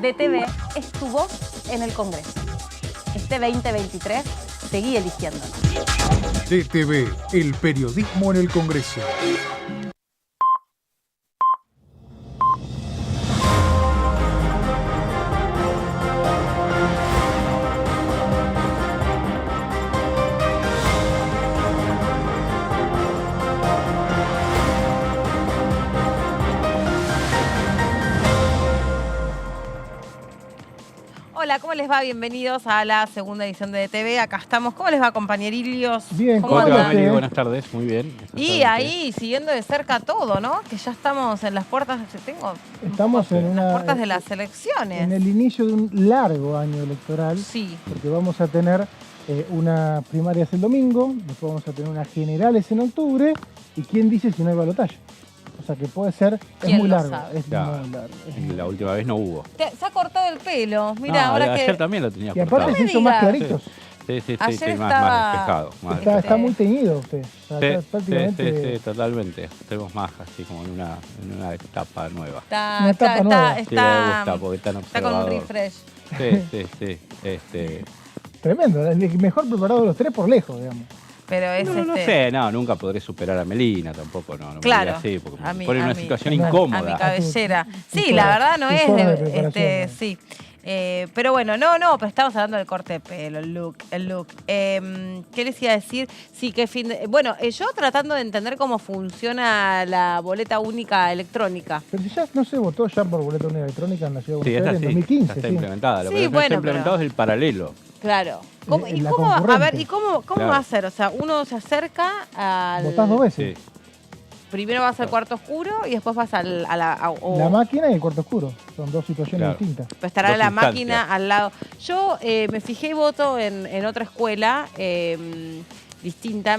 DTV es tu voz en el Congreso. Este 2023 seguí eligiéndonos. DTV, el periodismo en el Congreso. Hola, ¿cómo les va? Bienvenidos a la segunda edición de DTV. Acá estamos. ¿Cómo les va, compañerillos? Bien, ¿Cómo ¿cómo andan? te va, Meli? Buenas tardes, muy bien. Y ahí, siguiendo de cerca todo, ¿no? Que ya estamos en las puertas, Estamos en las una, puertas de las elecciones. en el inicio de un largo año electoral, Sí. porque vamos a tener unas primarias el domingo, después vamos a tener unas generales en octubre, y quién dice si no hay balotaje. O sea que puede ser, es ¿Quién muy lo largo, sabe? es Claro. muy largo. La última vez no hubo. Se ha cortado el pelo. Mira, No, ahora ayer que... también lo tenía Y cortado. aparte se me hizo más digas. claritos. Sí, Ayer más estaba- despejado. Más Está, despejado. está muy teñido usted. O sea, está Sí, prácticamente... sí, totalmente. Tenemos más así como en una etapa nueva. Está, Una etapa nueva. Sí, le gusta porque está está con un observador. refresh. Sí. Tremendo, el mejor preparado de los tres por lejos, digamos. Pero es No sé, nunca podré superar a Melina tampoco, no me Claro. diga así, porque A me mí- pone en a una mí- situación a mi A incómoda. mi cabellera. Sí, Tus la horas- verdad no tus es horas de de, preparación. sí. Pero bueno, no, pero estamos hablando del corte de pelo, el look. ¿Qué les iba a decir? Sí, que bueno, yo tratando de entender cómo funciona la boleta única electrónica. Pero si ya no se votó ya por boleta única electrónica en la ciudad de Sí, Buenos esta Aires en sí, 2015. esta está sí. implementada. Lo Sí, que no bueno, está implementado pero- es el paralelo. Claro. ¿Cómo, En y la cómo, a ver, concurrente. ¿y cómo Claro. va a ser? O sea, uno se acerca al... Votás dos veces. Sí. Primero vas al cuarto oscuro y después vas a la... La máquina y el cuarto oscuro. Son dos situaciones Claro. distintas. Pero estará Dos la instancias. máquina al lado. Yo me fijé y voto en otra escuela distinta,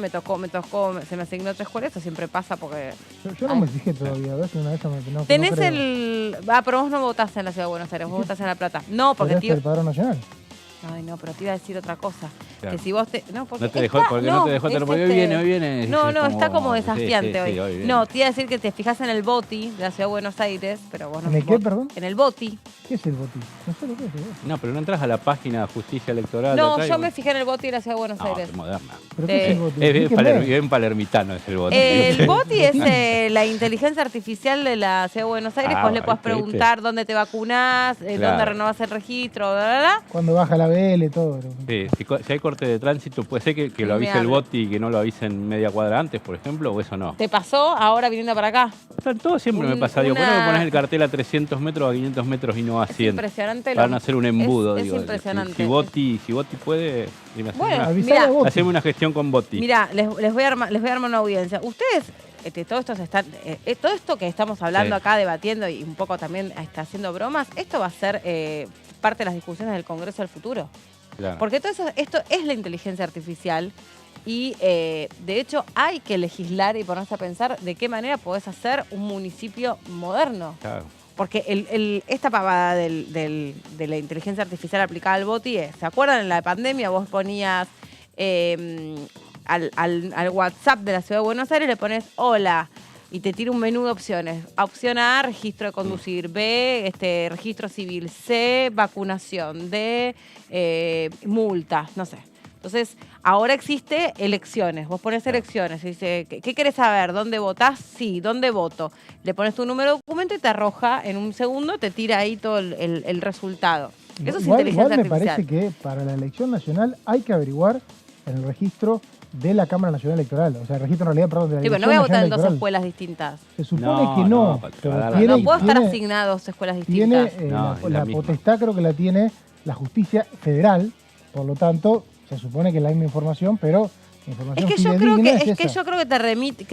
se me asignó otra escuela, eso siempre pasa porque... Yo no me fijé todavía, a ver si una vez no Tenés creo. pero vos no votás en la Ciudad de Buenos Aires, vos votás en La Plata. No, porque Pero tío... es el padrón nacional. Ay, no, pero te iba a decir otra cosa. Claro. Que si vos te... No, porque No te dejó, está- porque no te dejó es tener, porque hoy viene. No, es está como desafiante sí, hoy. viene. No, te iba a decir que te fijas en el BOTI de la Ciudad de Buenos Aires, pero vos no... ¿En el qué, perdón? En el BOTI. ¿Qué es el botín? No sé lo que es. No, pero no entras a la página de Justicia Electoral. No, acá y yo bueno. me fijé en el BOTI de la Ciudad de Buenos No, Aires. es moderna. ¿Pero qué es el botín? Es Explíqueme. bien palermitano es el botín. El BOTI es la inteligencia artificial de la Ciudad de Buenos Aires. Ah, Vos le podés ¿viste? preguntar dónde te vacunás, dónde Claro. renovás el registro, bla, bla, bla. Cuando baja la BL, todo. Sí, si hay corte de tránsito, puede ser que lo avise el boti y que no lo avisen media cuadra antes, por ejemplo, o eso no. ¿Te pasó ahora viniendo para acá? Todo siempre me pasa. Digo, ¿por qué no una- me pones el cartel a 300 metros o a 500 metros y no a 100? Impresionante. Van a hacer un embudo, es digo. impresionante. Si Boti puede, dime, Bueno, Avisale mirá, a vos. haceme una gestión con Boti. Mirá, les voy a armar una audiencia. Ustedes, todo esto que estamos hablando Sí. acá, debatiendo y un poco también está haciendo bromas, esto va a ser parte de las discusiones del Congreso del futuro. Claro. Porque todo eso, esto es la inteligencia artificial y de hecho hay que legislar y ponerse a pensar de qué manera podés hacer un municipio moderno. Claro. Porque esta pavada de la inteligencia artificial aplicada al BOTI es, ¿se acuerdan en la pandemia? Vos ponías al WhatsApp de la Ciudad de Buenos Aires, le pones hola y te tira un menú de opciones. Opción A, registro de conducir. B, registro civil. C, vacunación. D, multas, no sé. Entonces, ahora existe elecciones. Vos pones elecciones y dice, ¿qué querés saber? ¿Dónde votás? Sí, ¿dónde voto? Le pones tu número de documento y te arroja en un segundo, te tira ahí todo el resultado. Eso es inteligencia igual me artificial. parece que para la elección nacional hay que averiguar en el registro de la Cámara Nacional Electoral. O sea, el registro en realidad, perdón, de la Sí, pero no Elección voy a votar en Nacional dos Electoral. escuelas distintas. Se supone No, que no. no, pero para- tiene- No puedo estar tiene- asignada a dos escuelas Tiene distintas. No, es la la misma. potestad, creo que la tiene la justicia federal, por lo tanto, se supone que es la misma información, pero la información Es que yo creo fidedigna que, es esa. te remite,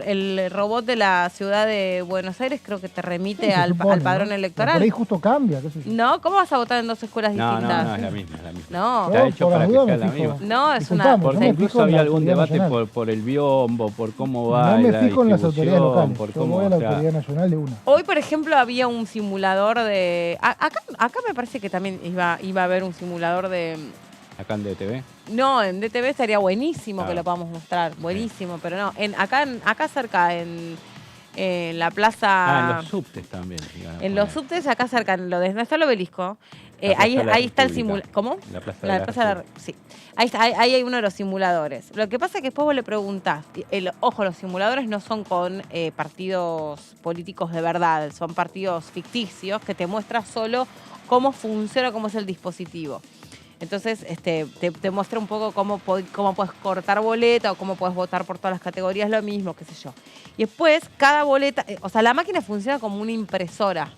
el robot de la ciudad de Buenos Aires creo que te remite Sí, se al supone, padrón ¿no? electoral. Por ahí justo cambia, qué sé yo. No, ¿cómo vas a votar en dos escuelas No, distintas? no, es la misma, es la misma. No. Está hecho por para las que dudas sea me la fijo. misma. No, es Disculpame, una... yo Porque me incluso fijo en había la algún autoridad debate nacional. por el biombo, por cómo va No me la fijo en las autoridades distribución, locales. por Yo cómo, voy a la o sea, autoridad nacional de una. Hoy, por ejemplo, había un simulador de... Acá me parece que también iba a haber un simulador de... acá en DTV. No, en DTV estaría buenísimo que Claro. lo podamos mostrar, buenísimo, pero no. Acá cerca, En la plaza... En los subtes también. En los subtes, acá cerca, donde está el obelisco, La Plaza de la ahí está el República. simulador. ¿Cómo? La Plaza La de la Plaza de la República. Sí. Ahí hay uno de los simuladores. Lo que pasa es que después vos le preguntás. Ojo, los simuladores no son con partidos políticos de verdad, son partidos ficticios que te muestran solo cómo funciona, cómo es el dispositivo. Entonces, te muestra un poco cómo puedes cortar boleta o cómo puedes votar por todas las categorías, lo mismo, qué sé yo. Y después, cada boleta, o sea, la máquina funciona como una impresora.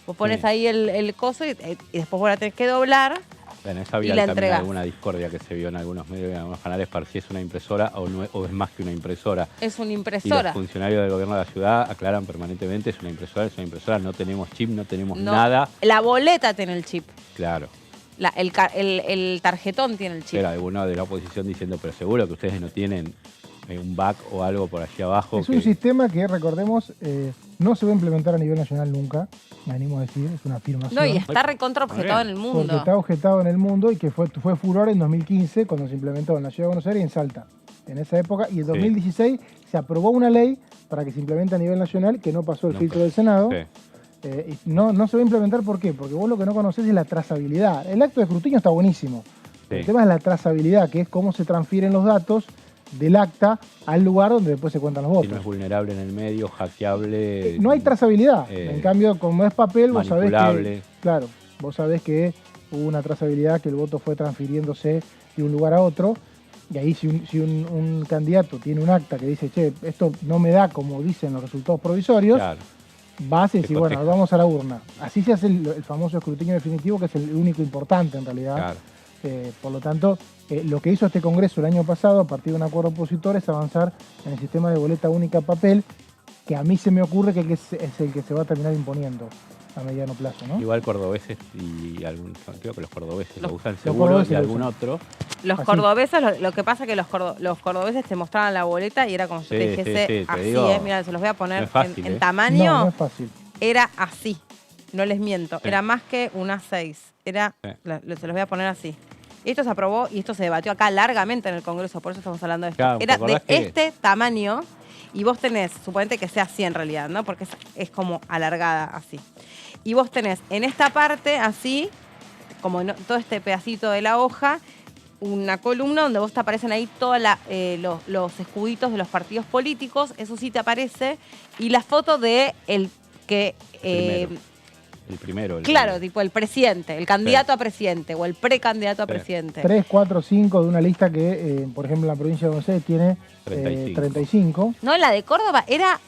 Vos pones Sí. ahí el coso y después vos la tenés que doblar. En esa Y vía la también entregás. alguna discordia que se vio en algunos medios y en algunos canales para si es una impresora o es más que una impresora. Es una Y impresora. los funcionarios del gobierno de la ciudad aclaran permanentemente, es una impresora, no tenemos chip, no tenemos No, nada. La boleta tiene el chip. Claro. El tarjetón tiene el chip. Era alguno de la oposición diciendo, pero seguro que ustedes no tienen un back o algo por allí abajo. Es un sistema que, recordemos, no se va a implementar a nivel nacional nunca, me animo a decir, es una afirmación. No, y está recontra objetado en el Porque mundo. está objetado en el mundo y que fue furor en 2015 cuando se implementó en la Ciudad de Buenos Aires y en Salta. En esa época, y en 2016 se aprobó una ley para que se implemente a nivel nacional que no pasó el No filtro pasó. del Senado. Sí. Y no se va a implementar, ¿por qué? Porque vos lo que no conocés es la trazabilidad. El acto de escrutinio está buenísimo. Sí. El tema es la trazabilidad, que es cómo se transfieren los datos del acta al lugar donde después se cuentan los Si votos. no es vulnerable en el medio, hackeable. No hay trazabilidad. En cambio, como es papel, vos sabés manipulable. que... Claro, vos sabés que hubo una trazabilidad, que el voto fue transfiriéndose de un lugar a otro. Y ahí si un candidato tiene un acta que dice, che, esto no me da como dicen los resultados provisorios, Claro. vas y decís, Se bueno, coteja. vamos a la urna. Así se hace el famoso escrutinio definitivo, que es el único importante en realidad. Claro. Por lo tanto, lo que hizo este Congreso el año pasado, a partir de un acuerdo opositor, es avanzar en el sistema de boleta única papel, que a mí se me ocurre que es el que se va a terminar imponiendo a mediano plazo, ¿no? Igual cordobeses creo que los cordobeses lo usan los seguro cordobeses y lo algún usan. otro. Los Así. cordobeses, lo que pasa es que los cordobeses te mostraban la boleta y era como si Sí, te dijese sí, te así, digo, mira, se los voy a poner no es fácil, en ¿eh? tamaño. No, no es fácil. Era así, no les miento, Sí. era más que una 6, Sí. se los voy a poner así. Esto se aprobó y esto se debatió acá largamente en el Congreso, por eso estamos hablando de esto. Claro, ¿te Era de acordás que- este tamaño y vos tenés, suponete que sea así en realidad, ¿no? Porque es como alargada así. Y vos tenés en esta parte así, como en todo este pedacito de la hoja, una columna donde vos te aparecen ahí todos los escuditos de los partidos políticos, eso sí te aparece, y la foto de el que... El primero. claro, tipo el presidente, el candidato a presidente o el precandidato a presidente. 3, 4, 5 de una lista que, por ejemplo, en la provincia de Buenos Aires tiene 35. No, la de Córdoba era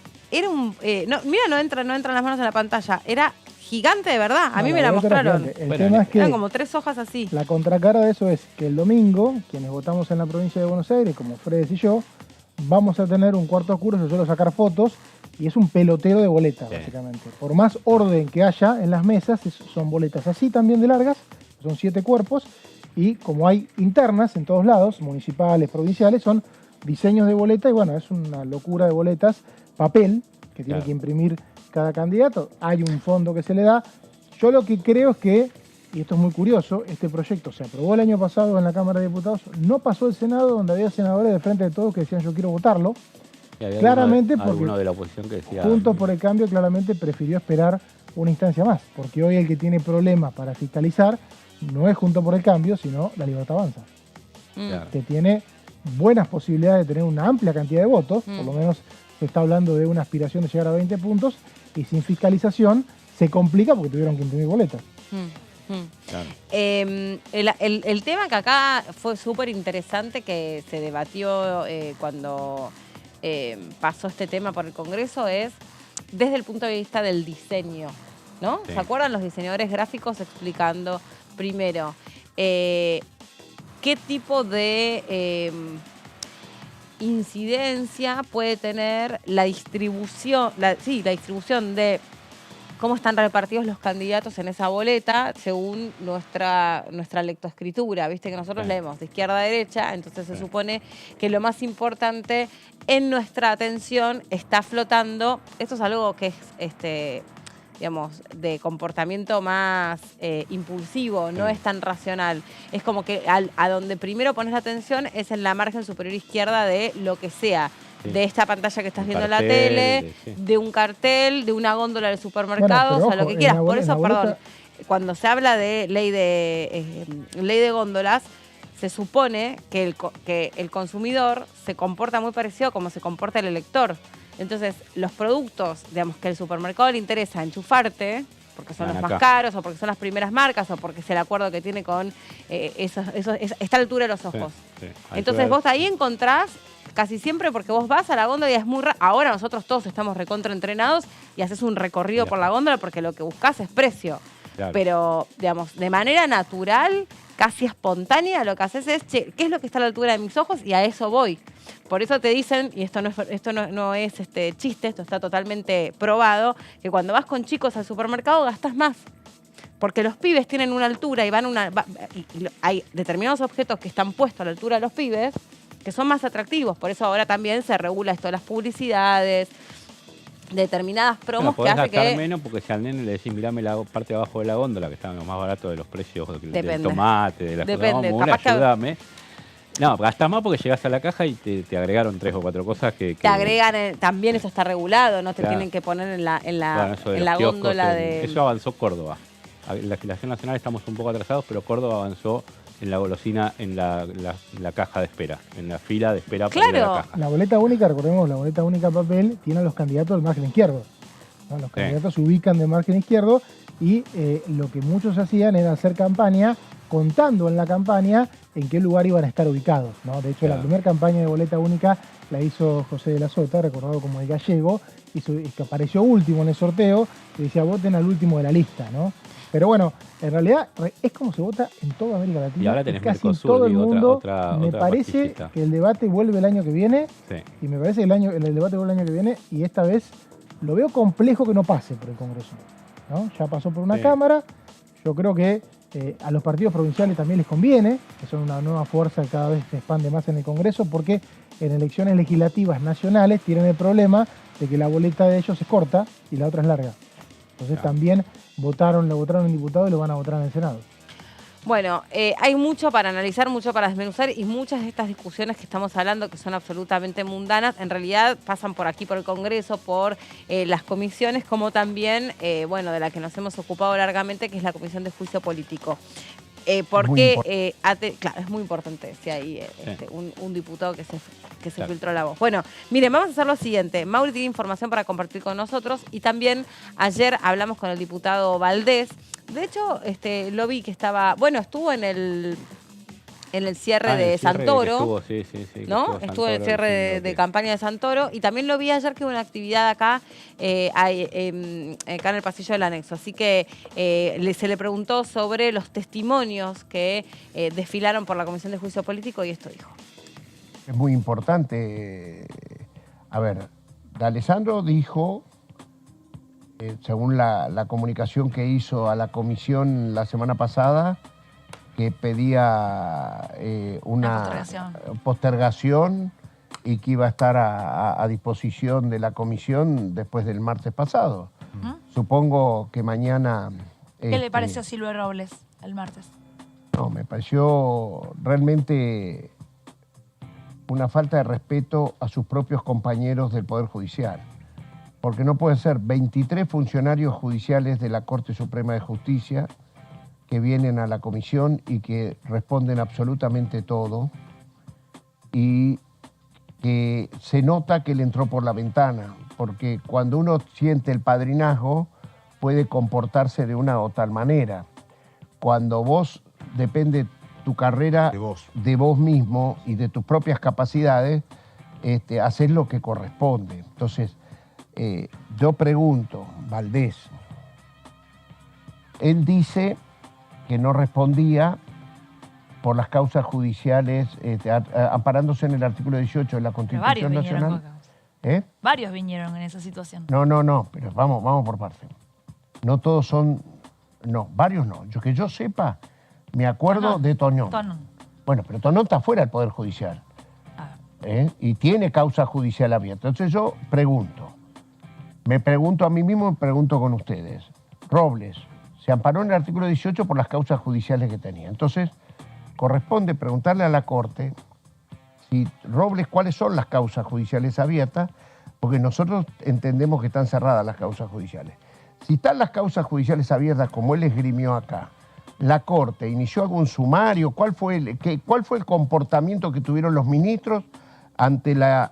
un... mira, no entran las manos en la pantalla. Era gigante de verdad. A mí me la boleta era mostraron. gigante. El Bueno, tema es que Eran como 3 hojas así. la contracara de eso es que el domingo, quienes votamos en la provincia de Buenos Aires, como Fredes y yo, vamos a tener un cuarto oscuro, yo suelo sacar fotos, y es un peloteo de boletas, Sí. básicamente. Por más orden que haya en las mesas, son boletas así también de largas, son 7 cuerpos, y como hay internas en todos lados, municipales, provinciales, son diseños de boleta, y bueno, es una locura de boletas, papel, que tiene Claro. que imprimir cada candidato, hay un fondo que se le da. Yo lo que creo es que, y esto es muy curioso, este proyecto se aprobó el año pasado en la Cámara de Diputados, no pasó el Senado, donde había senadores de Frente de Todos que decían yo quiero votarlo. Y había Claramente alguno porque de la oposición que decía. Juntos por el Cambio claramente prefirió esperar una instancia más, porque hoy el que tiene problemas para fiscalizar no es Juntos por el Cambio, sino la Libertad Avanza, Claro. que tiene buenas posibilidades de tener una amplia cantidad de votos, por lo menos se está hablando de una aspiración de llegar a 20 puntos, y sin fiscalización se complica porque tuvieron que imprimir boletas. Claro. El tema que acá fue súper interesante, que se debatió cuando pasó este tema por el Congreso, es desde el punto de vista del diseño, ¿no? Sí. ¿Se acuerdan los diseñadores gráficos explicando primero qué tipo de incidencia puede tener la distribución, la distribución de cómo están repartidos los candidatos en esa boleta según nuestra lectoescritura? Viste que nosotros Sí. leemos de izquierda a derecha, entonces se Sí. supone que lo más importante en nuestra atención está flotando. Esto es algo que es digamos, de comportamiento más impulsivo, no Sí. es tan racional. Es como que a donde primero pones la atención es en la margen superior izquierda de lo que sea. de esta pantalla que estás Un viendo en la cartel, tele, sí. de un cartel, de una góndola del supermercado, Bueno, o sea, pero lo que ojo, quieras. en la Por bol- en la eso, boleta- perdón, cuando se habla de ley de góndolas, se supone que el consumidor se comporta muy parecido a como se comporta el elector. Entonces, los productos, digamos, que el supermercado le interesa enchufarte, porque son Van los más acá. caros, o porque son las primeras marcas, o porque es el acuerdo que tiene con está a la altura de los ojos. Sí. Entonces vos ahí encontrás casi siempre, porque vos vas a la góndola y es muy raro. Ahora nosotros todos estamos recontraentrenados y haces un recorrido Claro. por la góndola porque lo que buscas es precio. Claro. Pero, digamos, de manera natural, casi espontánea, lo que haces es, che, ¿qué es lo que está a la altura de mis ojos? Y a eso voy. Por eso te dicen, y esto no es chiste, esto está totalmente probado, que cuando vas con chicos al supermercado gastas más. Porque los pibes tienen una altura y hay determinados objetos que están puestos a la altura de los pibes que son más atractivos. Por eso ahora también se regula esto de las publicidades, determinadas promos que podés hace gastar que... menos porque si al nene le decís, mirame la parte de abajo de la góndola, que está lo más barato de los precios del Depende. tomate, de las Depende, cosas, vamos, capaz que- ayúdame. No, gastás más porque llegás a la caja y te agregaron 3 o 4 cosas que... Te agregan, también eso está regulado, no te Claro. tienen que poner en la Bueno, eso de en los la kioscos, góndola de... Eso avanzó Córdoba. En la legislación nacional estamos un poco atrasados, pero Córdoba avanzó en la golosina, en la caja de espera, en la fila de espera para ir a Claro. la caja. La boleta única, recordemos, la boleta única papel tiene a los candidatos del margen izquierdo, ¿no? Los candidatos se ubican de margen izquierdo y lo que muchos hacían era hacer campaña contando en la campaña en qué lugar iban a estar ubicados, ¿no? De hecho, Claro. la primera campaña de boleta única la hizo José de la Sota, recordado como el gallego, y que apareció último en el sorteo, y decía voten al último de la lista, ¿no? Pero bueno, en realidad es como se vota en toda América Latina. Y ahora tenés casi en Mercosur, todo el digo, mundo. otra Me parece pastillita. que el debate vuelve el año que viene, Sí. y me parece que el debate vuelve el año que viene, y esta vez lo veo complejo que no pase por el Congreso, ¿no? Ya pasó por una Sí. Cámara, yo creo que a los partidos provinciales también les conviene, que son una nueva fuerza que cada vez se expande más en el Congreso, porque en elecciones legislativas nacionales tienen el problema de que la boleta de ellos es corta y la otra es larga. Entonces Claro. también lo votaron en diputado y lo van a votar en el Senado. Bueno, hay mucho para analizar, mucho para desmenuzar y muchas de estas discusiones que estamos hablando, que son absolutamente mundanas, en realidad pasan por aquí, por el Congreso, por las comisiones, como también, bueno, de la que nos hemos ocupado largamente, que es la Comisión de Juicio Político. Porque, claro, es muy importante si hay un diputado que se Claro. filtró la voz. Bueno, miren, vamos a hacer lo siguiente. Mauri tiene información para compartir con nosotros y también ayer hablamos con el diputado Valdés. De hecho, lo vi que estaba, bueno, estuvo en el cierre En de el cierre Santoro. que estuvo, sí, que ¿No? Estuvo en el Santoro cierre diciendo de que- campaña de Santoro y también lo vi ayer que hubo una actividad acá, acá en el pasillo del anexo. Así que se le preguntó sobre los testimonios que desfilaron por la Comisión de Juicio Político y esto dijo. Es muy importante. A ver, D'Alessandro dijo, según la comunicación que hizo a la comisión la semana pasada, que pedía una postergación y que iba a estar a disposición de la comisión después del martes pasado. Supongo que mañana... ¿Qué le pareció Silvio Robles el martes? No, me pareció realmente una falta de respeto a sus propios compañeros del Poder Judicial. Porque no puede ser 23 funcionarios judiciales de la Corte Suprema de Justicia que vienen a la comisión y que responden absolutamente todo y que se nota que él entró por la ventana, porque cuando uno siente el padrinazgo puede comportarse de una o tal manera. Cuando vos depende tu carrera de vos mismo y de tus propias capacidades, haces lo que corresponde. Entonces, yo pregunto, Valdés, él dice que no respondía por las causas judiciales, amparándose en el artículo 18 de la Constitución Nacional. Varios vinieron en esa situación. No, pero vamos por parte. No todos son, no, varios no. Que yo sepa, me acuerdo de Toñón. Bueno, pero Toñón está fuera del Poder Judicial. Y tiene causa judicial abierta. Entonces yo me pregunto a mí mismo, me pregunto con ustedes. Robles se amparó en el artículo 18 por las causas judiciales que tenía. Entonces corresponde preguntarle a la Corte si Robles, cuáles son las causas judiciales abiertas, porque nosotros entendemos que están cerradas las causas judiciales. Si están las causas judiciales abiertas, como él esgrimió acá, la Corte inició algún sumario, ¿cuál fue el comportamiento que tuvieron los ministros ante las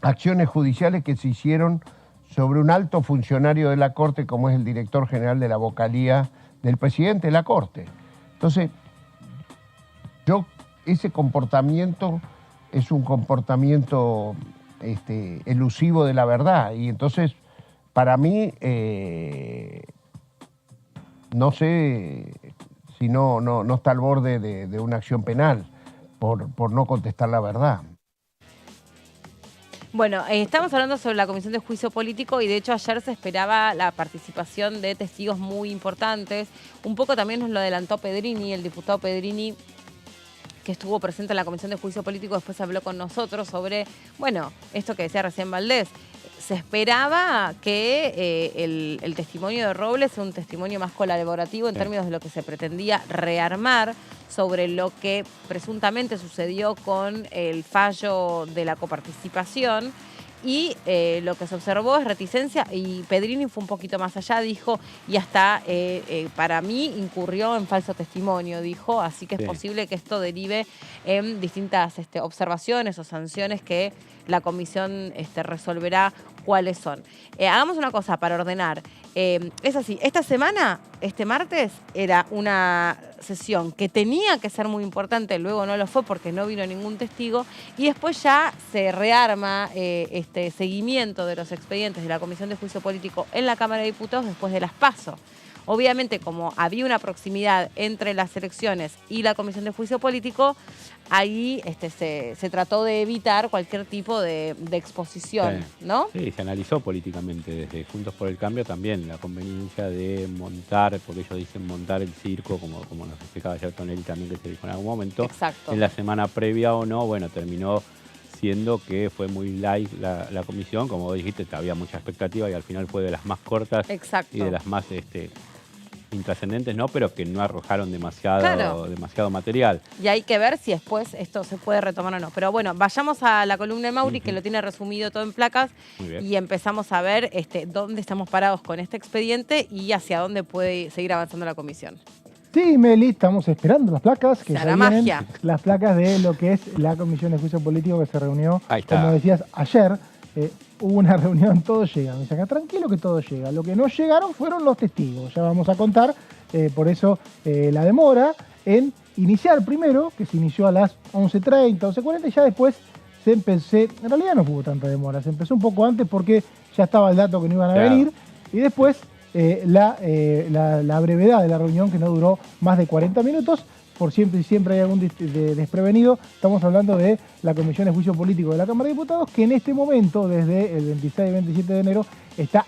acciones judiciales que se hicieron sobre un alto funcionario de la Corte, como es el director general de la vocalía del presidente de la Corte? Entonces, ese comportamiento es un comportamiento elusivo de la verdad, y entonces, para mí, no sé si no está al borde de una acción penal por no contestar la verdad. Bueno, estamos hablando sobre la Comisión de Juicio Político y de hecho ayer se esperaba la participación de testigos muy importantes. Un poco también nos lo adelantó Pedrini, el diputado Pedrini, que estuvo presente en la Comisión de Juicio Político, después habló con nosotros sobre, bueno, esto que decía recién Valdés. Se esperaba que el testimonio de Robles sea un testimonio más colaborativo en términos de lo que se pretendía rearmar sobre lo que presuntamente sucedió con el fallo de la coparticipación. Y lo que se observó es reticencia, y Pedrini fue un poquito más allá, dijo, y hasta para mí incurrió en falso testimonio, dijo, así que es posible que esto derive en distintas observaciones o sanciones que la comisión resolverá cuáles son. Hagamos una cosa para ordenar. Es así, esta semana, este martes, era una sesión que tenía que ser muy importante, luego no lo fue porque no vino ningún testigo, y después ya se rearma este seguimiento de los expedientes de la Comisión de Juicio Político en la Cámara de Diputados después de las PASO. Obviamente, como había una proximidad entre las elecciones y la Comisión de Juicio Político, ahí se trató de evitar cualquier tipo de exposición, ¿no? Sí, se analizó políticamente desde Juntos por el Cambio también la conveniencia de montar, porque ellos dicen montar el circo, como nos explicaba ayer Tonelli también, que se dijo en algún momento. Exacto. En la semana previa o no, bueno, terminó siendo que fue muy light la comisión, como vos dijiste, había mucha expectativa y al final fue de las más cortas. Exacto. Y de las más intrascendentes, ¿no? Pero que no arrojaron demasiado material. Y hay que ver si después esto se puede retomar o no. Pero bueno, vayamos a la columna de Mauri, que lo tiene resumido todo en placas, y empezamos a ver dónde estamos parados con este expediente y hacia dónde puede seguir avanzando la comisión. Sí, Meli, estamos esperando las placas, que la vienen, magia. Las placas de lo que es la Comisión de Juicio Político que se reunió, como decías, ayer. Hubo una reunión, todo llega. Me dice acá, tranquilo que todo llega. Lo que no llegaron fueron los testigos. Ya vamos a contar, por eso la demora en iniciar primero, que se inició a las 11:30, 11:40, y ya después en realidad no hubo tanta demora, se empezó un poco antes porque ya estaba el dato que no iban a venir, y después la brevedad de la reunión, que no duró más de 40 minutos, por siempre hay algún desprevenido. Estamos hablando de la Comisión de Juicio Político de la Cámara de Diputados, que en este momento, desde el 26 y 27 de enero, está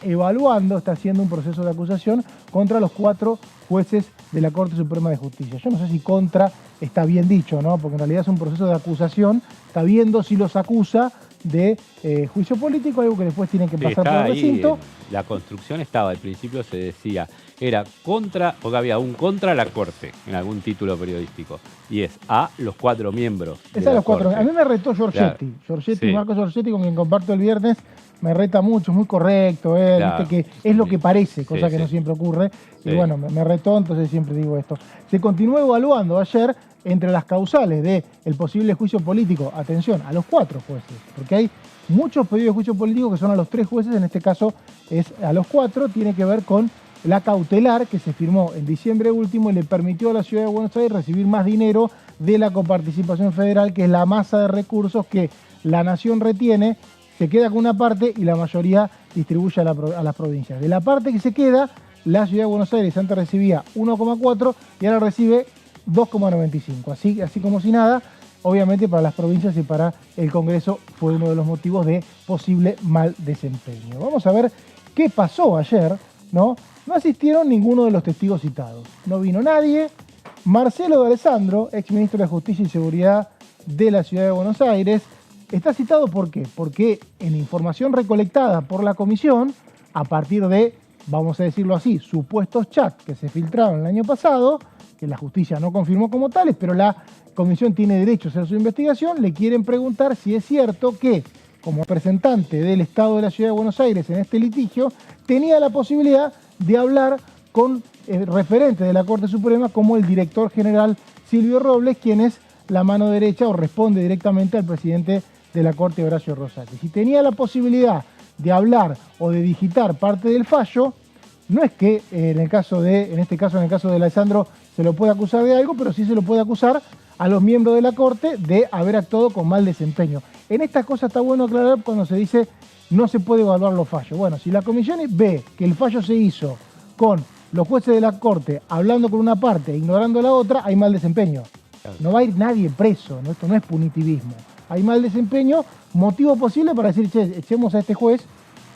haciendo un proceso de acusación contra los 4 jueces de la Corte Suprema de Justicia. Yo no sé si contra está bien dicho, ¿no? Porque en realidad es un proceso de acusación, está viendo si los acusa de juicio político, algo que después tienen que pasar por el recinto. La construcción estaba, al principio se decía, era contra, porque había un contra la Corte en algún título periodístico, y es a los 4 miembros. Es a los 4. A mí me retó Giorgetti, Marco Giorgetti, con quien comparto el viernes, me reta mucho, es muy correcto, ¿viste? Que es lo que parece, cosa que no siempre ocurre. Y bueno, me retó, entonces siempre digo esto. Se continuó evaluando ayer entre las causales del posible juicio político, atención, a los 4 jueces, porque hay muchos pedidos de juicio político que son a los 3 jueces, en este caso es a los 4, tiene que ver con la cautelar que se firmó en diciembre último y le permitió a la Ciudad de Buenos Aires recibir más dinero de la coparticipación federal, que es la masa de recursos que la nación retiene, se queda con una parte y la mayoría distribuye a las provincias. De la parte que se queda, la Ciudad de Buenos Aires antes recibía 1,4 y ahora recibe 2,95. Así como si nada, obviamente para las provincias y para el Congreso fue uno de los motivos de posible mal desempeño. Vamos a ver qué pasó ayer, ¿no? No asistieron ninguno de los testigos citados. No vino nadie. Marcelo de Alessandro, exministro de Justicia y Seguridad de la Ciudad de Buenos Aires, está citado ¿por qué? Porque en información recolectada por la comisión, a partir de, vamos a decirlo así, supuestos chats que se filtraron el año pasado, que la justicia no confirmó como tales, pero la comisión tiene derecho a hacer su investigación, le quieren preguntar si es cierto que, como representante del Estado de la Ciudad de Buenos Aires en este litigio, tenía la posibilidad de hablar con referentes de la Corte Suprema como el director general Silvio Robles, quien es la mano derecha o responde directamente al presidente de la Corte, Horacio Rosati. Si tenía la posibilidad de hablar o de digitar parte del fallo, no es que en este caso de Alessandro, se lo puede acusar de algo, pero sí se lo puede acusar a los miembros de la Corte de haber actuado con mal desempeño. En estas cosas está bueno aclarar cuando se dice no se puede evaluar los fallos. Bueno, si la comisión ve que el fallo se hizo con los jueces de la Corte hablando con una parte e ignorando la otra, hay mal desempeño. No va a ir nadie preso, ¿no? Esto no es punitivismo. Hay mal desempeño, motivo posible para decir, che, echemos a este juez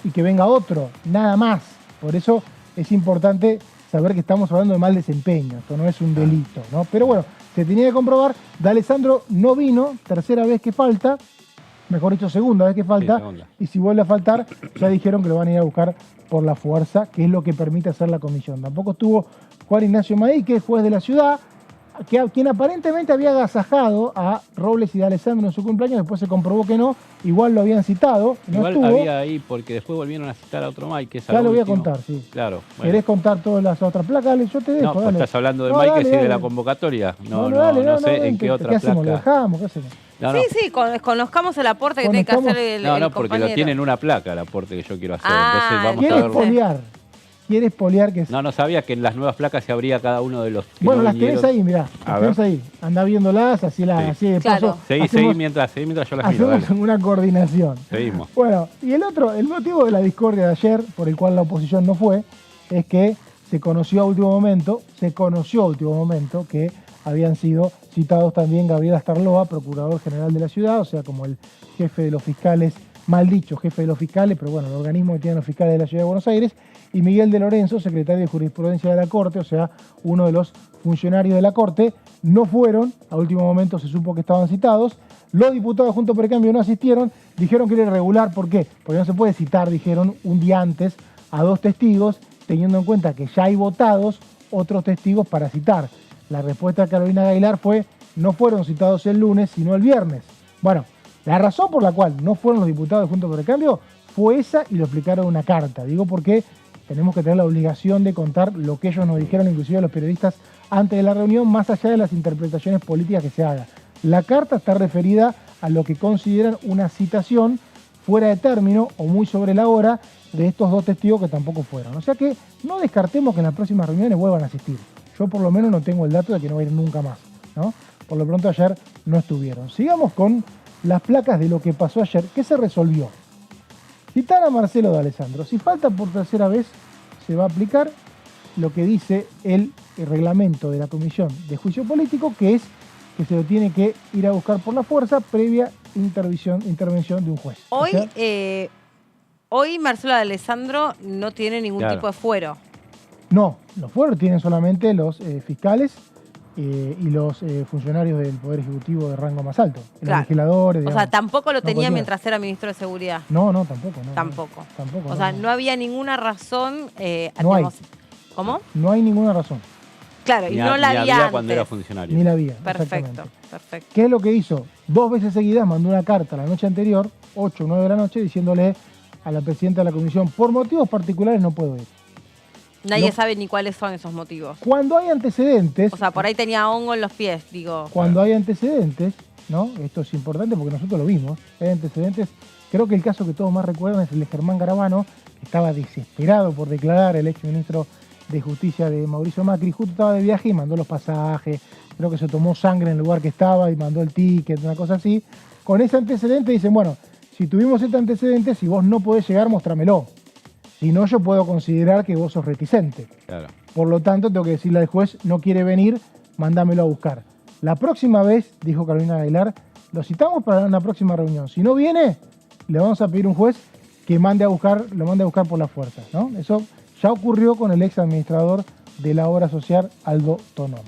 y que venga otro, nada más. Por eso es importante saber que estamos hablando de mal desempeño, esto no es un delito, ¿no? Pero bueno, se tenía que comprobar, D'Alessandro no vino, tercera vez que falta, mejor dicho, segunda vez que falta, Sí, y si vuelve a faltar, ya dijeron que lo van a ir a buscar por la fuerza, que es lo que permite hacer la comisión. Tampoco estuvo Juan Ignacio Maí, que es juez de la ciudad, quien aparentemente había agasajado a Robles y D'Alessandro en su cumpleaños, después se comprobó que no, igual lo habían citado, no Igual estuvo. había ahí, porque después volvieron a citar a otro Mike, que es Ya al lo voy a último. contar, sí. Claro. Bueno. ¿Querés contar todas las otras placas? Dale, yo te dejo, No, pues dale. estás hablando de No, Mike, dale, que sí de dale. la convocatoria. No, dale, no sé en vente, qué otra ¿qué hacemos? ¿Lo placa. dejamos? ¿Qué hacemos? No, no. Sí, conozcamos el aporte que tiene que hacer el No, el porque compañero. lo tienen una placa el aporte que yo quiero hacer. Ah, Entonces vamos ¿Quiere a verlo. espoliar? ¿Quiere espoliar que es? No sabía que en las nuevas placas se abría cada uno de los que Bueno, no las tenés vinieron. ahí, mirá. A Las tenés ver. ahí. Andá viéndolas, así de Claro. paso. Seguí hacemos- mientras yo las miro. Hacemos Dale. una coordinación. Seguimos. Bueno, y el motivo de la discordia de ayer, por el cual la oposición no fue, es que se conoció a último momento que habían sido citados también Gabriel Astarloa, procurador general de la ciudad, o sea, como el jefe de los fiscales, mal dicho, jefe de los fiscales, pero bueno, el organismo que tienen los fiscales de la ciudad de Buenos Aires, y Miguel de Lorenzo, secretario de jurisprudencia de la Corte, o sea, uno de los funcionarios de la Corte, no fueron, a último momento se supo que estaban citados, los diputados Juntos por el Cambio no asistieron, dijeron que era irregular, ¿por qué? Porque no se puede citar, dijeron, un día antes a dos testigos, teniendo en cuenta que ya hay votados otros testigos para citar. La respuesta de Carolina Aguilar fue, no fueron citados el lunes, sino el viernes. Bueno, la razón por la cual no fueron los diputados Juntos por el Cambio fue esa y lo explicaron en una carta. Digo porque tenemos que tener la obligación de contar lo que ellos nos dijeron, inclusive a los periodistas, antes de la reunión, más allá de las interpretaciones políticas que se hagan. La carta está referida a lo que consideran una citación fuera de término o muy sobre la hora de estos dos testigos que tampoco fueron. O sea que no descartemos que en las próximas reuniones vuelvan a asistir. Yo por lo menos no tengo el dato de que no va a ir nunca más, ¿no? Por lo pronto ayer no estuvieron. Sigamos con las placas de lo que pasó ayer. ¿Qué se resolvió? Citar a Marcelo D'Alessandro. Si falta por tercera vez, se va a aplicar lo que dice el reglamento de la Comisión de Juicio Político, que es que se lo tiene que ir a buscar por la fuerza previa intervención de un juez. O Hoy, sea, hoy Marcelo D'Alessandro no tiene ningún Claro. tipo de fuero. no, los fueros tienen solamente los fiscales y los funcionarios del Poder Ejecutivo de rango más alto. Los Claro. legisladores, O sea, digamos. tampoco lo No tenía cualquiera. mientras era ministro de Seguridad. No, tampoco. No, Tampoco. Tampoco. O sea, no había ninguna razón. No hay. ¿Cómo? No hay ninguna razón. Claro, y Ni no la ni había antes. cuando era funcionario. Ni la había. Perfecto, exactamente. perfecto. ¿Qué es lo que hizo? 2 veces seguidas mandó una carta la noche anterior, 8 o 9 de la noche, diciéndole a la presidenta de la comisión, por motivos particulares no puedo ir. Nadie No. sabe ni cuáles son esos motivos. Cuando hay antecedentes, O sea, por ahí tenía hongo en los pies, digo. cuando hay antecedentes, ¿no? Esto es importante porque nosotros lo vimos, hay antecedentes, creo que el caso que todos más recuerdan es el de Germán Garabano, que estaba desesperado por declarar, el ex ministro de Justicia de Mauricio Macri, justo estaba de viaje y mandó los pasajes, creo que se tomó sangre en el lugar que estaba y mandó el ticket, una cosa así. Con ese antecedente dicen, bueno, si tuvimos este antecedente, si vos no podés llegar, mostrámelo. Si no, yo puedo considerar que vos sos reticente. Claro. Por lo tanto, tengo que decirle al juez, no quiere venir, mándamelo a buscar. La próxima vez, dijo Carolina Aguilar, lo citamos para una próxima reunión. Si no viene, le vamos a pedir a un juez que lo mande a buscar por la fuerza, ¿no? Eso ya ocurrió con el ex administrador de la obra social, Aldo Tonón.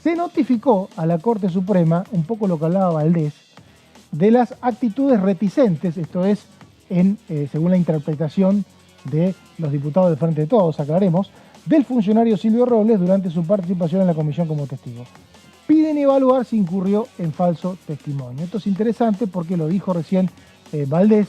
Se notificó a la Corte Suprema, un poco lo que hablaba Valdés, de las actitudes reticentes, esto es, según la interpretación de los diputados del Frente de Todos, aclaremos, del funcionario Silvio Robles durante su participación en la comisión como testigo. Piden evaluar si incurrió en falso testimonio. Esto es interesante porque lo dijo recién Valdés.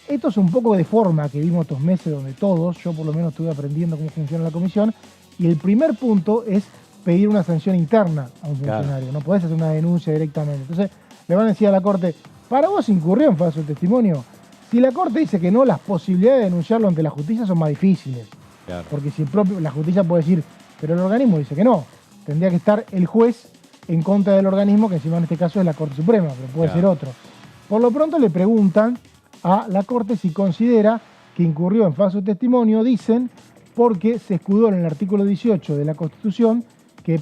Esto es un poco de forma que vimos estos meses donde todos, yo por lo menos estuve aprendiendo cómo funciona la comisión, y el primer punto es pedir una sanción interna a un funcionario. Claro. No podés hacer una denuncia directamente. Entonces le van a decir a la Corte, ¿para vos incurrió en falso testimonio? Si la Corte dice que no, las posibilidades de denunciarlo ante la justicia son más difíciles. Claro. Porque si la justicia puede decir, pero el organismo dice que no. Tendría que estar el juez en contra del organismo, que encima en este caso es la Corte Suprema, pero puede ser otro. Por lo pronto le preguntan a la Corte si considera que incurrió en falso testimonio, dicen, porque se escudó en el artículo 18 de la Constitución, que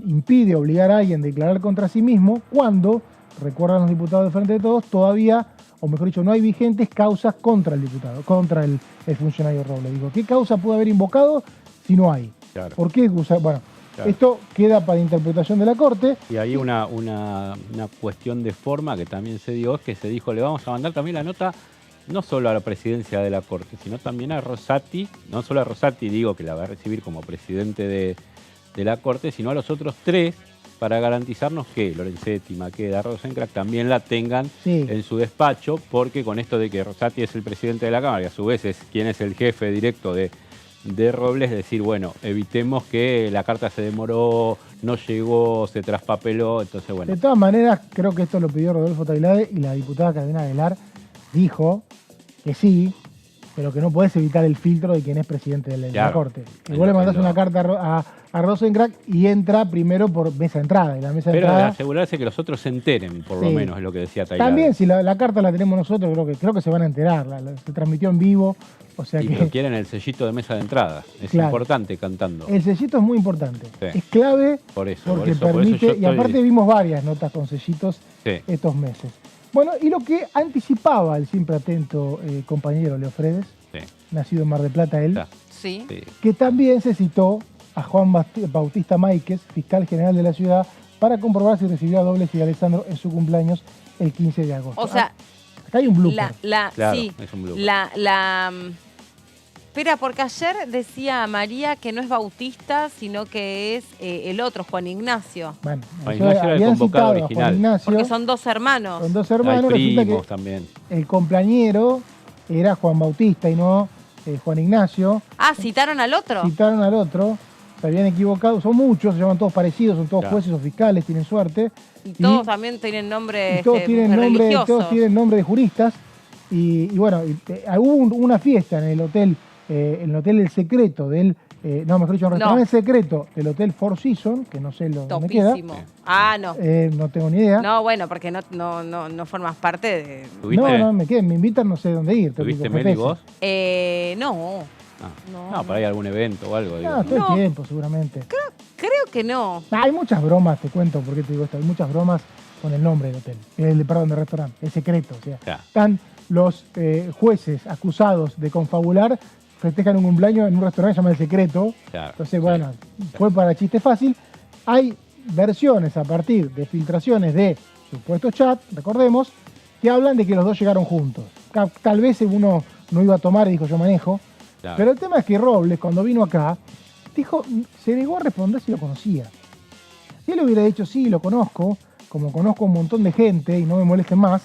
impide obligar a alguien a declarar contra sí mismo cuando, recuerdan los diputados de Frente de Todos, todavía, o mejor dicho, no hay vigentes causas contra el diputado, contra el funcionario Robles. Digo, ¿qué causa puede haber invocado si no hay? Claro. ¿Por qué? Bueno, claro. Esto queda para interpretación de la Corte. Y ahí una cuestión de forma que también se dio, es que se dijo, le vamos a mandar también la nota no solo a la presidencia de la Corte, sino también a Rosati, no solo a Rosati, digo que la va a recibir como presidente de la Corte, sino a los otros 3, para garantizarnos que Lorenzetti, Maqueda, Rosencrantz también la tengan en su despacho, porque con esto de que Rosati es el presidente de la Cámara y a su vez es quien es el jefe directo de Robles, decir, bueno, evitemos que la carta se demoró, no llegó, se traspapeló, entonces bueno. De todas maneras, creo que esto lo pidió Rodolfo Tailade y la diputada Carolina Aguilar dijo que sí, pero que no podés evitar el filtro de quien es presidente de la Corte. Que vos le mandás una carta a Rosencrantz y entra primero por mesa de entrada. Y la mesa de entrada, de asegurarse que los otros se enteren, por lo menos, es lo que decía Tailade. También, si la carta la tenemos nosotros, creo que se van a enterar. Se transmitió en vivo. O sea pero quieren el sellito de mesa de entrada. Es importante cantando. El sellito es muy importante. Es clave porque permite. Y aparte vimos varias notas con sellitos estos meses. Bueno, y lo que anticipaba el siempre atento compañero Leo Fredes, nacido en Mar del Plata él, que también se citó a Juan Bautista Máiquez, fiscal general de la ciudad, para comprobar si recibió a Robles y a Alessandro en su cumpleaños el 15 de agosto. O sea, acá hay un blooper. Es un blooper. Espera, porque ayer decía María que no es Bautista, sino que es el otro, Juan Ignacio. Bueno, Juan Ignacio era el convocado original. Ignacio, porque son 2 hermanos. Son 2 hermanos. Hay primos que también. El cumpleañero era Juan Bautista y no Juan Ignacio. Ah, ¿citaron al otro? Citaron al otro. Se habían equivocado. Son muchos, se llaman todos parecidos, son todos jueces o fiscales, tienen suerte. Y todos también tienen nombre todos tienen religioso. Todos tienen nombre de juristas. Y bueno, hubo una fiesta en el hotel El Secreto del... mejor dicho, un restaurante secreto del Hotel Four Seasons, que no sé dónde queda. No. No tengo ni idea. No, bueno, porque no formas parte de... No, me invitan, no sé dónde ir. ¿Tuviste Meli vos? No. No, por ahí algún evento o algo. No, todo el tiempo, seguramente. Creo que no. Hay muchas bromas, te cuento por qué te digo esto. Hay muchas bromas con el nombre del hotel. del restaurante. El Secreto. O sea, están los jueces acusados de confabular, festejan un cumpleaños en un restaurante llamado El Secreto. Entonces, bueno, fue para chiste fácil. Hay versiones a partir de filtraciones de supuestos chats, recordemos, que hablan de que los 2 llegaron juntos. Tal vez uno no iba a tomar y dijo yo manejo. Pero el tema es que Robles, cuando vino acá, se negó a responder si lo conocía. Si él hubiera dicho sí, lo conozco, como conozco un montón de gente y no me molesten más,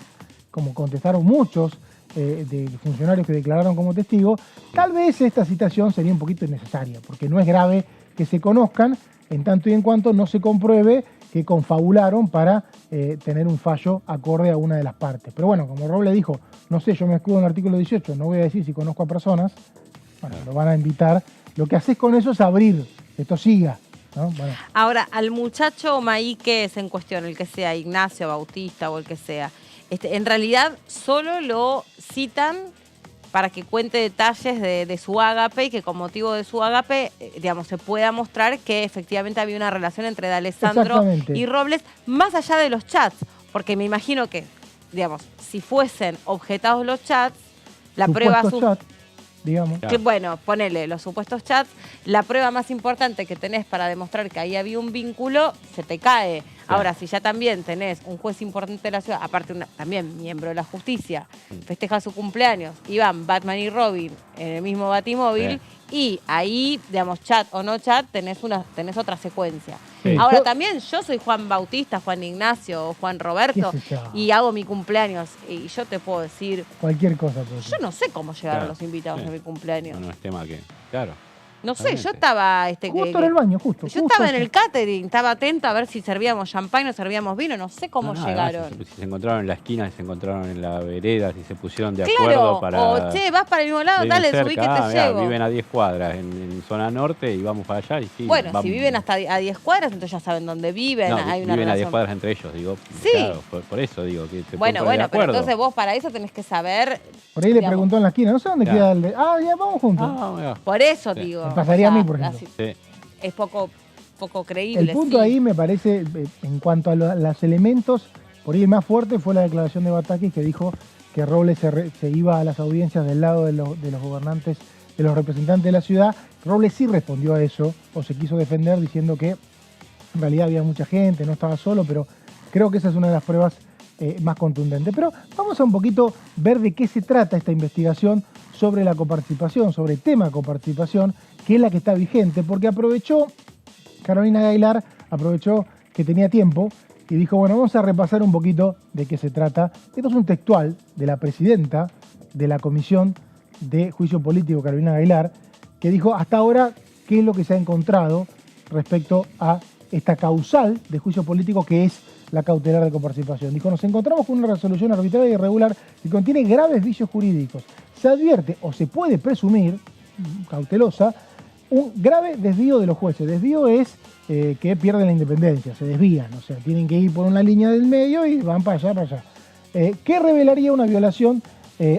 como contestaron muchos de funcionarios que declararon como testigo, tal vez esta citación sería un poquito innecesaria, porque no es grave que se conozcan en tanto y en cuanto no se compruebe que confabularon para tener un fallo acorde a una de las partes. Pero bueno, como Robles dijo, no sé, yo me escudo en el artículo 18, no voy a decir si conozco a personas, bueno, lo van a invitar. Lo que haces con eso es abrir, que esto siga. ¿No? Bueno. Ahora, al muchacho Maíquez en cuestión, el que sea Ignacio, Bautista o el que sea, en realidad solo lo citan para que cuente detalles de su ágape y que con motivo de su ágape, digamos, se pueda mostrar que efectivamente había una relación entre D'Alessandro y Robles, más allá de los chats, porque me imagino que, digamos, si fuesen objetados los chats, la prueba... digamos. Que, bueno, ponele los supuestos chats, la prueba más importante que tenés para demostrar que ahí había un vínculo, se te cae. Ahora, si ya también tenés un juez importante de la ciudad, aparte también miembro de la justicia, festeja su cumpleaños, y van Batman y Robin en el mismo Batimóvil, y ahí, digamos, chat o no chat, tenés otra secuencia. Sí. Ahora también yo soy Juan Bautista, Juan Ignacio o Juan Roberto ¿Qué sé yo? y hago mi cumpleaños y yo te puedo decir, Cualquier cosa puede ser. yo no sé cómo llegaron Claro, los invitados sí. a mi cumpleaños. No es tema que. Claro. No sé, yo Totalmente. estaba... Justo en el baño, justo. Yo justo estaba en así. el catering, estaba atenta a ver si servíamos champagne o servíamos vino, no sé cómo No, no, llegaron. además, si se encontraron en la esquina, si se encontraron en la vereda, si se pusieron de Claro, acuerdo para. o che, vas para el mismo lado, viven dale, cerca, subí que te mirá, llevo. viven a 10 cuadras en zona norte y vamos para allá y sí. Bueno, vamos. si viven hasta a 10 cuadras, entonces ya saben dónde viven, No, hay una viven a 10 relación. cuadras entre ellos, digo. Sí. Claro, por eso digo que se Bueno, pueden poner de pero acuerdo. entonces vos para eso tenés que saber... Por ahí le digamos, preguntó en la esquina, no sé dónde Claro. queda el de... Ah, ya, vamos juntos. Ah, mirá. Por eso Sí. digo. Me pasaría o a sea, mí, por ejemplo. así- Sí. Es poco creíble. El punto sí. ahí me parece, en cuanto a los elementos, por ahí el más fuerte fue la declaración de Batakis que dijo que Robles se iba a las audiencias del lado de los gobernantes, de los representantes de la ciudad. Robles sí respondió a eso, o se quiso defender diciendo que en realidad había mucha gente, no estaba solo, pero creo que esa es una de las pruebas más contundentes. Pero vamos a un poquito ver de qué se trata esta investigación sobre la coparticipación, sobre el tema coparticipación, que es la que está vigente, porque Carolina Gaylar aprovechó que tenía tiempo y dijo, bueno, vamos a repasar un poquito de qué se trata. Esto es un textual de la presidenta de la Comisión de Juicio Político, Carolina Gaylar, que dijo hasta ahora qué es lo que se ha encontrado respecto a esta causal de juicio político que es la cautelar de coparticipación. Dijo, nos encontramos con una resolución arbitraria y irregular que contiene graves vicios jurídicos. Se advierte o se puede presumir, cautelosa, un grave desvío de los jueces. Desvío es que pierden la independencia, se desvían, o sea, tienen que ir por una línea del medio y van para allá. Que revelaría una violación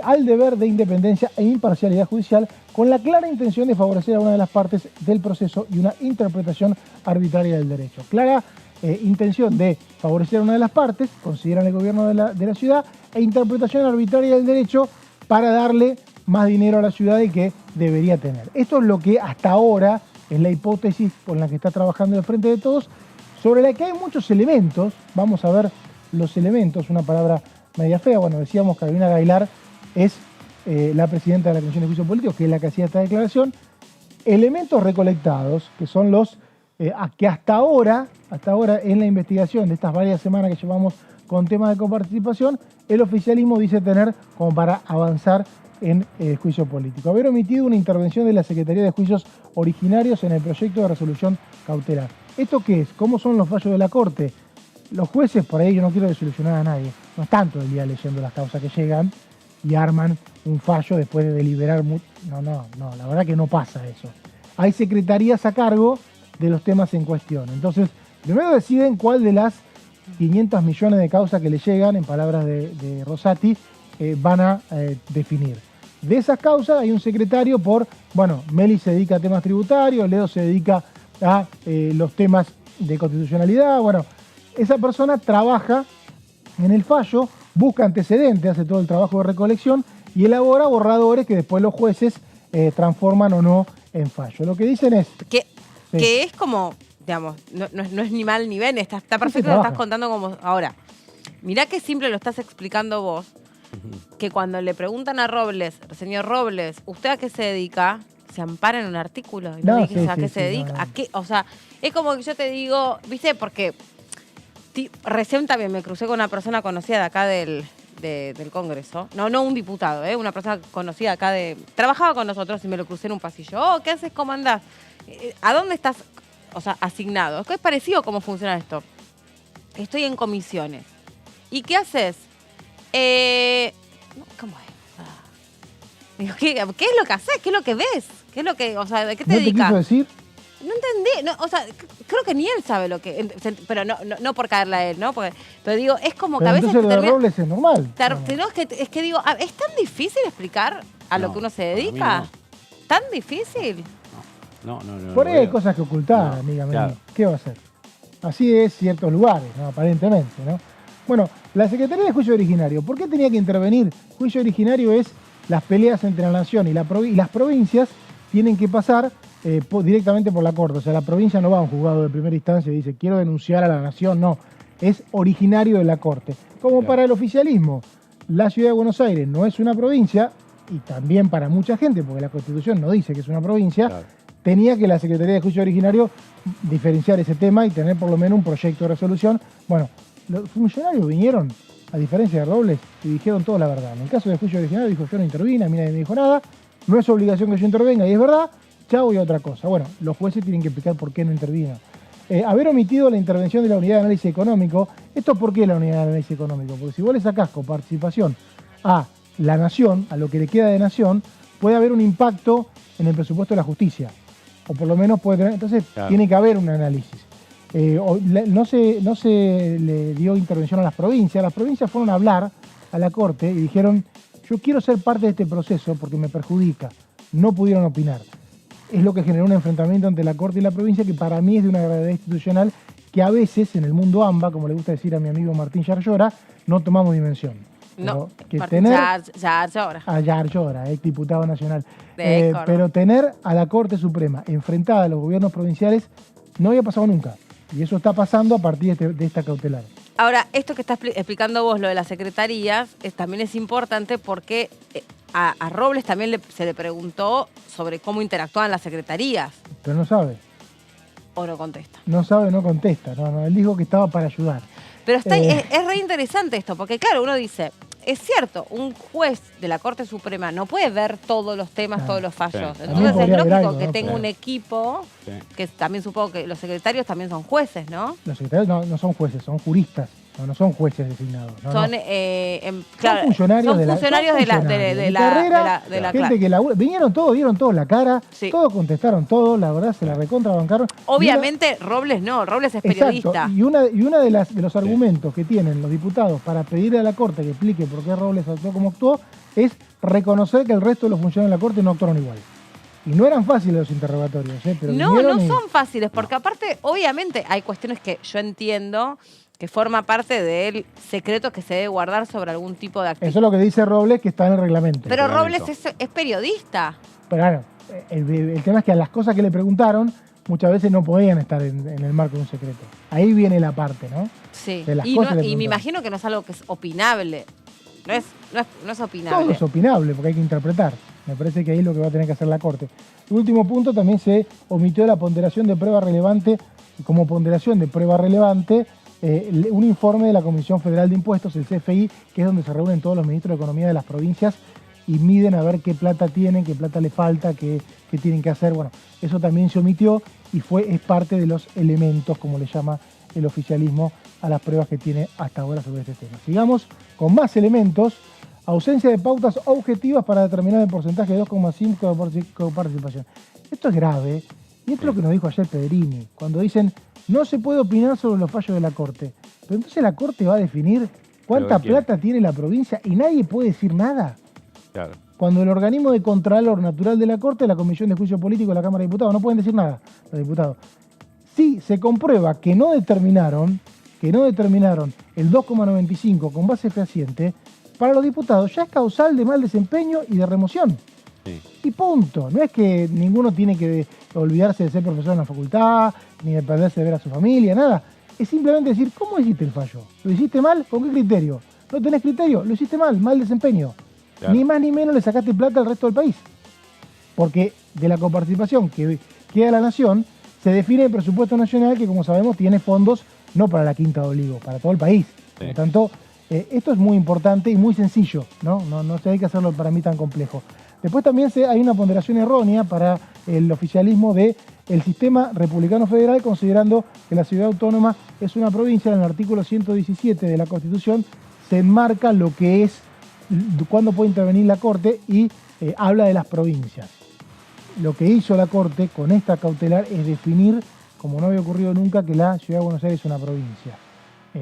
al deber de independencia e imparcialidad judicial con la clara intención de favorecer a una de las partes del proceso y una interpretación arbitraria del derecho. Clara intención de favorecer a una de las partes, consideran el gobierno de la ciudad, e interpretación arbitraria del derecho para darle más dinero a la ciudad y que debería tener. Esto es lo que hasta ahora es la hipótesis con la que está trabajando el Frente de Todos, sobre la que hay muchos elementos. Vamos a ver los elementos, una palabra media fea. Bueno, decíamos que Carolina Gaylar es la presidenta de la Comisión de Juicio Político, que es la que hacía esta declaración. Elementos recolectados, que son los que hasta ahora en la investigación de estas varias semanas que llevamos con temas de coparticipación, el oficialismo dice tener como para avanzar en juicio político. Haber omitido una intervención de la Secretaría de Juicios Originarios en el proyecto de resolución cautelar. ¿Esto qué es? ¿Cómo son los fallos de la Corte? Los jueces, por ahí yo no quiero desilusionar a nadie, no están todo el día leyendo las causas que llegan y arman un fallo después de deliberar. No, la verdad que no pasa eso. Hay secretarías a cargo de los temas en cuestión. Entonces, primero deciden cuál de las 500 millones de causas que le llegan, en palabras de Rosati, van a definir. De esas causas hay un secretario Meli se dedica a temas tributarios, Ledo se dedica a los temas de constitucionalidad. Bueno, esa persona trabaja en el fallo, busca antecedentes, hace todo el trabajo de recolección y elabora borradores que después los jueces transforman o no en fallo. Lo que dicen es... Que es como, digamos, no es ni mal ni bien, está perfecto, lo estás contando como ahora. Mirá qué simple lo estás explicando vos, que cuando le preguntan a Robles, señor Robles, ¿usted a qué se dedica? Se ampara en un artículo y no dice a qué se dedica. No. ¿A qué? O sea, es como que yo te digo, ¿viste? Porque recién también me crucé con una persona conocida de acá del Congreso. No un diputado, una persona conocida acá trabajaba con nosotros y me lo crucé en un pasillo. Oh, ¿qué haces? ¿Cómo andás? ¿A dónde estás? O sea, asignado. Es que es parecido cómo funciona esto. Estoy en comisiones. ¿Y qué haces? ¿Cómo es? Digo, ¿qué es lo que haces? ¿Qué es lo que ves? ¿Qué es lo que, o sea, ¿de qué te dedicas? ¿No te quiso decir? No entendí, o sea, creo que ni él sabe lo que... Pero no por caerle a él, ¿no? Pero digo, es como que Pero a veces... entonces lo de Robles es normal. Es que digo, ¿es tan difícil explicar a lo que uno se dedica? no. ¿Tan difícil? No. Por ahí lo hay veo. cosas que ocultar, No, amiga mía. claro. ¿Qué va a hacer? Así es ciertos lugares, ¿no? Aparentemente, ¿no? Bueno, la Secretaría de Juicio Originario, ¿por qué tenía que intervenir? Juicio originario es las peleas entre la nación y las provincias tienen que pasar directamente por la Corte. O sea, la provincia no va a un juzgado de primera instancia y dice, quiero denunciar a la nación. No, es originario de la Corte. Como Claro. para el oficialismo, la Ciudad de Buenos Aires no es una provincia, y también para mucha gente, porque la Constitución no dice que es una provincia, Claro. tenía que la Secretaría de Juicio Originario diferenciar ese tema y tener por lo menos un proyecto de resolución. Bueno, los funcionarios vinieron, a diferencia de Robles, y dijeron toda la verdad. En el caso de Juicio Originario dijo, yo no intervine, a mí nadie me dijo nada, no es obligación que yo intervenga, y es verdad, chao y otra cosa. Bueno, los jueces tienen que explicar por qué no intervino. Haber omitido la intervención de la Unidad de Análisis Económico, ¿esto por qué la Unidad de Análisis Económico? Porque si vos le sacás con participación a la Nación, a lo que le queda de Nación, puede haber un impacto en el presupuesto de la justicia. O por lo menos puede tener, entonces Claro. tiene que haber un análisis. No se le dio intervención a las provincias fueron a hablar a la Corte y dijeron, yo quiero ser parte de este proceso porque me perjudica, no pudieron opinar. Es lo que generó un enfrentamiento entre la Corte y la provincia que para mí es de una gravedad institucional que a veces en el mundo AMBA, como le gusta decir a mi amigo Martín Yarlora, no tomamos dimensión. No, Pero que Martín, tener ya ahora. a Yarlora, exdiputado nacional. De Córdoba. Pero tener a la Corte Suprema enfrentada a los gobiernos provinciales no había pasado nunca. Y eso está pasando a partir de esta cautelar. Ahora, esto que estás explicando vos, lo de las secretarías, también es importante porque a Robles también se le preguntó sobre cómo interactúan las secretarías. Pero no sabe. O no contesta. No sabe, no contesta. No, él dijo que estaba para ayudar. Pero está, Eh. es re interesante esto, porque claro, uno dice, es cierto, un juez de la Corte Suprema no puede ver todos los temas, Claro. todos los fallos. Sí. Entonces También es podría haber lógico algo, que ¿no? tenga Claro. un equipo, Sí. que también supongo que los secretarios también son jueces, ¿no? Los secretarios no son jueces, son juristas. No son jueces designados. No, Son, no. claro, Son funcionarios son de la funcionarios de la carrera, de la gente clase. que vinieron todos, dieron todos la cara, Sí. todos contestaron todo, la verdad se la recontrabancaron. Obviamente Robles no, Robles es periodista. Exacto, y una de los argumentos que tienen los diputados para pedirle a la Corte que explique por qué Robles actuó como actuó es reconocer que el resto de los funcionarios de la Corte no actuaron igual. Y no eran fáciles los interrogatorios, pero No, vinieron no y- son fáciles, porque aparte, obviamente, hay cuestiones que yo entiendo que forma parte del secreto que se debe guardar sobre algún tipo de actividad. Eso es lo que dice Robles, que está en el reglamento. Pero reglamento. Robles es periodista. Pero claro, el tema es que a las cosas que le preguntaron muchas veces no podían estar en el marco de un secreto. Ahí viene la parte, ¿no? Sí. De las Y, cosas que me preguntaron. imagino que no es algo que es opinable. No es Todo opinable. es opinable porque hay que interpretar. Me parece que ahí es lo que va a tener que hacer la Corte. El último punto, también se omitió la ponderación de prueba relevante, como ponderación de prueba relevante, un informe de la Comisión Federal de Impuestos, el CFI, que es donde se reúnen todos los ministros de Economía de las provincias y miden a ver qué plata tienen, qué plata le falta, qué tienen que hacer. Bueno, eso también se omitió y es parte de los elementos, como le llama el oficialismo, a las pruebas que tiene hasta ahora sobre este tema. Sigamos con más elementos. Ausencia de pautas objetivas para determinar el porcentaje de 2,5 de coparticipación. Esto es grave, y esto es lo que nos dijo ayer Pedrini, cuando dicen no se puede opinar sobre los fallos de la Corte. Pero entonces la Corte va a definir cuánta ¿Pero qué quiere? plata tiene la provincia y nadie puede decir nada. Claro. Cuando el organismo de Contralor Natural de la Corte, la Comisión de Juicio Político de la Cámara de Diputados, no pueden decir nada los diputados. Si se comprueba que no determinaron el 2,95 con base fehaciente, para los diputados ya es causal de mal desempeño y de remoción. Sí. Y punto. No es que ninguno tiene que olvidarse de ser profesor en la facultad, ni de perderse de ver a su familia, nada. Es simplemente decir, ¿cómo hiciste el fallo? ¿Lo hiciste mal? ¿Con qué criterio? ¿No tenés criterio? Lo hiciste mal desempeño. Claro. Ni más ni menos le sacaste plata al resto del país. Porque de la coparticipación que queda la nación, se define el presupuesto nacional que, como sabemos, tiene fondos no para la Quinta de Olivos, para todo el país. Sí. Por lo tanto, esto es muy importante y muy sencillo, ¿no? No hay que hacerlo para mí tan complejo. Después también hay una ponderación errónea para el oficialismo del sistema republicano federal, considerando que la ciudad autónoma es una provincia. En el artículo 117 de la Constitución se enmarca lo que es, cuándo puede intervenir la Corte y habla de las provincias. Lo que hizo la Corte con esta cautelar es definir, como no había ocurrido nunca, que la ciudad de Buenos Aires es una provincia.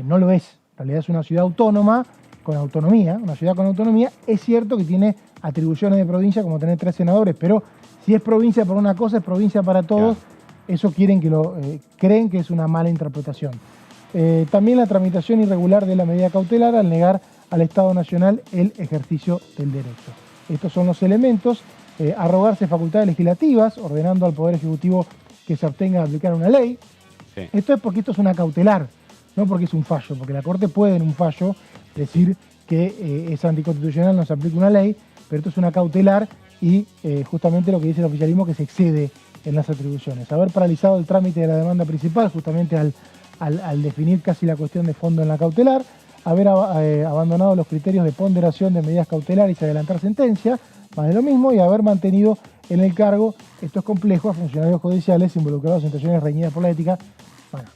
No lo es. En realidad es una ciudad autónoma, con autonomía, una ciudad con autonomía. Es cierto que tiene atribuciones de provincia, como tener 3 senadores, pero si es provincia para una cosa, es provincia para todos. Claro. Eso creen que es una mala interpretación. También la tramitación irregular de la medida cautelar al negar al Estado Nacional el ejercicio del derecho. Estos son los elementos. Arrogarse facultades legislativas, ordenando al Poder Ejecutivo que se abstenga de aplicar una ley. Sí. Esto es porque esto es una cautelar. no porque es un fallo, porque la Corte puede en un fallo decir que es anticonstitucional, no se aplica una ley, pero esto es una cautelar y justamente lo que dice el oficialismo que se excede en las atribuciones. Haber paralizado el trámite de la demanda principal justamente al definir casi la cuestión de fondo en la cautelar, haber abandonado los criterios de ponderación de medidas cautelares y adelantar sentencia, más de lo mismo, y haber mantenido en el cargo, esto es complejo, a funcionarios judiciales involucrados en situaciones reñidas por la ética. Bueno,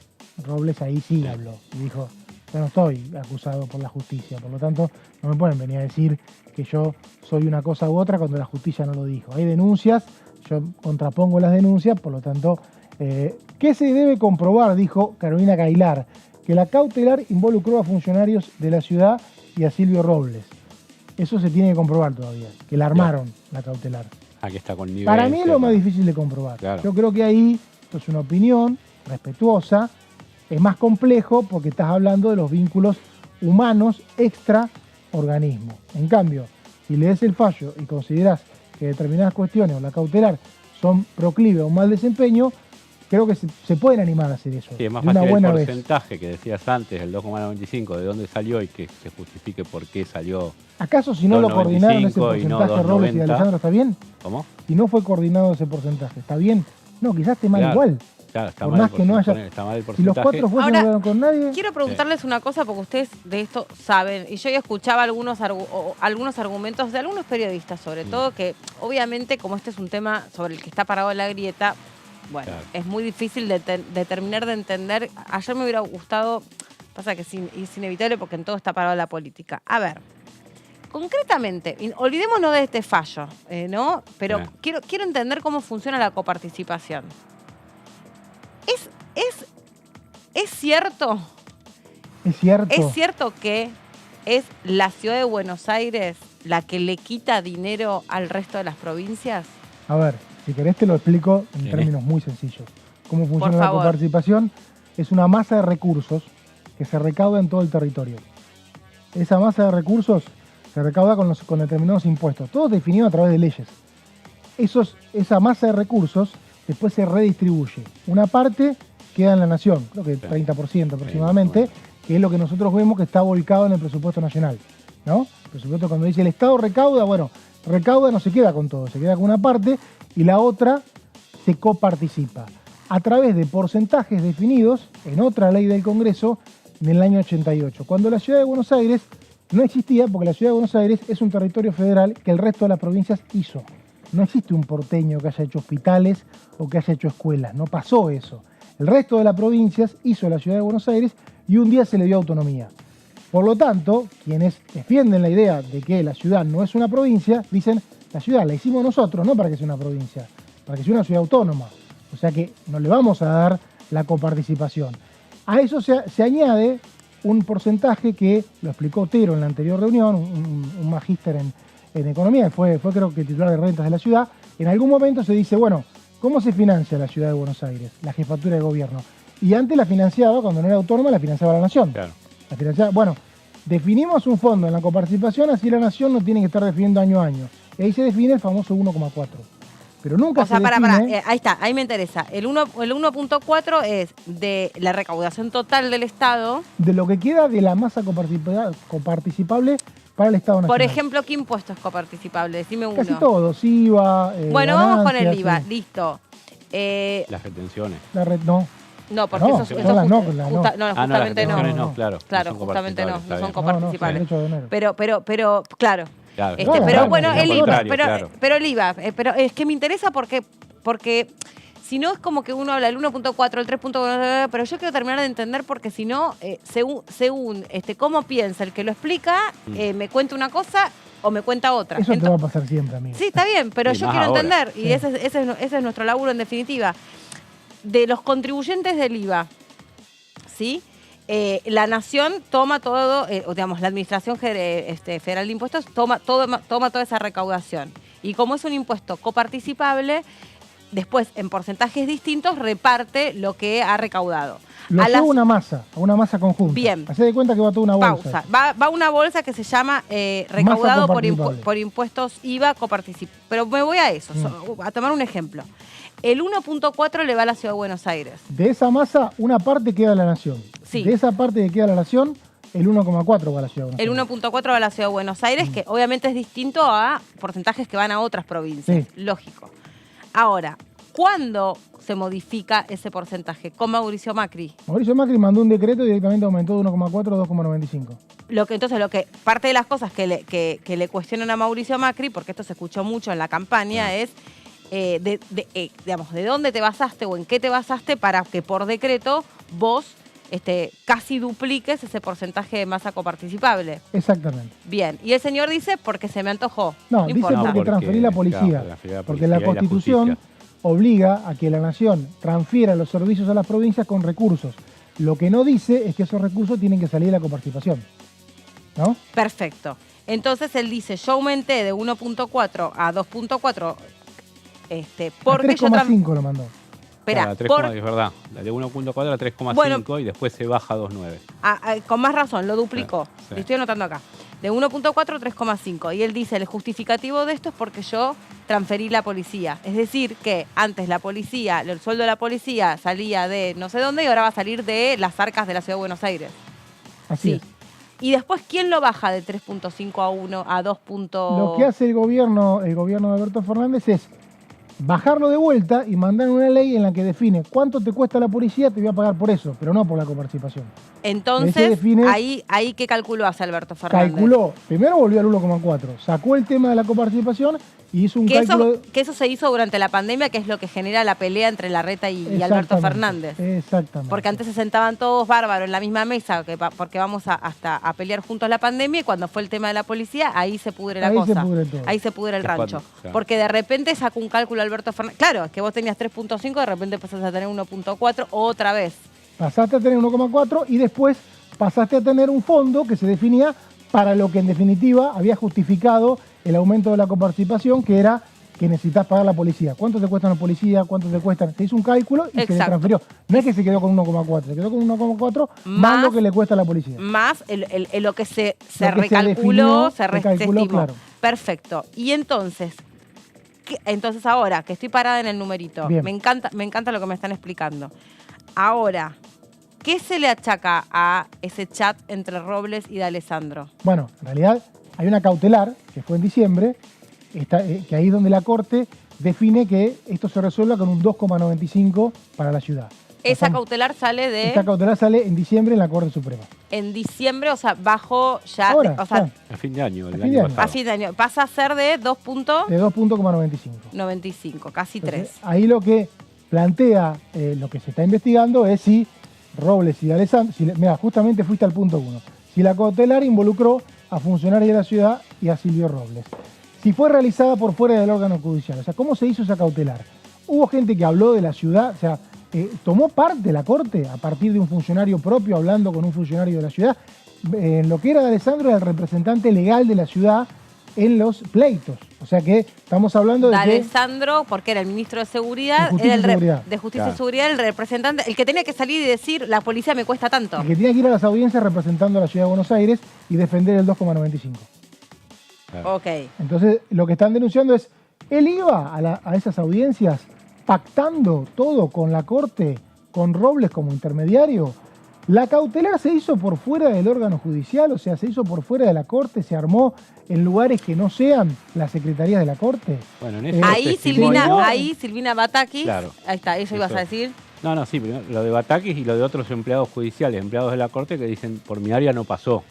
Robles ahí sí habló y dijo, yo no estoy acusado por la justicia, por lo tanto no me pueden venir a decir que yo soy una cosa u otra cuando la justicia no lo dijo. Hay denuncias, yo contrapongo las denuncias, por lo tanto, ¿qué se debe comprobar? Dijo Carolina Cailar, que la cautelar involucró a funcionarios de la ciudad y a Silvio Robles. Eso se tiene que comprobar todavía, que la armaron la cautelar. Aquí está con nivel. Para mí es lo más difícil de comprobar. Claro. Yo creo que ahí, esto es una opinión respetuosa, es más complejo porque estás hablando de los vínculos humanos extra organismo. En cambio, si lees el fallo y consideras que determinadas cuestiones o la cautelar son proclive a un mal desempeño, creo que se pueden animar a hacer eso. Sí, es más de una fácil buena el vez. porcentaje que decías antes, el 2,95, de dónde salió y que se justifique por qué salió. ¿Acaso si no lo coordinaron ese 2,95 y no porcentaje Robles y 2,90? Alejandro está bien? ¿Cómo? Si no fue coordinado ese porcentaje, ¿está bien? No, quizás esté mal Claro. igual. Claro, está Por mal más el que no haya- porcentaje, está mal el Si los porcentaje. cuatro jueces Ahora, no hablaron con nadie, Quiero preguntarles una cosa porque ustedes de esto saben, y yo ya escuchaba algunos argumentos de algunos periodistas sobre todo, que obviamente como este es un tema sobre el que está parado la grieta, bueno, Claro. es muy difícil de terminar de entender. Ayer me hubiera gustado, pasa que es inevitable porque en todo está parado la política. A ver, concretamente, olvidémonos de este fallo, ¿no? Pero Sí. quiero entender cómo funciona la coparticipación. ¿Es cierto? es cierto. ¿Es cierto que es la ciudad de Buenos Aires la que le quita dinero al resto de las provincias? A ver, si querés te lo explico en Sí. términos muy sencillos. Cómo funciona Por la favor. coparticipación es una masa de recursos que se recauda en todo el territorio. Esa masa de recursos se recauda con determinados impuestos, todos definidos a través de leyes. Esa masa de recursos después se redistribuye. Una parte queda en la nación, creo que 30% aproximadamente, que es lo que nosotros vemos que está volcado en el presupuesto nacional, ¿no? El presupuesto cuando dice el Estado recauda, bueno, recauda no se queda con todo, se queda con una parte y la otra se coparticipa a través de porcentajes definidos en otra ley del Congreso en el año 88, cuando la ciudad de Buenos Aires no existía, porque la ciudad de Buenos Aires es un territorio federal que el resto de las provincias hizo. No existe un porteño que haya hecho hospitales o que haya hecho escuelas, no pasó eso. El resto de las provincias hizo la ciudad de Buenos Aires y un día se le dio autonomía. Por lo tanto, quienes defienden la idea de que la ciudad no es una provincia, dicen, la ciudad la hicimos nosotros, no para que sea una provincia, para que sea una ciudad autónoma. O sea que no le vamos a dar la coparticipación. A eso se añade un porcentaje que lo explicó Otero en la anterior reunión, un magíster en economía, que fue creo que titular de rentas de la ciudad. En algún momento se dice, bueno, ¿cómo se financia la ciudad de Buenos Aires, la jefatura de gobierno? Y antes la financiaba, cuando no era autónoma, la financiaba la nación. Claro. La financiaba, bueno, definimos un fondo en la coparticipación, así la nación no tiene que estar definiendo año a año. Y ahí se define el famoso 1,4. Pero nunca O sea, se pará, define... ahí está, ahí me interesa. El 1.4 es de la recaudación total del Estado. de lo que queda de la masa coparticipable para el Estado nacional. Por ejemplo, ¿qué impuesto es coparticipable? Decime uno. Casi todos, IVA, Bueno, vamos con el ganancias, IVA, sí. listo. Las retenciones. La red, no. No, porque No, eso no, las no, las no. no, Ah, no, las justamente no. retenciones no. no, claro. Claro, no son justamente no, coparticipables, no son está coparticipables. No, son derecho de honor. Pero, claro. Claro. Este, Claro, pero claro, bueno, al el IVA, contrario, pero, claro. pero el IVA, pero es que me interesa porque si no es como que uno habla del 1.4, el 3.1, pero yo quiero terminar de entender porque si no, según cómo piensa el que lo explica, me cuenta una cosa o me cuenta otra. Eso te va a pasar siempre, amigo. Sí, está bien, pero Sí, yo más quiero ahora. entender, y Sí. ese es nuestro laburo en definitiva. De los contribuyentes del IVA, ¿sí? La nación toma todo, digamos, la Administración Federal de Impuestos toma toda esa recaudación. Y como es un impuesto coparticipable, después en porcentajes distintos reparte lo que ha recaudado. Lo lleva a una masa conjunta. Bien. Hacé de cuenta que va toda una bolsa. Pausa. Va una bolsa que se llama recaudado coparticipable. por impuestos IVA coparticipable. Pero me voy a eso, a tomar un ejemplo. El 1.4 le va a la Ciudad de Buenos Aires. De esa masa, una parte queda a la nación. Sí. De esa parte que queda la nación, el 1,4 va a la ciudad de Buenos El Aires. 1.4 va a la Ciudad de Buenos Aires, que obviamente es distinto a porcentajes que van a otras provincias. Sí. Lógico. Ahora, ¿cuándo se modifica ese porcentaje? Con Mauricio Macri. Mauricio Macri mandó un decreto y directamente aumentó de 1,4 a 2,95. Parte de las cosas que le cuestionan a Mauricio Macri, porque esto se escuchó mucho en la campaña, es digamos, de dónde te basaste o en qué te basaste para que por decreto vos casi dupliques ese porcentaje de masa coparticipable. Exactamente. Bien, y el señor dice porque se me antojó. No, dice importa. porque transferí la policía. claro, transferí la Porque policía la y la Constitución justicia. obliga a que la nación transfiera los servicios a las provincias con recursos. Lo que no dice es que esos recursos tienen que salir de la coparticipación. ¿No? Perfecto. Entonces él dice, yo aumenté de 1.4 a 2.4 porque yo... 3,5 lo mandó. Espera, Claro, es verdad. La de 1.4 a 3,5 Bueno. y después se baja a 2,9. con más razón, lo duplicó. Sí. Lo estoy anotando acá. De 1.4 a 3,5. Y él dice, el justificativo de esto es porque yo transferí la policía. Es decir, que antes la policía, el sueldo de la policía salía de no sé dónde y ahora va a salir de las arcas de la Ciudad de Buenos Aires. Así Sí. es. Y después, ¿quién lo baja de 3.5 a 1 a 2. Lo que hace el gobierno de Alberto Fernández es bajarlo de vuelta y mandar una ley en la que define cuánto te cuesta la policía, te voy a pagar por eso, pero no por la coparticipación. Entonces, Ese define- ahí ¿qué calculó hace Alberto Fernández? Calculó, primero volvió al 1,4, sacó el tema de la coparticipación y hizo un cálculo... Que eso se hizo durante la pandemia, que es lo que genera la pelea entre Larreta y Alberto Exactamente, Fernández. Exactamente. Porque antes se sentaban todos bárbaros en la misma mesa, porque vamos hasta a pelear juntos la pandemia, y cuando fue el tema de la policía, ahí se pudre la Ahí se cosa. pudre todo. Ahí se pudre el Es rancho. cuando, claro. Porque de repente sacó un cálculo Alberto Fernández. Claro, es que vos tenías 3.5, de repente pasás a tener 1.4 otra vez. Pasaste a tener 1,4 y después pasaste a tener un fondo que se definía para lo que en definitiva había justificado el aumento de la coparticipación, que era que necesitas pagar la policía. ¿Cuánto te cuestan los policías? ¿Cuánto te cuestan? Se hizo un cálculo y se le Exacto. transfirió. No es que se quedó con 1,4, se quedó con 1,4 más Más lo que le cuesta a la policía. Más lo que se se recalculó, definió, se se calculó, estimó. claro. Perfecto. Y entonces, entonces ahora que estoy parada en el numerito, Bien. me encanta lo que me están explicando. Ahora, ¿qué se le achaca a ese chat entre Robles y de Alessandro? Bueno, en realidad hay una cautelar que fue en diciembre, que ahí es donde la Corte define que esto se resuelva con un 2,95 para la ciudad. Esa cautelar sale Esta cautelar sale en diciembre en la Corte Suprema. en diciembre, o sea, bajo ya, Ahora, o sea, ya. A fin de año, A el fin año de año. pasado. a fin de año, pasa a ser de 2.95, De 2,95. casi 3. Entonces, ahí lo que plantea, lo que se está investigando es si Robles y de Alessandro, mira, justamente fuiste al punto 1, si la cautelar involucró a funcionarios de la ciudad y a Silvio Robles. Si fue realizada por fuera del órgano judicial, o sea, ¿cómo se hizo esa cautelar? Hubo gente que habló de la ciudad, o sea, tomó parte la Corte a partir de un funcionario propio hablando con un funcionario de la ciudad. Lo que era de Alessandro era el representante legal de la ciudad en los pleitos. O sea que estamos hablando de que... Alessandro, porque era el ministro de Seguridad, De Justicia era y Seguridad. de Justicia y Claro. Seguridad, el representante, el que tenía que salir y decir, la policía me cuesta tanto. El que tiene que ir a las audiencias representando a la ciudad de Buenos Aires y defender el 2,95. Claro. Ok. Entonces, lo que están denunciando es, él iba a esas audiencias pactando todo con la Corte, con Robles como intermediario. La cautelar se hizo por fuera del órgano judicial, o sea, se hizo por fuera de la Corte, se armó en lugares que no sean las secretarías de la Corte. Bueno, en ese Ahí testimonio- Silvina Batakis, Claro. ahí está, eso ibas Eso. a decir. No, sí, primero, lo de Batakis y lo de otros empleados judiciales, empleados de la Corte que dicen, por mi área no pasó.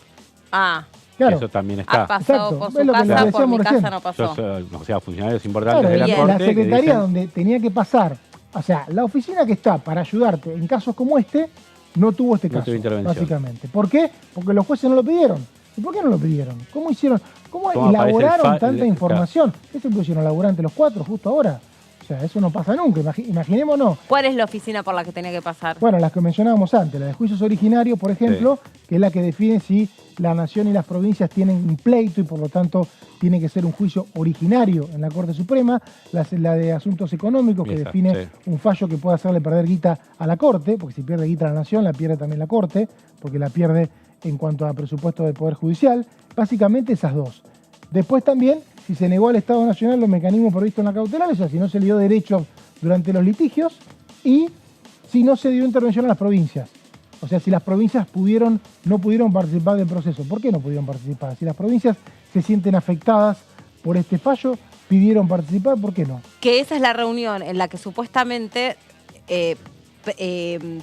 Ah, Claro, Eso también está. pasó Exacto, por es su lo que casa, por decíamos mi casa recién. no pasó. O sea, funcionarios importantes claro, de la y Corte la que secretaría dicen, donde tenía que pasar, o sea, la oficina que está para ayudarte en casos como este, no tuvo este No caso, tuvo intervención. básicamente. ¿Por qué? Porque los jueces no lo pidieron. ¿Y por qué no lo pidieron? ¿Cómo hicieron? ¿Cómo ¿Cómo aparece el elaboraron tanta claro. información? ¿Qué se pusieron laburantes los cuatro justo ahora? O sea, eso no pasa nunca, imaginémonos. ¿Cuál es la oficina por la que tenía que pasar? Bueno, las que mencionábamos antes, la de juicios originarios, por ejemplo, que es la que define si la nación y las provincias tienen un pleito y por lo tanto tiene que ser un juicio originario en la Corte Suprema, la de asuntos económicos, que Esa, define sí. un fallo que puede hacerle perder guita a la Corte, porque si pierde guita a la nación, la pierde también la Corte, porque la pierde en cuanto a presupuesto del Poder Judicial. Básicamente esas dos. Después también, si se negó al Estado Nacional los mecanismos previstos en la cautelar, o sea, si no se le dio derecho durante los litigios y si no se dio intervención a las provincias. O sea, si las provincias no pudieron participar del proceso. ¿Por qué no pudieron participar? Si las provincias se sienten afectadas por este fallo, pidieron participar, ¿por qué no? Que esa es la reunión en la que supuestamente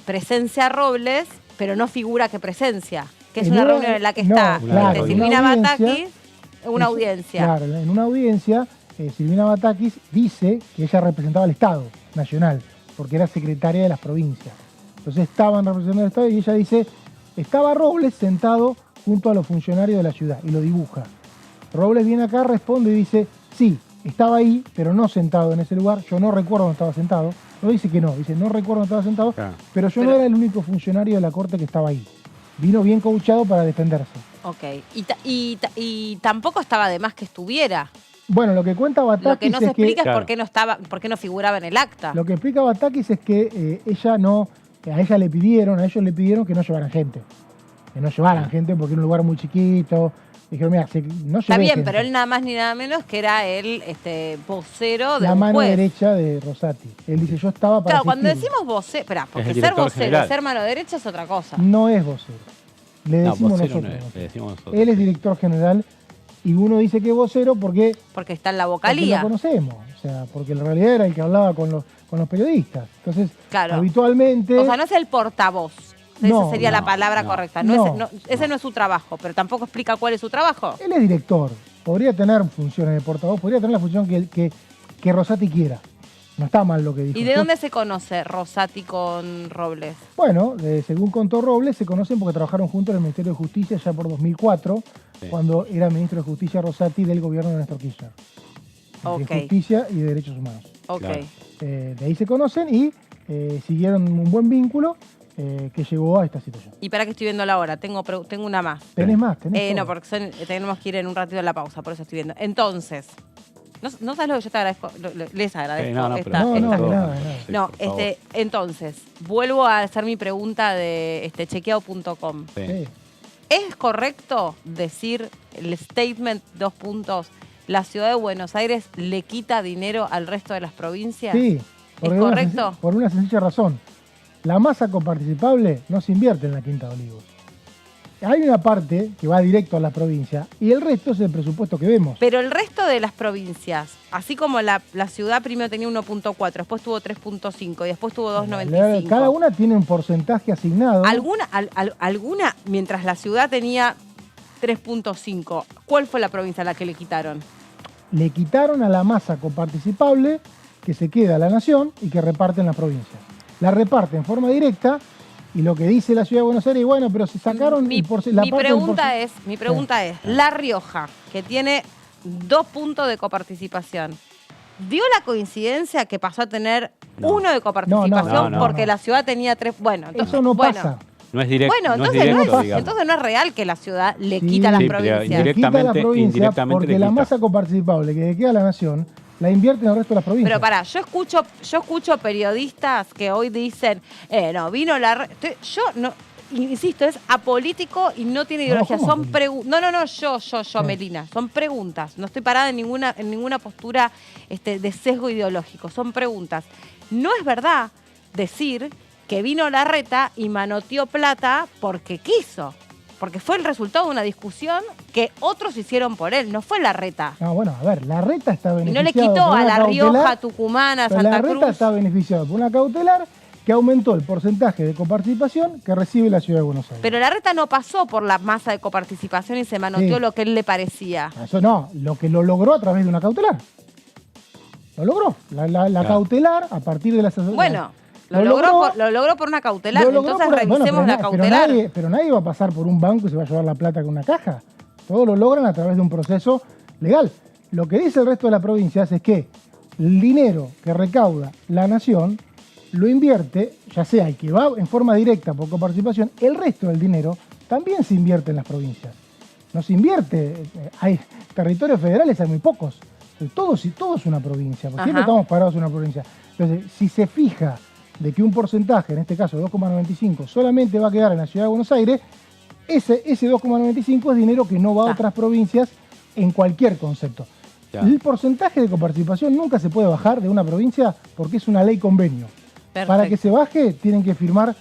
presencia Robles, pero no figura que presencia. Que es una reunión en la que está Silvina Batakis, una audiencia. Claro, en una audiencia, Silvina Batakis dice que ella representaba al Estado Nacional, porque era secretaria de las provincias. Entonces estaban representando al Estado y ella dice, estaba Robles sentado junto a los funcionarios de la ciudad, y lo dibuja. Robles viene acá, responde y dice, sí, estaba ahí, pero no sentado en ese lugar, yo no recuerdo dónde estaba sentado. No dice que no, dice, no recuerdo dónde estaba sentado, pero yo no era el único funcionario de la corte que estaba ahí. Vino bien coachado para defenderse. Ok, y tampoco estaba de más que estuviera. Bueno, lo que cuenta Batakis lo que no se explica es Claro. por qué no figuraba en el acta. Lo que explica Batakis es que a ellos le pidieron que no llevaran gente. Que no llevaran gente porque era un lugar muy chiquito. Dijeron, mira, no Está bien, gente. pero él nada más ni nada menos que era el vocero de la un mano juez. derecha de Rosati. Él dice, yo estaba para Claro, cuando asistirlo. decimos vocero, espera, porque el ser director vocero general. y ser mano derecha es otra cosa. No es vocero. Le decimos vocero nosotros. no es, le decimos nosotros. Él es director general y uno dice que es vocero porque Porque está en la lo vocalía. conocemos. O sea, porque en realidad era el que hablaba con los periodistas. Entonces, Claro. habitualmente... O sea, no es el portavoz. Esa No, sería la no, palabra no. correcta. Ese no es su trabajo, pero tampoco explica cuál es su trabajo. Él es director, podría tener funciones de portavoz, podría tener la función que Rosati quiera. No está mal lo que dijo. ¿Y de dónde se conoce Rosati con Robles? Bueno, según contó Robles, se conocen porque trabajaron juntos en el Ministerio de Justicia ya por 2004, Sí. cuando era ministro de Justicia Rosati del gobierno de Néstor Kirchner. Ok. De Justicia y de Derechos Humanos. Ok. Claro. De ahí se conocen y siguieron un buen vínculo que llegó a esta situación. ¿Y para qué estoy viendo la hora? Tengo una más. ¿Tenés más? ¿Tenés No, todo? porque tenemos que ir en un ratito a la pausa, por eso estoy viendo. Entonces, no sabes lo que yo te agradezco, les agradezco. No, esta- No, esta- de nada. Sí, No, por favor. entonces, vuelvo a hacer mi pregunta de chequeado.com. Sí. Sí. ¿Es correcto decir el statement 2 puntos, la ciudad de Buenos Aires le quita dinero al resto de las provincias? Sí. ¿Es una correcto? por una sencilla razón. La masa coparticipable no se invierte en la Quinta de Olivos. Hay una parte que va directo a la provincia y el resto es el presupuesto que vemos. Pero el resto de las provincias, así como la ciudad primero tenía 1.4, después tuvo 3.5 y después tuvo 2.95. Cada una tiene un porcentaje asignado. ¿Alguna, mientras la ciudad tenía 3.5, cuál fue la provincia a la que le quitaron? Le quitaron a la masa coparticipable que se queda a la nación y que reparten las provincias. La reparten en forma directa y lo que dice la Ciudad de Buenos Aires, bueno, pero se sacaron Mi pregunta es, La Rioja, que tiene 2 puntos de coparticipación, ¿dio la coincidencia que pasó a tener No. 1 de coparticipación No, porque no. la ciudad tenía 3? Bueno, entonces, Eso no bueno, pasa. No es directo. Bueno, no es entonces, directo, pasa. digamos. entonces no es real que la ciudad le Sí. quita a las Sí, pero provincias. Le quita a la Indirectamente- provincia indirectamente porque le la quita. masa coparticipable que le queda a la nación la invierte en el resto de las provincias. Pero pará, yo escucho periodistas que hoy dicen, no, vino la... Yo no... Insisto, es apolítico y no tiene ideología. ¿cómo Son apolítico? preguntas. yo, Melina. Son preguntas. No estoy parada en ninguna postura de sesgo ideológico. Son preguntas. No es verdad decir que vino Larreta y manoteó plata porque quiso. Porque fue el resultado de una discusión que otros hicieron por él. No fue Larreta. No, bueno, a ver, Larreta está Y beneficiado. no le quitó por a una La Rioja, cautelar, Tucumán, a pero Santa Larreta Cruz. está beneficiado por una cautelar que aumentó el porcentaje de coparticipación que recibe la Ciudad de Buenos Aires. Pero Larreta no pasó por la masa de coparticipación y se manoteó Sí. lo que él le parecía. Eso no, lo que lo logró a través de una cautelar. Lo logró. La Claro. cautelar, a partir de las... Bueno, lo lo logró por una cautelar. lo logró Entonces por- bueno, revisemos la pero cautelar. pero nadie va a pasar por un banco y se va a llevar la plata con una caja. Todo lo logran a través de un proceso legal. Lo que dice el resto de las provincias es que el dinero que recauda la nación lo invierte, ya sea el que va en forma directa por coparticipación, el resto del dinero también se invierte en las provincias. No se invierte, hay territorios federales, hay muy pocos. Todo es una provincia, porque siempre Ajá. estamos parados en una provincia. Entonces, si se fija de que un porcentaje, en este caso 2,95, solamente va a quedar en la Ciudad de Buenos Aires, ese 2,95 es dinero que no va a otras provincias en cualquier concepto. Ya. El porcentaje de coparticipación nunca se puede bajar de una provincia porque es una ley convenio. Perfecto. Para que se baje, tienen que firmar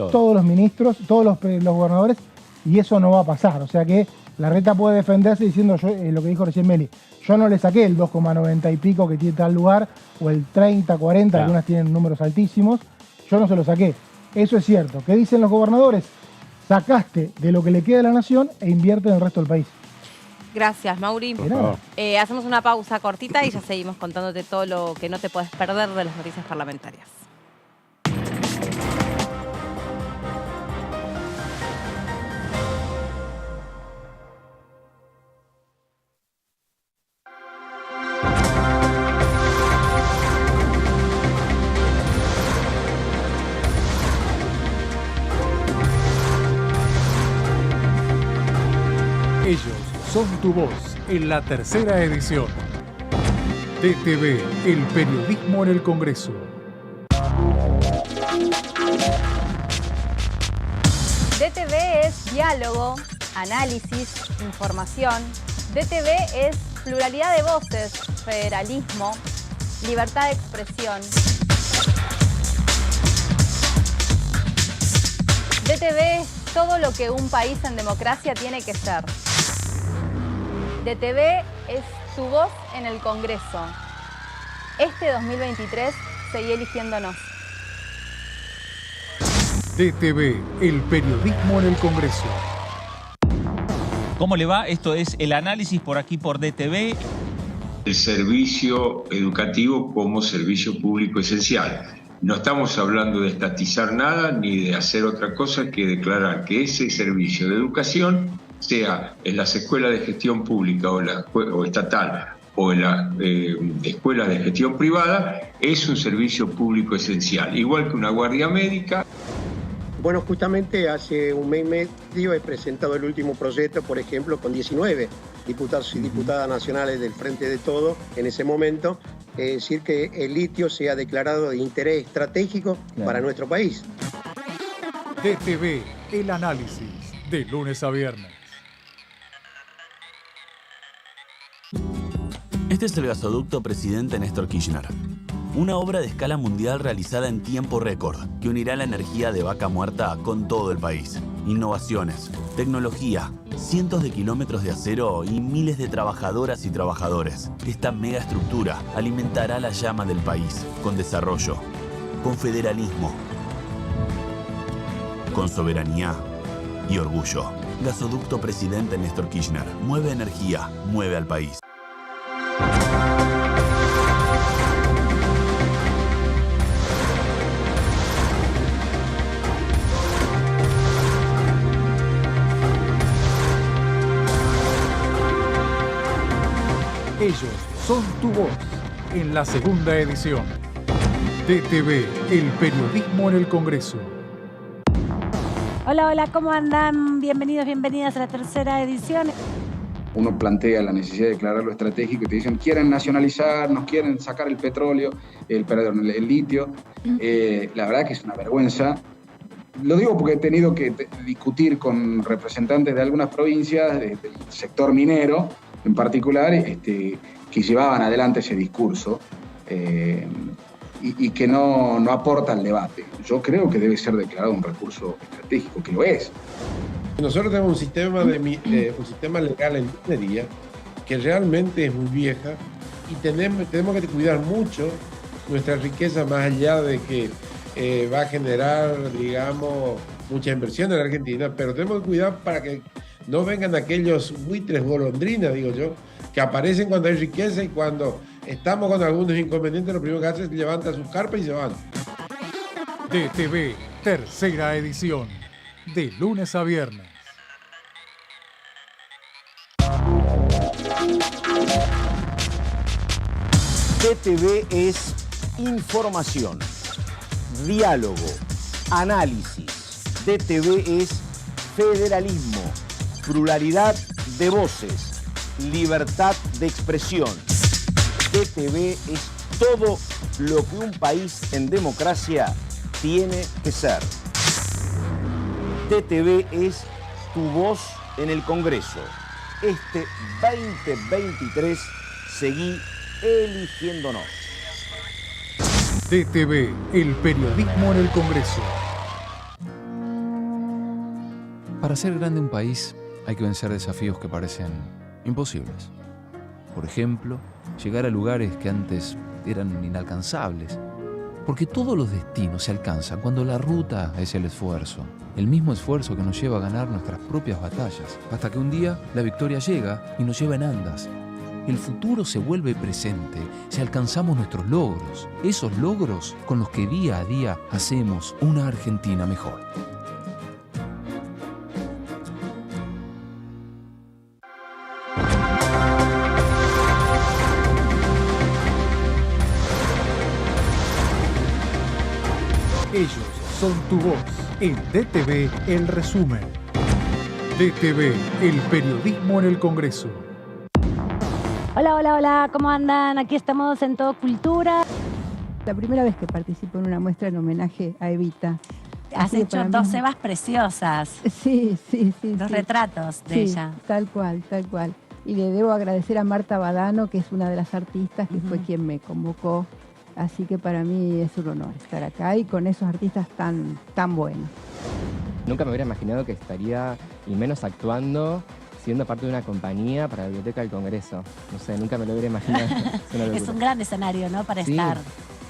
todos los ministros, todos los gobernadores, y eso no va a pasar. O sea que Larreta puede defenderse diciendo lo que dijo recién Meli. Yo no le saqué el 2,90 y pico que tiene tal lugar, o el 30, 40, Claro. algunas tienen números altísimos. Yo no se lo saqué. Eso es cierto. ¿Qué dicen los gobernadores? Sacaste de lo que le queda a la nación e invierte en el resto del país. Gracias, Mauri. De nada. Hacemos una pausa cortita y ya seguimos contándote todo lo que no te puedes perder de las noticias parlamentarias. Ellos son tu voz en la tercera edición. DTV, el periodismo en el Congreso. DTV es diálogo, análisis, información. DTV es pluralidad de voces, federalismo, libertad de expresión. DTV es todo lo que un país en democracia tiene que ser. DTV es tu voz en el Congreso. Este 2023 seguí eligiéndonos. DTV, el periodismo en el Congreso. ¿Cómo le va? Esto es el análisis por aquí por DTV. El servicio educativo como servicio público esencial. No estamos hablando de estatizar nada ni de hacer otra cosa que declarar que ese servicio de educación, sea en las escuelas de gestión pública o estatal o en las escuelas de gestión privada, es un servicio público esencial, igual que una guardia médica. Bueno, justamente hace un mes y medio he presentado el último proyecto, por ejemplo, con 19 diputados y diputadas nacionales del Frente de Todos en ese momento, es decir, que el litio sea declarado de interés estratégico para nuestro país. DTV, el análisis, de lunes a viernes. Este es el gasoducto Presidente Néstor Kirchner. Una obra de escala mundial realizada en tiempo récord que unirá la energía de Vaca Muerta con todo el país. Innovaciones, tecnología, cientos de kilómetros de acero y miles de trabajadoras y trabajadores. Esta megaestructura alimentará la llama del país con desarrollo, con federalismo, con soberanía y orgullo. Gasoducto Presidente Néstor Kirchner. Mueve energía, mueve al país. Ellos son tu voz en la segunda edición. DTV, el periodismo en el Congreso. Hola, hola, ¿cómo andan? Bienvenidos, bienvenidas a la tercera edición. Uno plantea la necesidad de declarar lo estratégico y te dicen, quieren nacionalizar, nos quieren sacar el petróleo, el litio. La verdad que es una vergüenza. Lo digo porque he tenido que discutir con representantes de algunas provincias, del sector minero en particular, que llevaban adelante ese discurso y que no aporta al debate. Yo creo que debe ser declarado un recurso estratégico, que lo es. Nosotros tenemos un sistema legal en minería que realmente es muy vieja y tenemos que cuidar mucho nuestra riqueza, más allá de que va a generar, digamos, mucha inversión en la Argentina, pero tenemos que cuidar para que no vengan aquellos buitres golondrinas, digo yo, que aparecen cuando hay riqueza y cuando estamos con algunos inconvenientes, lo primero que hacen es levantar sus carpas y se van. DTV, tercera edición, de lunes a viernes. DTV es información, diálogo, análisis. DTV es federalismo, pluralidad de voces, libertad de expresión. DTV es todo lo que un país en democracia tiene que ser. DTV es tu voz en el Congreso. Este 2023 seguí eligiéndonos. DTV, el periodismo en el Congreso. Para hacer grande un país hay que vencer desafíos que parecen imposibles. Por ejemplo, llegar a lugares que antes eran inalcanzables. Porque todos los destinos se alcanzan cuando la ruta es el esfuerzo. El mismo esfuerzo que nos lleva a ganar nuestras propias batallas. Hasta que un día la victoria llega y nos lleva en andas. El futuro se vuelve presente si alcanzamos nuestros logros. Esos logros con los que día a día hacemos una Argentina mejor. Ellos son tu voz. En DTV, el resumen. DTV, el periodismo en el Congreso. Hola, hola, hola, ¿cómo andan? Aquí estamos en Todo Cultura. La primera vez que participo en una muestra en homenaje a Evita. Has hecho dos Evas preciosas. Sí. Dos retratos de ella. Tal cual. Y le debo agradecer a Marta Badano, que es una de las artistas, que fue quien me convocó. Así que para mí es un honor estar acá y con esos artistas tan buenos. Nunca me hubiera imaginado que estaría, y menos actuando, siendo parte de una compañía para la Biblioteca del Congreso. No sé, nunca me lo hubiera imaginado. Es un gran escenario, ¿no? Para estar.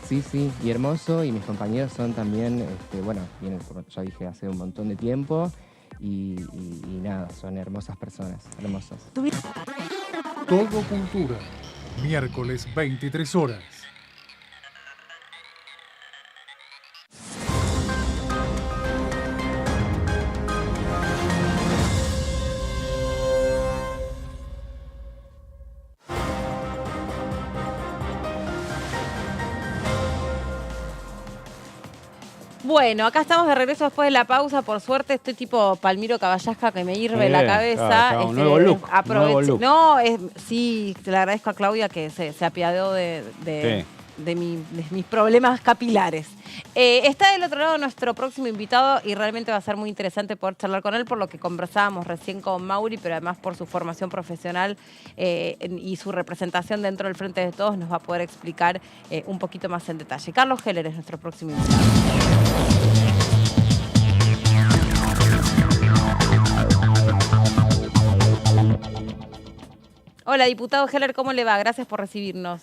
Sí, y hermoso. Y mis compañeros son también, vienen, como ya dije, hace un montón de tiempo. Y nada, son hermosas personas, hermosas. Todo Cultura, miércoles 23 horas. Bueno, acá estamos de regreso después de la pausa. Por suerte estoy tipo Palmiro Caballasca, que me hierve la cabeza. Un nuevo look. No, sí, te le agradezco a Claudia que se apiadó de mis problemas capilares. Está del otro lado nuestro próximo invitado y realmente va a ser muy interesante poder charlar con él por lo que conversábamos recién con Mauri, pero además por su formación profesional y su representación dentro del Frente de Todos nos va a poder explicar un poquito más en detalle. Carlos Heller es nuestro próximo invitado. Hola, diputado Heller, ¿cómo le va? Gracias por recibirnos.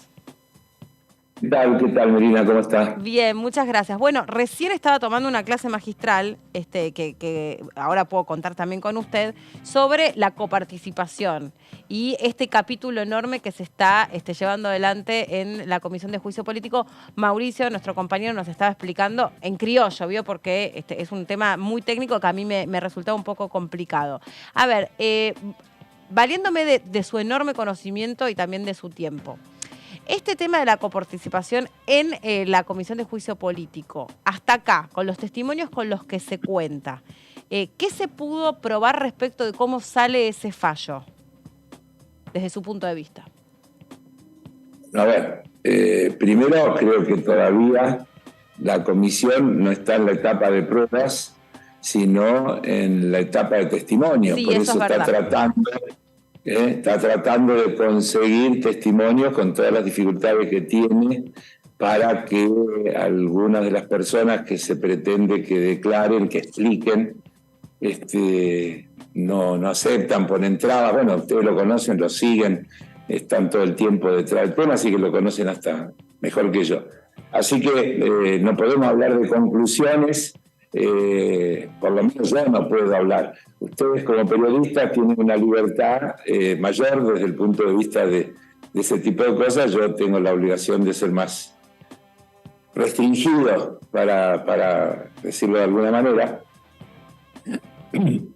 ¿Qué tal, Melina? ¿Cómo estás? Bien, muchas gracias. Bueno, recién estaba tomando una clase magistral, que ahora puedo contar también con usted, sobre la coparticipación y este capítulo enorme que se está llevando adelante en la Comisión de Juicio Político. Mauricio, nuestro compañero, nos estaba explicando en criollo, ¿vio? Porque es un tema muy técnico que a mí me resultaba un poco complicado. A ver, valiéndome de su enorme conocimiento y también de su tiempo. Este tema de la coparticipación en la Comisión de Juicio Político, hasta acá, con los testimonios con los que se cuenta, ¿qué se pudo probar respecto de cómo sale ese fallo, desde su punto de vista? A ver, primero creo que todavía la comisión no está en la etapa de pruebas, sino en la etapa de testimonio. Sí, por eso está tratando de conseguir testimonios con todas las dificultades que tiene para que algunas de las personas que se pretende que declaren, que expliquen, no aceptan por entrada. Bueno, ustedes lo conocen, lo siguen, están todo el tiempo detrás del tema, así que lo conocen hasta mejor que yo. Así que no podemos hablar de conclusiones. Por lo menos yo no puedo hablar. Ustedes como periodistas tienen una libertad mayor desde el punto de vista de ese tipo de cosas. Yo tengo la obligación de ser más restringido, para decirlo de alguna manera.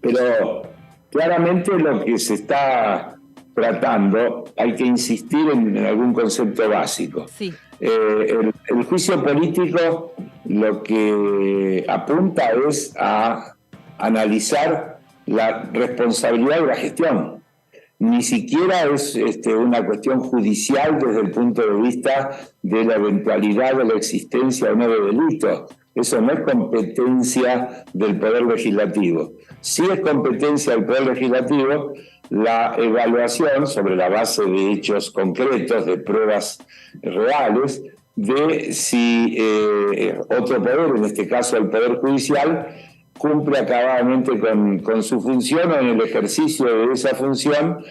Pero claramente lo que se está tratando, hay que insistir en algún concepto básico. Sí. El juicio político lo que apunta es a analizar la responsabilidad de la gestión. Ni siquiera es una cuestión judicial desde el punto de vista de la eventualidad de la existencia o no de delitos. Eso no es competencia del Poder Legislativo. Sí es competencia del Poder Legislativo la evaluación sobre la base de hechos concretos, de pruebas reales, de si otro poder, en este caso el Poder Judicial, cumple acabadamente con su función o en el ejercicio de esa función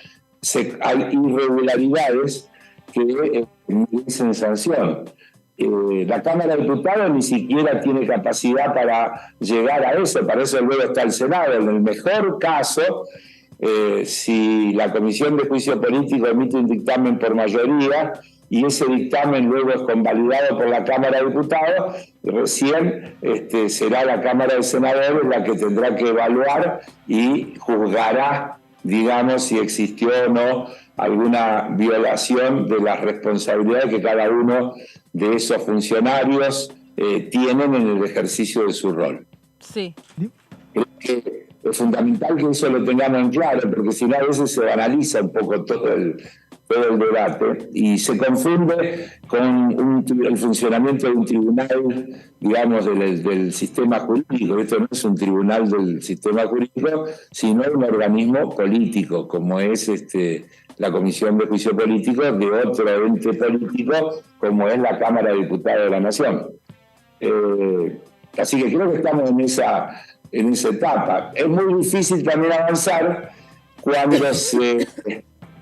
hay irregularidades que merecen sanción. La Cámara de Diputados ni siquiera tiene capacidad para llegar a eso, para eso luego está el Senado. En el mejor caso, si la Comisión de Juicio Político emite un dictamen por mayoría y ese dictamen luego es convalidado por la Cámara de Diputados, recién será la Cámara de Senadores la que tendrá que evaluar y juzgará, digamos, si existió o no alguna violación de las responsabilidades que cada uno de esos funcionarios tienen en el ejercicio de su rol. Sí. Creo que es fundamental que eso lo tengamos en claro, porque si no a veces se banaliza un poco todo el debate y se confunde con el funcionamiento de un tribunal, digamos, del sistema jurídico. Esto no es un tribunal del sistema jurídico, sino un organismo político, como es la Comisión de Juicio Político de otro ente político, como es la Cámara de Diputados de la Nación. Así que creo que estamos en esa etapa. Es muy difícil también avanzar cuando se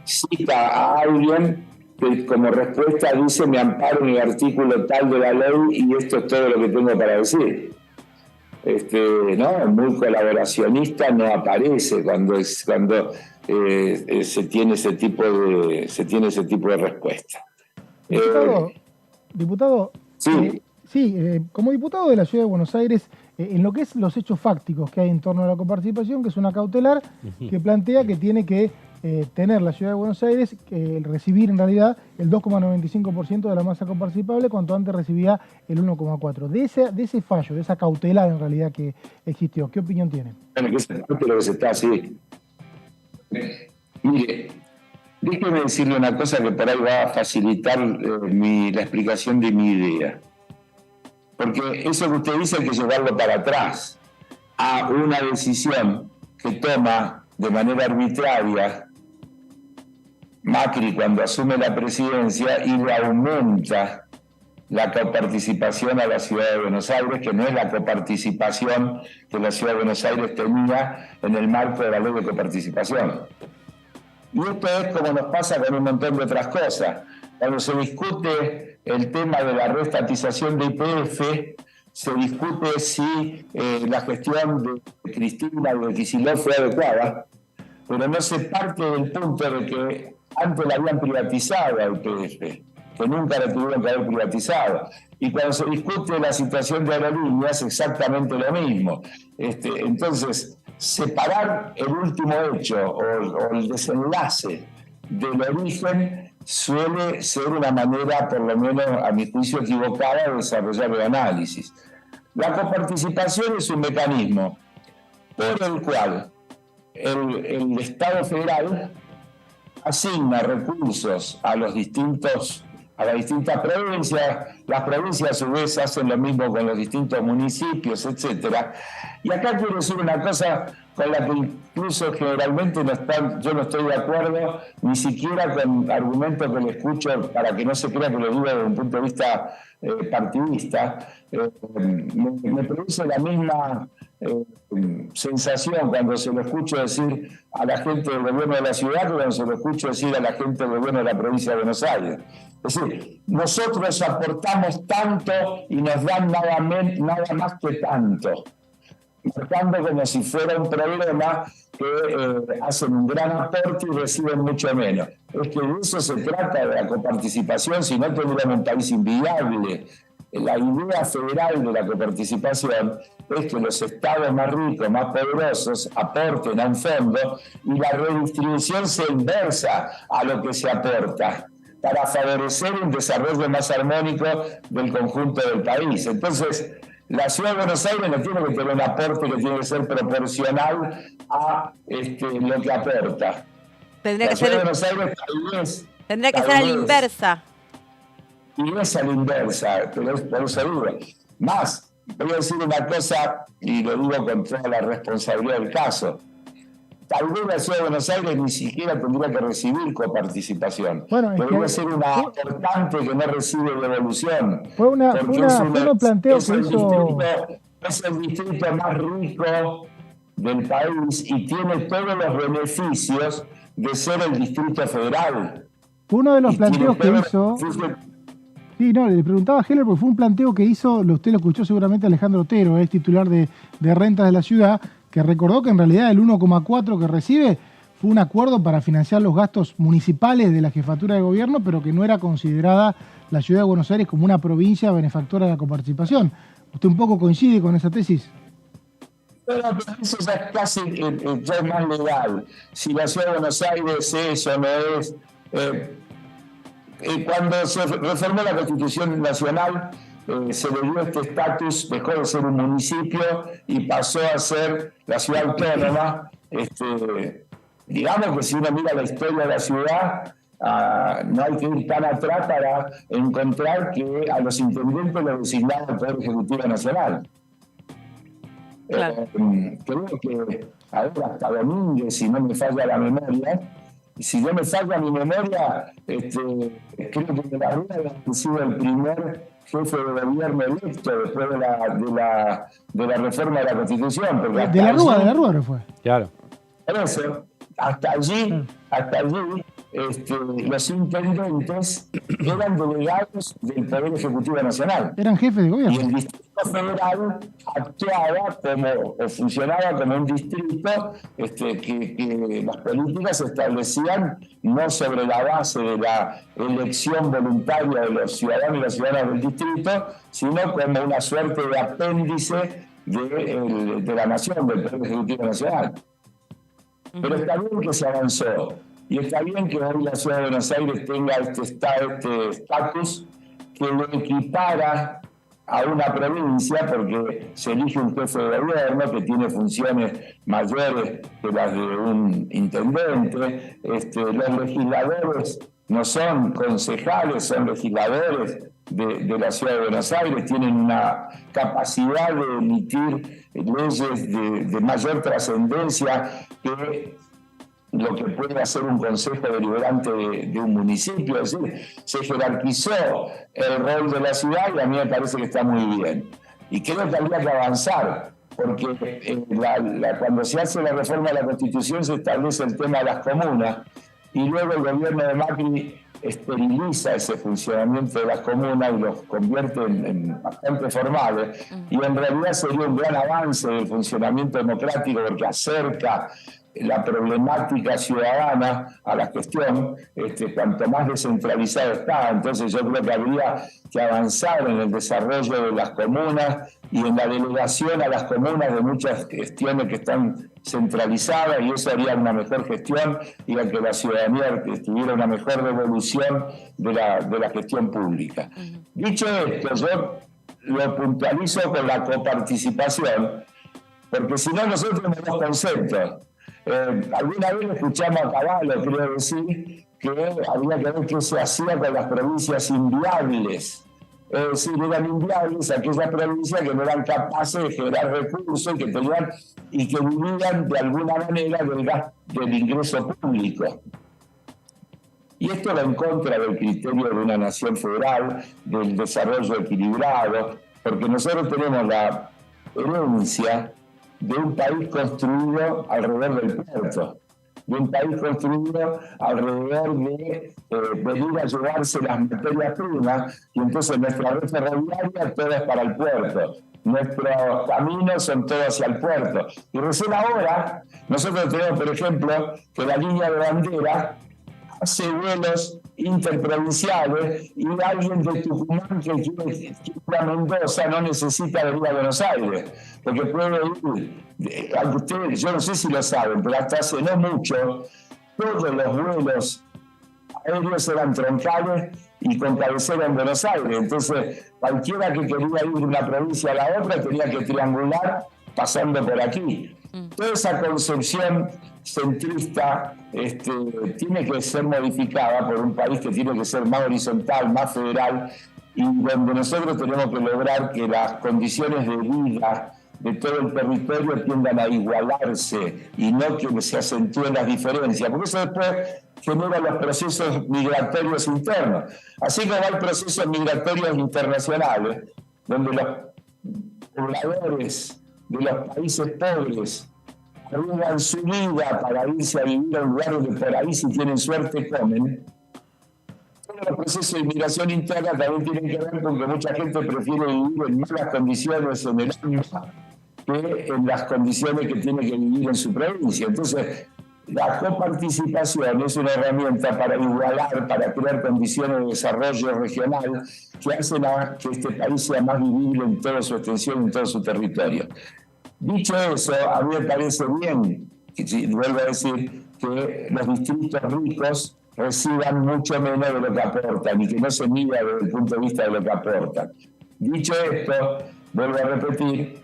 cita a alguien que como respuesta dice me amparo en el artículo tal de la ley y esto es todo lo que tengo para decir. ¿No? Muy colaboracionista no aparece cuando se tiene ese tipo de respuesta. Diputado, sí. Como diputado de la Ciudad de Buenos Aires, en lo que es los hechos fácticos que hay en torno a la coparticipación, que es una cautelar que plantea que tiene que tener la Ciudad de Buenos Aires, recibir en realidad el 2,95% de la masa coparticipable, cuanto antes recibía el 1,4%. De ese fallo, de esa cautelar en realidad que existió, ¿qué opinión tiene? Bueno, que es parte de lo que se está así. Mire, déjeme decirle una cosa que por ahí va a facilitar la explicación de mi idea. Porque eso que usted dice hay que llevarlo para atrás a una decisión que toma de manera arbitraria Macri cuando asume la presidencia y le aumenta la coparticipación a la Ciudad de Buenos Aires, que no es la coparticipación que la Ciudad de Buenos Aires tenía en el marco de la ley de coparticipación. Y esto es como nos pasa con un montón de otras cosas. Cuando se discute el tema de la reestatización de YPF, se discute si la gestión de Cristina y de Kicillof fue adecuada, pero no se parte del punto de que antes la habían privatizado a YPF, que nunca la tuvieron que haber privatizado. Y cuando se discute la situación de aerolíneas, exactamente lo mismo. Entonces, separar el último hecho o el desenlace del origen suele ser una manera, por lo menos a mi juicio equivocada, de desarrollar el análisis. La coparticipación es un mecanismo por el cual el Estado federal asigna recursos a las distintas provincias, las provincias a su vez hacen lo mismo con los distintos municipios, etc. Y acá quiero decir una cosa con la que incluso generalmente yo no estoy de acuerdo, ni siquiera con argumentos que le escucho para que no se crea que lo digo desde un punto de vista partidista. Me produce la misma sensación cuando se lo escucho decir a la gente del gobierno de la ciudad que cuando se lo escucho decir a la gente del gobierno de la provincia de Buenos Aires. Es decir, nosotros aportamos tanto y nos dan nada más que tanto, marcando como si fuera un problema que hacen un gran aporte y reciben mucho menos. Es que de eso se trata de la coparticipación, si no tendríamos un país inviable. La idea federal de la coparticipación es que los estados más ricos, más poderosos, aporten a un fondo y la redistribución se inversa a lo que se aporta para favorecer un desarrollo más armónico del conjunto del país. Entonces, la Ciudad de Buenos Aires no tiene que tener un aporte que tiene que ser proporcional a lo que aporta. Tendría que ser a la inversa. Y no es a la inversa, pero es por eso digo. Más, voy a decir una cosa, y lo digo con toda la responsabilidad del caso. Tal vez la Ciudad de Buenos Aires ni siquiera tendría que recibir coparticipación. Bueno, podría ser una aportante que no recibe devolución. Fue un planteo que hizo... es el distrito más rico del país y tiene todos los beneficios de ser el distrito federal. Fue uno de los planteos que hizo... Sí, no, le preguntaba a Heller porque fue un planteo que hizo, usted lo escuchó seguramente, Alejandro Otero, es titular de rentas de la ciudad, que recordó que en realidad el 1,4 que recibe fue un acuerdo para financiar los gastos municipales de la jefatura de gobierno, pero que no era considerada la ciudad de Buenos Aires como una provincia benefactora de la coparticipación. ¿Usted un poco coincide con esa tesis? Pero eso ya es casi ya es más legal. Si la ciudad de Buenos Aires es o no es... cuando se reformó la Constitución Nacional, se le dio este estatus, dejó de ser un municipio y pasó a ser la ciudad autónoma. Digamos que si uno mira la historia de la ciudad, no hay que ir tan atrás para encontrar que a los intendentes los designaba el Poder Ejecutivo Nacional. Claro. Creo que ahora hasta Domínguez, si no me falla la memoria, si no me falla mi memoria, creo que de la Rúa ha sido el primer jefe de gobierno electo después de la reforma de la Constitución. De la Rúa no fue. Claro. Por eso, hasta allí los intendentes eran delegados del Poder Ejecutivo Nacional. Eran jefes de gobierno. Y el Distrito Federal actuaba o funcionaba como un distrito que las políticas se establecían no sobre la base de la elección voluntaria de los ciudadanos y las ciudadanas del distrito, sino como una suerte de apéndice de la nación, del Poder Ejecutivo Nacional. Pero está bien que se avanzó. Y está bien que hoy la ciudad de Buenos Aires tenga este estatus que lo equipara a una provincia, porque se elige un jefe de gobierno que tiene funciones mayores que las de un intendente. Los legisladores no son concejales, son legisladores de la ciudad de Buenos Aires, tienen una capacidad de emitir leyes de mayor trascendencia que lo que puede hacer un consejo deliberante de un municipio. Es decir, se jerarquizó el rol de la ciudad y a mí me parece que está muy bien. Y creo que habría que avanzar, porque cuando se hace la reforma de la Constitución se establece el tema de las comunas y luego el gobierno de Macri esteriliza ese funcionamiento de las comunas y los convierte en bastante formales, y en realidad sería un gran avance del funcionamiento democrático porque acerca la problemática ciudadana a la gestión, cuanto más descentralizado está. Entonces yo creo que habría que avanzar en el desarrollo de las comunas y en la delegación a las comunas de muchas gestiones que están centralizadas, y eso haría una mejor gestión y a que la ciudadanía tuviera una mejor devolución de la gestión pública. Dicho esto, yo lo puntualizo con la coparticipación, porque si no nosotros tenemos dos conceptos. Alguna vez escuchamos a Cavallo, creo decir, que había que ver qué se hacía con las provincias inviables. Es decir, eran inviables aquellas provincias que no eran capaces de generar recursos y que vivían de alguna manera del ingreso público. Y esto va en contra del criterio de una nación federal, del desarrollo equilibrado, porque nosotros tenemos la herencia de un país construido alrededor del puerto, de un país construido alrededor de venir a llevarse las materias primas, y entonces nuestra red ferroviaria toda es para el puerto, nuestros caminos son todos hacia el puerto. Y recién ahora, nosotros tenemos, por ejemplo, que la línea de bandera hace vuelos interprovinciales y alguien de Tucumán que quiere ir a Mendoza no necesita venir a Buenos Aires, porque puede ir, aunque ustedes, yo no sé si lo saben, pero hasta hace no mucho, todos los vuelos aéreos eran troncales y con cabecera en Buenos Aires. Entonces, cualquiera que quería ir de una provincia a la otra tenía que triangular pasando por aquí. Toda esa concepción centrista tiene que ser modificada por un país que tiene que ser más horizontal, más federal, y donde nosotros tenemos que lograr que las condiciones de vida de todo el territorio tiendan a igualarse y no que se acentúen las diferencias, porque eso después genera los procesos migratorios internos. Así como hay procesos migratorios internacionales, donde los pobladores de los países pobres arriesgan su vida para irse a vivir a un lugar donde por ahí, si tienen suerte, comen. Todos los procesos de inmigración interna también tienen que ver con que mucha gente prefiere vivir en malas condiciones en el año que en las condiciones que tiene que vivir en su provincia. Entonces, la coparticipación es una herramienta para igualar, para crear condiciones de desarrollo regional que hacen a que este país sea más vivible en toda su extensión, en todo su territorio. Dicho eso, a mí me parece bien, y vuelvo a decir, que los distritos ricos reciban mucho menos de lo que aportan y que no se mida desde el punto de vista de lo que aportan. Dicho esto, vuelvo a repetir,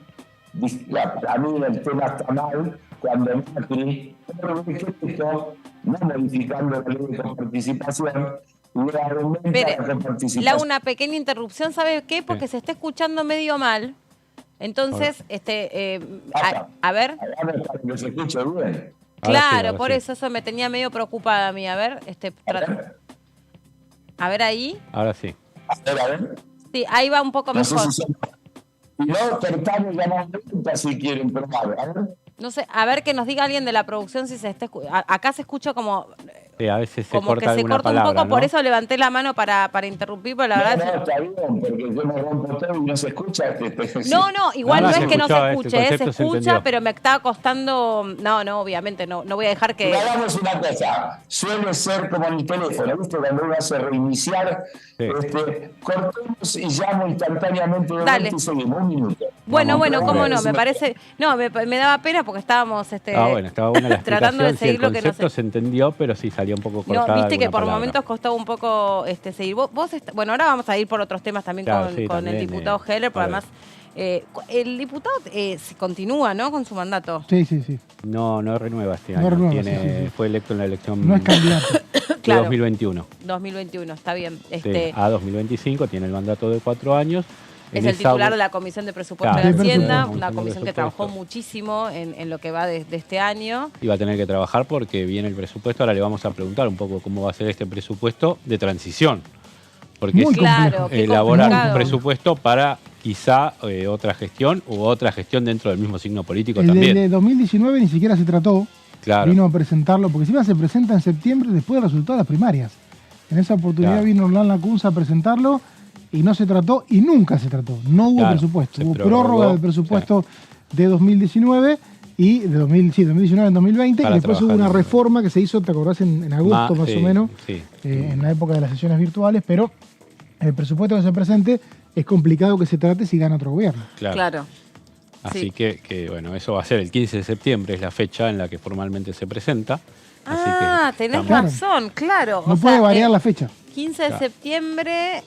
para mí el tema está mal cuando Macri, no modificando la ley de coparticipación, le hago una pequeña interrupción, ¿sabe qué? Porque se está escuchando medio mal. Entonces, a ver. Que se escuche bien. Claro, por eso me tenía medio preocupada a mí. A ver, a ver ahí. Ahora sí. A ver. Sí, ahí va un poco mejor. Si no, tratamos de llamar si quieren probar. A ver. No sé, a ver que nos diga alguien de la producción si se está escuchando. Acá se escucha como... Sí, a veces se como corta que se corta palabra, un poco, ¿no? por eso levanté la mano para interrumpir, pero la verdad... No, está bien, porque yo me rompo todo y no se escucha. No, igual no es que no se escuche, se escucha, entendió. pero me estaba costando... No, obviamente, no voy a dejar que... Hagamos una cosa, suele ser como en el teléfono, ¿viste? Cuando uno hace reiniciar, cortemos y llamo instantáneamente de vuelta y seguimos, 1 minuto. Bueno, cómo no, me parece... No, me daba pena porque estábamos estaba buena la tratando de seguir el lo que concepto se entendió, pero sí salió un poco cortada. No, viste que por palabra. momentos costaba un poco seguir. Bueno, ahora vamos a ir por otros temas también con también, el diputado Heller, pero además el diputado se continúa, ¿no? Con su mandato. Sí. No renueva este año. No renueva, Fue electo en la elección no es candidato. de 2021. 2021, está bien. A 2025 tiene el mandato de 4 años. Es el titular de la Comisión de Presupuesto de Hacienda, una comisión que trabajó muchísimo en lo que va de este año. Y va a tener que trabajar porque viene el presupuesto. Ahora le vamos a preguntar un poco cómo va a ser este presupuesto de transición. Porque elaborar un presupuesto para quizá otra gestión u otra gestión dentro del mismo signo político también. El de 2019 ni siquiera se trató. Claro. Vino a presentarlo, porque encima se presenta en septiembre después del resultado de las primarias. En esa oportunidad vino Orlán Lacunza a presentarlo y no se trató y nunca se trató. No hubo presupuesto. Hubo prórroga del presupuesto de 2019 y de 2019 en 2020 y después hubo una reforma que se hizo, te acordás, en agosto más o menos, en la época de las sesiones virtuales, pero el presupuesto que se presente es complicado que se trate si gana otro gobierno. Claro. Así que, bueno, eso va a ser el 15 de septiembre, es la fecha en la que formalmente se presenta. Así que tenés razón, claro. No puede variar la fecha. 15 de septiembre,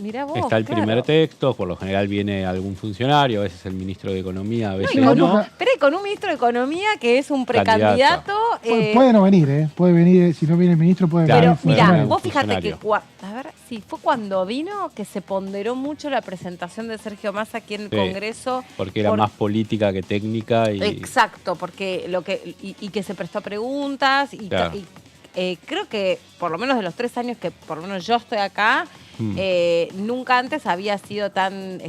mirá vos. Está el primer texto, por lo general viene algún funcionario, a veces el ministro de Economía, a veces no. Pero con un ministro de Economía que es un precandidato. Puede no venir, puede venir, si no viene el ministro puede venir. Pero mirá, vos fíjate que, a ver, si fue cuando vino que se ponderó mucho la presentación de Sergio Massa aquí en el Congreso. Porque era más política que técnica. Exacto, porque y que se prestó a preguntas creo que por lo menos de los 3 años que por lo menos yo estoy acá, nunca antes había sido tan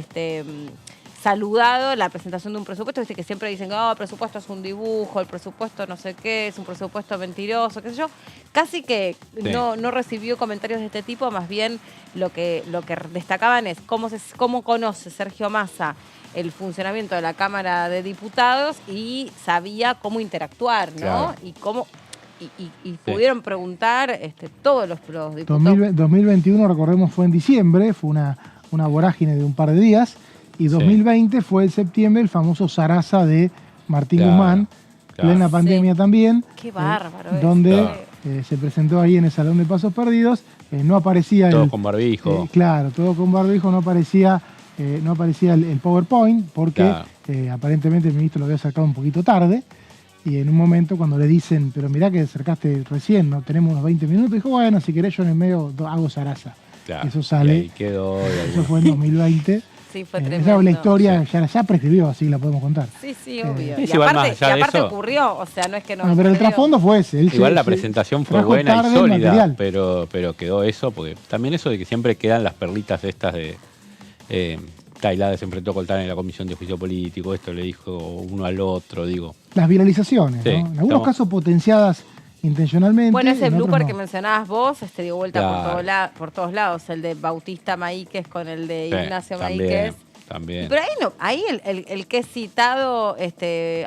saludado la presentación de un presupuesto. Viste que siempre dicen, el presupuesto es un dibujo, el presupuesto no sé qué, es un presupuesto mentiroso, qué sé yo. Casi que no recibió comentarios de este tipo, más bien lo que destacaban es cómo conoce Sergio Massa el funcionamiento de la Cámara de Diputados y sabía cómo interactuar, ¿no? Claro. Y cómo... Y pudieron preguntar todos los diputados. 2021, recordemos, fue en diciembre, fue una vorágine de un par de días, y 2020 fue en septiembre el famoso Sarasa de Martín Guzmán, plena pandemia también. Qué bárbaro. Donde se presentó ahí en el Salón de Pasos Perdidos, no aparecía todo con barbijo. Todo con barbijo, no aparecía el PowerPoint, porque aparentemente el ministro lo había sacado un poquito tarde. Y en un momento cuando le dicen, pero mirá que acercaste recién, no tenemos unos 20 minutos, dijo, bueno, si querés yo en el medio hago Sarasa. Eso sale. Y ahí quedó. Eso fue en 2020. Sí, fue tremendo. Esa la historia ya prescribió, así la podemos contar. Sí, obvio. Y aparte ocurrió, o sea, no es que no. Pero el trasfondo fue ese. Igual la presentación fue buena y sólida, pero quedó eso, porque también eso de que siempre quedan las perlitas estas de... Tailade se enfrentó con Tailade en la Comisión de Juicio Político, esto le dijo uno al otro, digo. Las viralizaciones, Sí, ¿no? En algunos casos potenciadas intencionalmente. Bueno, ese en otros blooper no. que mencionabas vos dio vuelta Claro. por todos lados. El de Bautista Maíquez con el de Sí, Ignacio también, Maíquez. también. Pero ahí no, ahí el que es citado,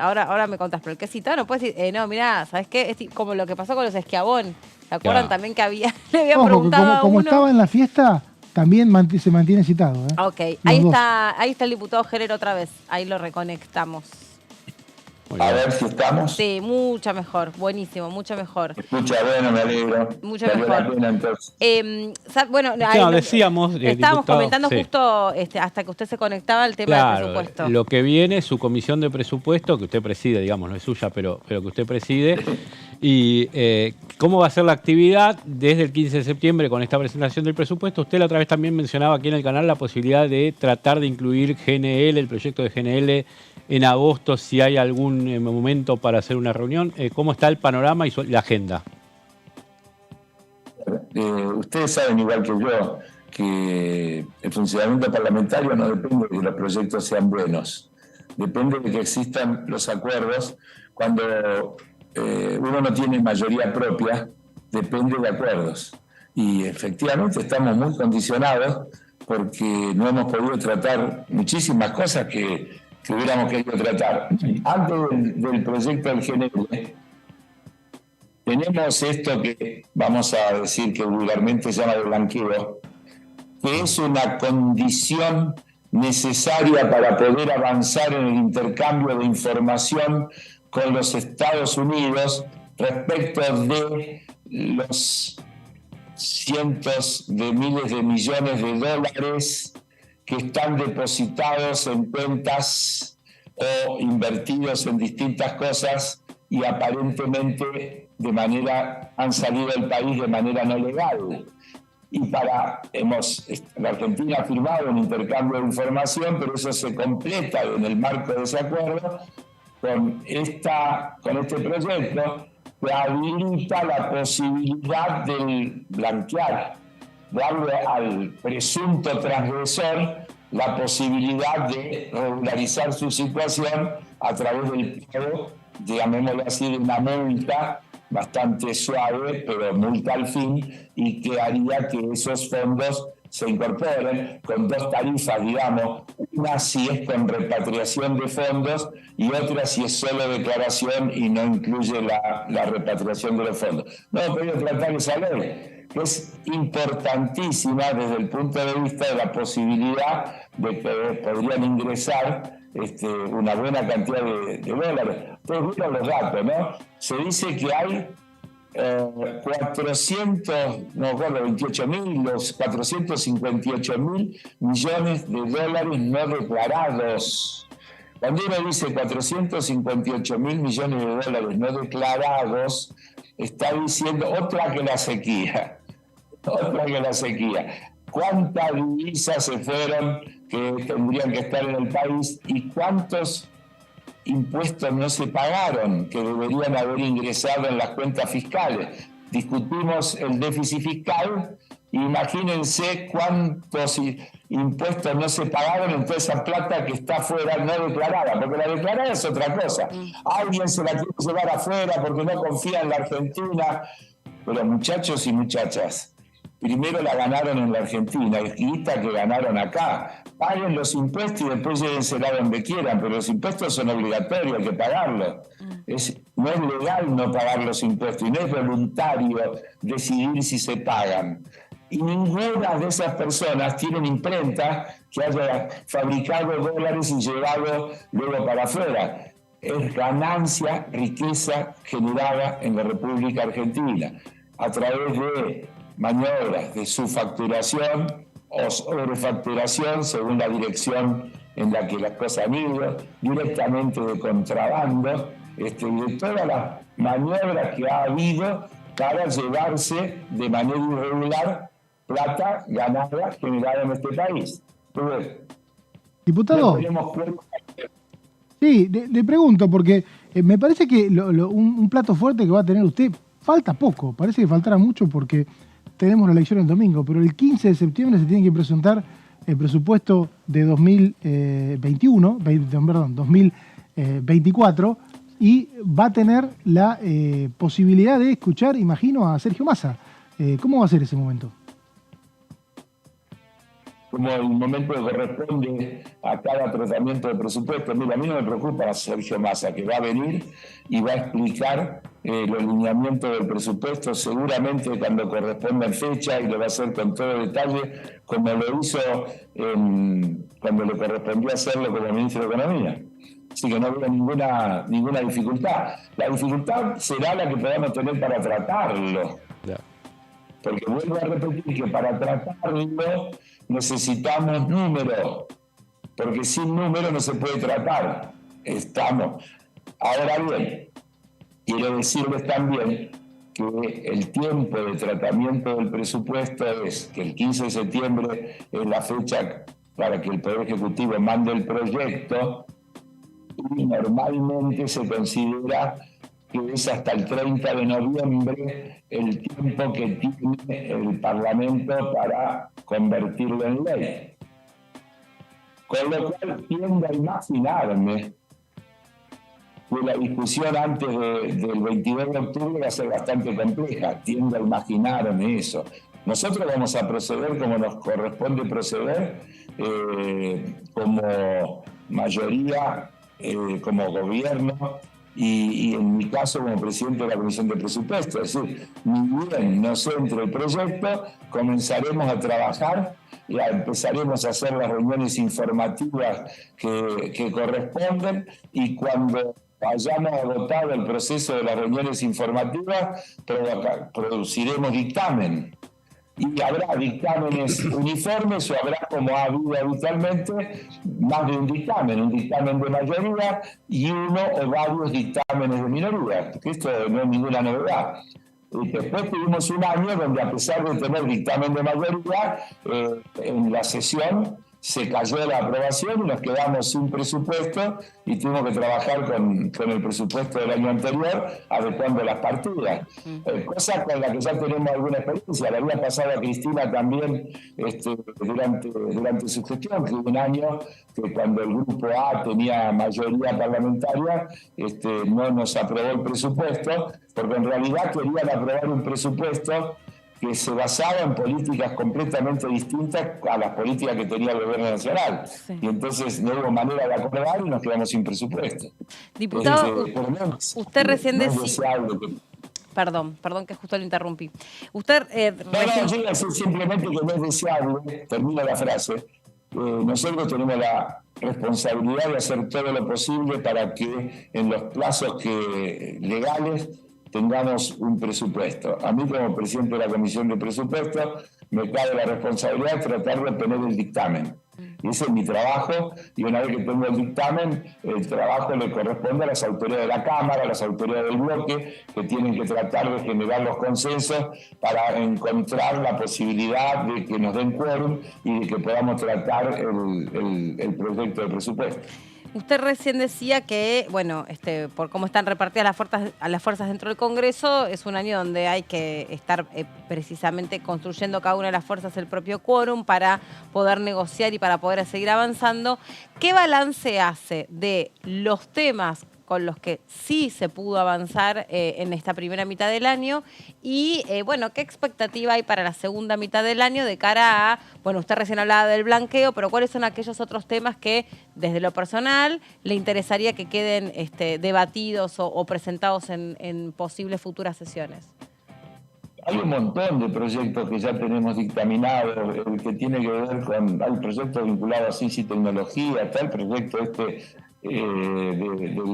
ahora me contás, pero el que es citado no puede decir, no, mirá, ¿sabes qué? Es como lo que pasó con los Esquiabón. ¿Se acuerdan Claro. también que le había Ojo, que preguntado a como uno? estaba en la fiesta, también se mantiene citado. Ok, Los ahí dos. está el diputado Heller otra vez. Ahí lo reconectamos. A ver si estamos. Sí, mucho mejor, buenísimo, mucho mejor. Escucha, bueno, me alegro. Mucho Valió mejor. la pena, entonces. Bueno, Claro, decíamos, estábamos diputado, comentando sí. justo hasta que usted se conectaba el tema del Claro, presupuesto. lo que viene es su comisión de presupuesto, que usted preside, digamos, no es suya, pero que usted preside. Y cómo va a ser la actividad desde el 15 de septiembre con esta presentación del presupuesto. Usted la otra vez también mencionaba aquí en el canal la posibilidad de tratar de incluir GNL, el proyecto de GNL, en agosto, si hay algún momento para hacer una reunión. ¿Cómo está el panorama y la agenda? Ustedes saben, igual que yo, que el funcionamiento parlamentario no depende de que los proyectos sean buenos. Depende de que existan los acuerdos. Cuando uno no tiene mayoría propia, depende de acuerdos. Y efectivamente estamos muy condicionados porque no hemos podido tratar muchísimas cosas que hubiéramos querido tratar. Antes del proyecto del GNL, tenemos esto que vamos a decir que vulgarmente se llama de blanqueo, que es una condición necesaria para poder avanzar en el intercambio de información con los Estados Unidos respecto de los cientos de miles de millones de dólares que están depositados en cuentas o invertidos en distintas cosas y aparentemente han salido del país de manera no legal. Y la Argentina ha firmado un intercambio de información, pero eso se completa en el marco de ese acuerdo con este proyecto que habilita la posibilidad de blanquear, darle al presunto transgresor la posibilidad de regularizar su situación a través del pago, llamémoslo así, de una multa bastante suave, pero multa al fin, y que haría que esos fondos se incorporen con dos tarifas, digamos, una si es con repatriación de fondos y otra si es solo declaración y no incluye la repatriación de los fondos. No hemos podido tratar esa ley, que es importantísima desde el punto de vista de la posibilidad de que podrían ingresar una buena cantidad de dólares. Ustedes vieron los datos, ¿no? Se dice que hay 458 mil millones de dólares no declarados. Cuando uno dice 458 mil millones de dólares no declarados, está diciendo otra que la sequía. ¿Cuántas divisas se fueron que tendrían que estar en el país y cuántos impuestos no se pagaron que deberían haber ingresado en las cuentas fiscales? Discutimos el déficit fiscal, imagínense cuántos impuestos no se pagaron en toda esa plata que está afuera no declarada, porque la declarada es otra cosa. Alguien se la quiere llevar afuera porque no confía en la Argentina, pero muchachos y muchachas, primero la ganaron en la Argentina, es guita que ganaron acá. Paguen los impuestos y después llévensela donde quieran, pero los impuestos son obligatorios, hay que pagarlos. No es legal no pagar los impuestos y no es voluntario decidir si se pagan. Y ninguna de esas personas tiene una imprenta que haya fabricado dólares y llevado luego para afuera. Es ganancia, riqueza generada en la República Argentina a través de maniobras de subfacturación o sobrefacturación según la dirección en la que las cosas han ido, directamente de contrabando, y de todas las maniobras que ha habido para llevarse de manera irregular plata ganada, generada en este país. Entonces, Diputado, sí, le pregunto, porque me parece que un plato fuerte que va a tener usted, falta poco, parece que faltará mucho porque tenemos la elección el domingo, pero el 15 de septiembre se tienen que presentar el presupuesto de 2024 y va a tener la posibilidad de escuchar, imagino, a Sergio Massa. ¿Cómo va a ser ese momento? Como el momento que corresponde a cada tratamiento de presupuesto. Mira, a mí no me preocupa Sergio Massa, que va a venir y va a explicar los lineamientos del presupuesto, seguramente cuando corresponda en fecha, y lo va a hacer con todo detalle, como lo hizo cuando le correspondió hacerlo como ministro de Economía. Así que no veo ninguna dificultad. La dificultad será la que podamos tener para tratarlo. Porque vuelvo a repetir que para tratarlo necesitamos números, porque sin números no se puede tratar. Ahora bien, quiero decirles también que el tiempo de tratamiento del presupuesto es que el 15 de septiembre es la fecha para que el Poder Ejecutivo mande el proyecto, y normalmente se considera que es hasta el 30 de noviembre el tiempo que tiene el Parlamento para convertirlo en ley. Con lo cual tiendo a imaginarme que la discusión antes del 22 de octubre va a ser bastante compleja. Tiendo a imaginarme eso. Nosotros vamos a proceder como nos corresponde proceder, como mayoría, como gobierno, y en mi caso como presidente de la Comisión de Presupuestos. Es decir, ni bien nos entre el proyecto, comenzaremos a trabajar y empezaremos a hacer las reuniones informativas que corresponden, y cuando hayamos agotado el proceso de las reuniones informativas, produciremos dictamen. Y habrá dictámenes uniformes, o habrá, como ha habido habitualmente, más de un dictamen de mayoría y uno o varios dictámenes de minoría, que esto no es ninguna novedad. Y después tuvimos un año donde, a pesar de tener dictamen de mayoría, en la sesión se cayó la aprobación y nos quedamos sin presupuesto, y tuvimos que trabajar con el presupuesto del año anterior, adecuando las partidas. Cosa con la que ya tenemos alguna experiencia. Le había pasado a Cristina también durante su gestión, que hubo un año que, cuando el grupo A tenía mayoría parlamentaria, no nos aprobó el presupuesto, porque en realidad querían aprobar un presupuesto que se basaba en políticas completamente distintas a las políticas que tenía el gobierno nacional. Sí. Y entonces no hubo manera de acordar y nos quedamos sin presupuesto. Diputado, usted recién decía... Perdón que justo lo interrumpí. Usted... No, simplemente que no es deseable, termino la frase. Nosotros tenemos la responsabilidad de hacer todo lo posible para que en los plazos legales tengamos un presupuesto. A mí, como presidente de la Comisión de Presupuestos, me cabe la responsabilidad de tratar de obtener el dictamen. Y ese es mi trabajo, y una vez que tengo el dictamen, el trabajo le corresponde a las autoridades de la Cámara, a las autoridades del bloque, que tienen que tratar de generar los consensos para encontrar la posibilidad de que nos den quórum y de que podamos tratar el proyecto de presupuesto. Usted recién decía que, bueno, por cómo están repartidas las fuerzas dentro del Congreso, es un año donde hay que estar precisamente construyendo cada una de las fuerzas el propio quórum para poder negociar y para poder seguir avanzando. ¿Qué balance hace de los temas con los que sí se pudo avanzar en esta primera mitad del año? Y, bueno, ¿qué expectativa hay para la segunda mitad del año de cara a, bueno, usted recién hablaba del blanqueo, pero cuáles son aquellos otros temas que, desde lo personal, le interesaría que queden debatidos o presentados en posibles futuras sesiones? Hay un montón de proyectos que ya tenemos dictaminados, el que tiene que ver con... Hay proyectos vinculados a ciencia y tecnología, está el proyecto del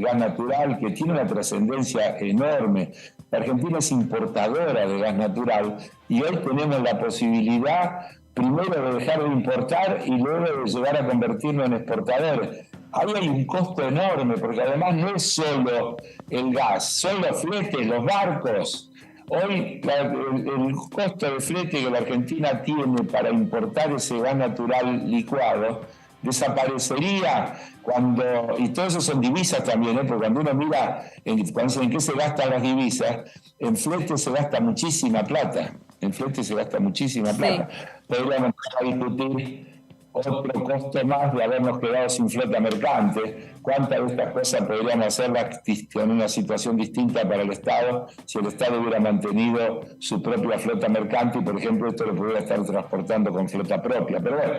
gas natural, que tiene una trascendencia enorme. La Argentina es importadora de gas natural, y hoy tenemos la posibilidad, primero, de dejar de importar y luego de llegar a convertirnos en exportadores. Ahí hay un costo enorme, porque además no es solo el gas, son los fletes, los barcos. Hoy el costo de flete que la Argentina tiene para importar ese gas natural licuado desaparecería y todo eso son divisas también, porque cuando uno mira en qué se gastan las divisas, en flete se gasta muchísima plata. Sí. Podríamos discutir otro costo más de habernos quedado sin flota mercante. ¿Cuántas de estas cosas podríamos hacerlas con una situación distinta para el Estado si el Estado hubiera mantenido su propia flota mercante y, por ejemplo, esto lo pudiera estar transportando con flota propia? Pero bueno,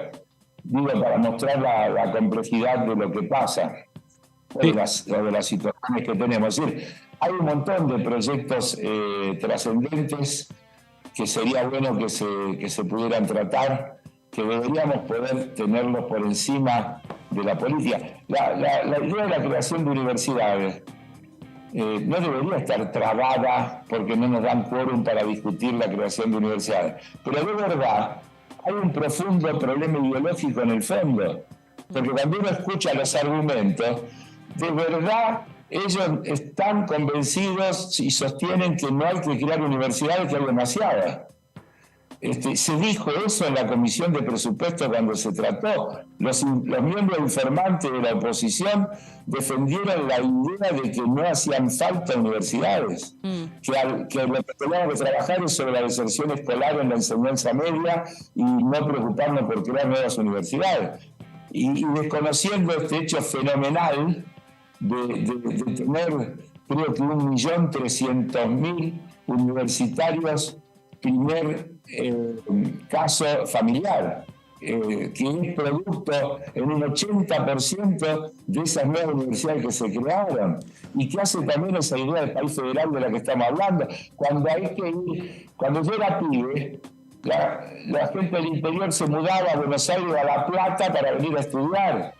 digo, para mostrar la complejidad de lo que pasa, de las situaciones que tenemos. Es decir, hay un montón de proyectos trascendentes que sería bueno que se pudieran tratar, que deberíamos poder tenerlos por encima de la política. La idea de la creación de universidades no debería estar trabada porque no nos dan quórum para discutir la creación de universidades. Pero de verdad, hay un profundo problema ideológico en el fondo, porque cuando uno escucha los argumentos, de verdad ellos están convencidos y sostienen que no hay que crear universidades, que hay demasiadas. Se dijo eso en la Comisión de Presupuestos cuando se trató. Los miembros informantes de la oposición defendieron la idea de que no hacían falta universidades, que lo que teníamos que trabajar es sobre la deserción escolar en la enseñanza media y no preocuparnos por crear nuevas universidades. Y desconociendo este hecho fenomenal de tener, creo que 1.300.000 universitarios, primer caso familiar, que es producto en un 80% de esas nuevas universidades que se crearon, y que hace también esa idea del país federal de la que estamos hablando. Cuando yo era pibe, la gente del interior se mudaba a Buenos Aires o a La Plata para venir a estudiar.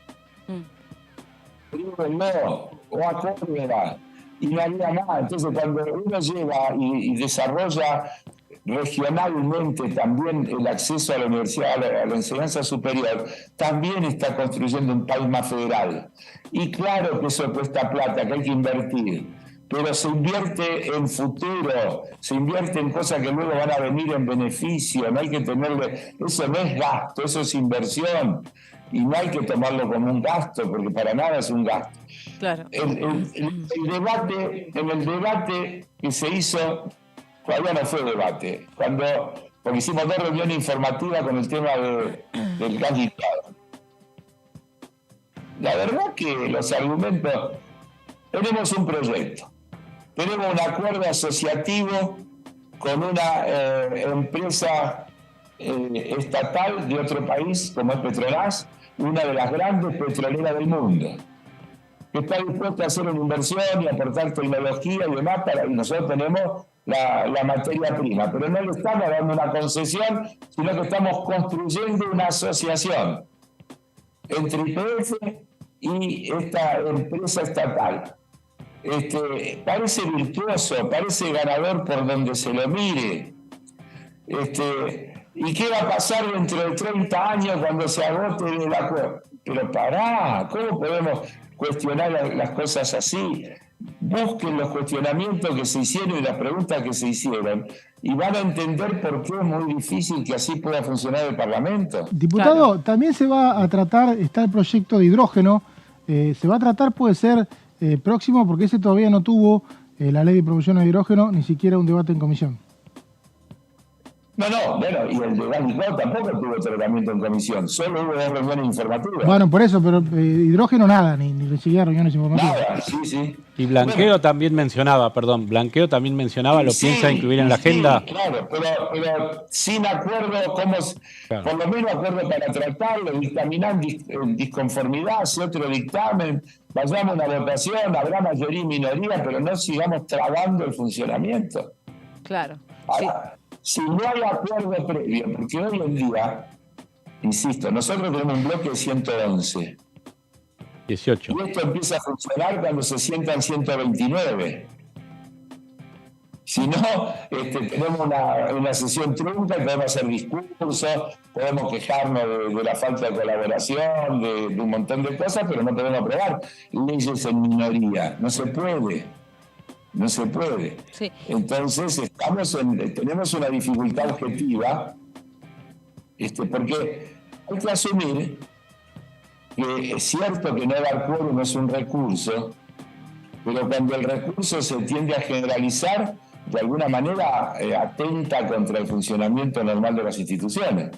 No, o a Córdoba, y no había nada. Entonces, cuando uno llega y desarrolla regionalmente también el acceso a la universidad, a la enseñanza superior, también está construyendo un país más federal. Y claro que eso cuesta plata, que hay que invertir, pero se invierte en futuro, se invierte en cosas que luego van a venir en beneficio, no hay que tenerle, eso no es gasto, eso es inversión, y no hay que tomarlo como un gasto, porque para nada es un gasto. Claro. En el debate que se hizo, todavía no fue debate, porque hicimos 2 reuniones informativas con el tema del gas licuado. La verdad que los argumentos, tenemos un proyecto, tenemos un acuerdo asociativo con una empresa estatal de otro país, como es Petronas, una de las grandes petroleras del mundo, que está dispuesta a hacer una inversión y aportar tecnología y demás, y nosotros tenemos la materia prima, pero no le estamos dando una concesión, sino que estamos construyendo una asociación entre YPF y esta empresa estatal. Parece virtuoso, parece ganador por donde se lo mire. ¿Y qué va a pasar dentro de 30 años cuando se agote el acuerdo? Pero pará, ¿cómo podemos cuestionar las cosas así? Busquen los cuestionamientos que se hicieron y las preguntas que se hicieron y van a entender por qué es muy difícil que así pueda funcionar el Parlamento. Diputado, Claro. también se va a tratar, está el proyecto de hidrógeno, se va a tratar, puede ser próximo, porque ese todavía no tuvo la ley de promoción de hidrógeno, ni siquiera un debate en comisión. No, bueno, y el de gas licuado tampoco tuvo tratamiento en comisión, solo hubo 2 reuniones informativas. Bueno, por eso, pero hidrógeno nada, ni siquiera reuniones informativas. Nada, sí. Y Blanqueo también mencionaba, ¿lo piensa incluir en la agenda? Sí, claro, pero sin acuerdo, Claro. por lo menos acuerdo para tratarlo, dictaminar en disconformidad, hacer otro dictamen, vayamos a una votación, habrá mayoría y minoría, pero no sigamos trabando el funcionamiento. Claro. Ahora, si no hay acuerdo previo, porque hoy en día, insisto, nosotros tenemos un bloque de 111. 18. Y esto empieza a funcionar cuando se sientan 129. Si no, tenemos una sesión trunca y podemos hacer discursos, podemos quejarnos de la falta de colaboración, de un montón de cosas, pero no podemos aprobar leyes en minoría. No se puede. Sí. Entonces tenemos una dificultad objetiva, porque hay que asumir que es cierto que no dar quórum es un recurso, pero cuando el recurso se tiende a generalizar, de alguna manera atenta contra el funcionamiento normal de las instituciones.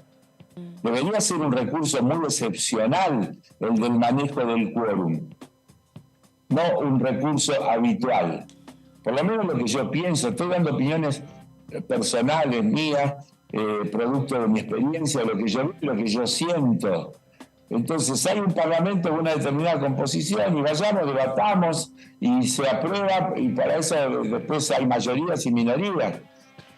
Debería ser un recurso muy excepcional el del manejo del quórum, no un recurso habitual. Por lo menos lo que yo pienso, estoy dando opiniones personales mías, producto de mi experiencia, lo que yo veo, lo que yo siento. Entonces hay un parlamento con una determinada composición y vayamos, debatamos y se aprueba, y para eso después hay mayorías y minorías.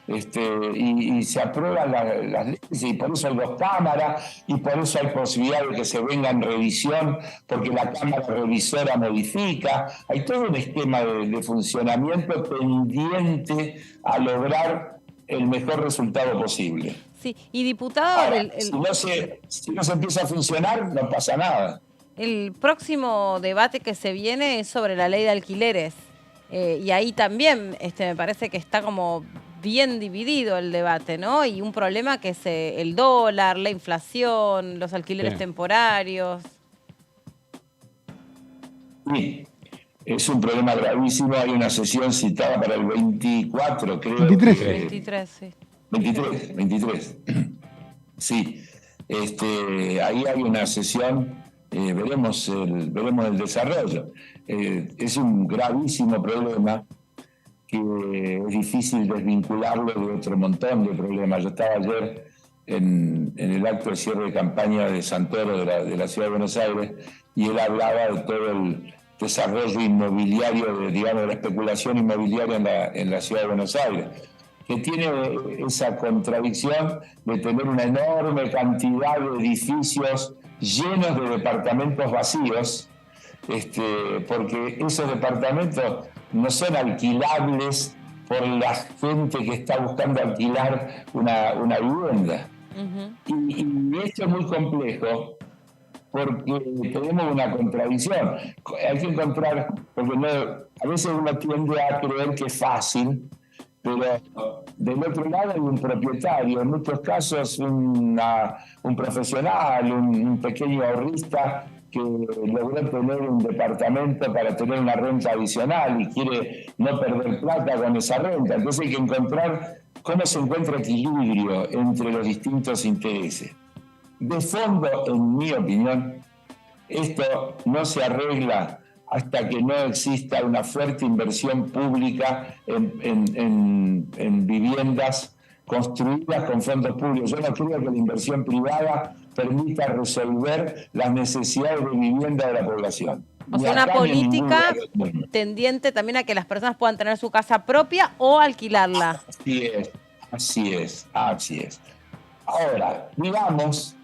Y se aprueban las leyes, y por eso hay 2 cámaras, y por eso hay posibilidad de que se venga en revisión, porque la cámara revisora modifica. Hay todo un esquema de funcionamiento pendiente a lograr el mejor resultado posible. Sí, y diputado... Ahora, si no se empieza a funcionar, no pasa nada. El próximo debate que se viene es sobre la ley de alquileres. Y ahí también me parece que está como bien dividido el debate, ¿no? Y un problema que es el dólar, la inflación, los alquileres temporarios. Sí, es un problema gravísimo. Hay una sesión citada para el 24, creo. 23. 23, sí. 23. Sí. Ahí hay una sesión, veremos el desarrollo. Es un gravísimo problema que es difícil desvincularlo de otro montón de problemas. Yo estaba ayer en el acto de cierre de campaña de Santoro de la Ciudad de Buenos Aires, y él hablaba de todo el desarrollo inmobiliario, de la especulación inmobiliaria en la Ciudad de Buenos Aires, que tiene esa contradicción de tener una enorme cantidad de edificios llenos de departamentos vacíos, porque esos departamentos no son alquilables por la gente que está buscando alquilar una vivienda. Y esto es muy complejo porque tenemos una contradicción. Hay que encontrar, porque a veces uno tiende a creer que es fácil, pero del otro lado hay un propietario, en muchos casos un profesional, un pequeño ahorrista que logró tener un departamento para tener una renta adicional y quiere no perder plata con esa renta. Entonces hay que encontrar cómo se encuentra equilibrio entre los distintos intereses. De fondo, en mi opinión, esto no se arregla hasta que no exista una fuerte inversión pública en viviendas construidas con fondos públicos. Yo no creo que la inversión privada permita resolver las necesidades de vivienda de la población. O sea, una política tendiente también a que las personas puedan tener su casa propia o alquilarla. Así es. Ahora, digamos,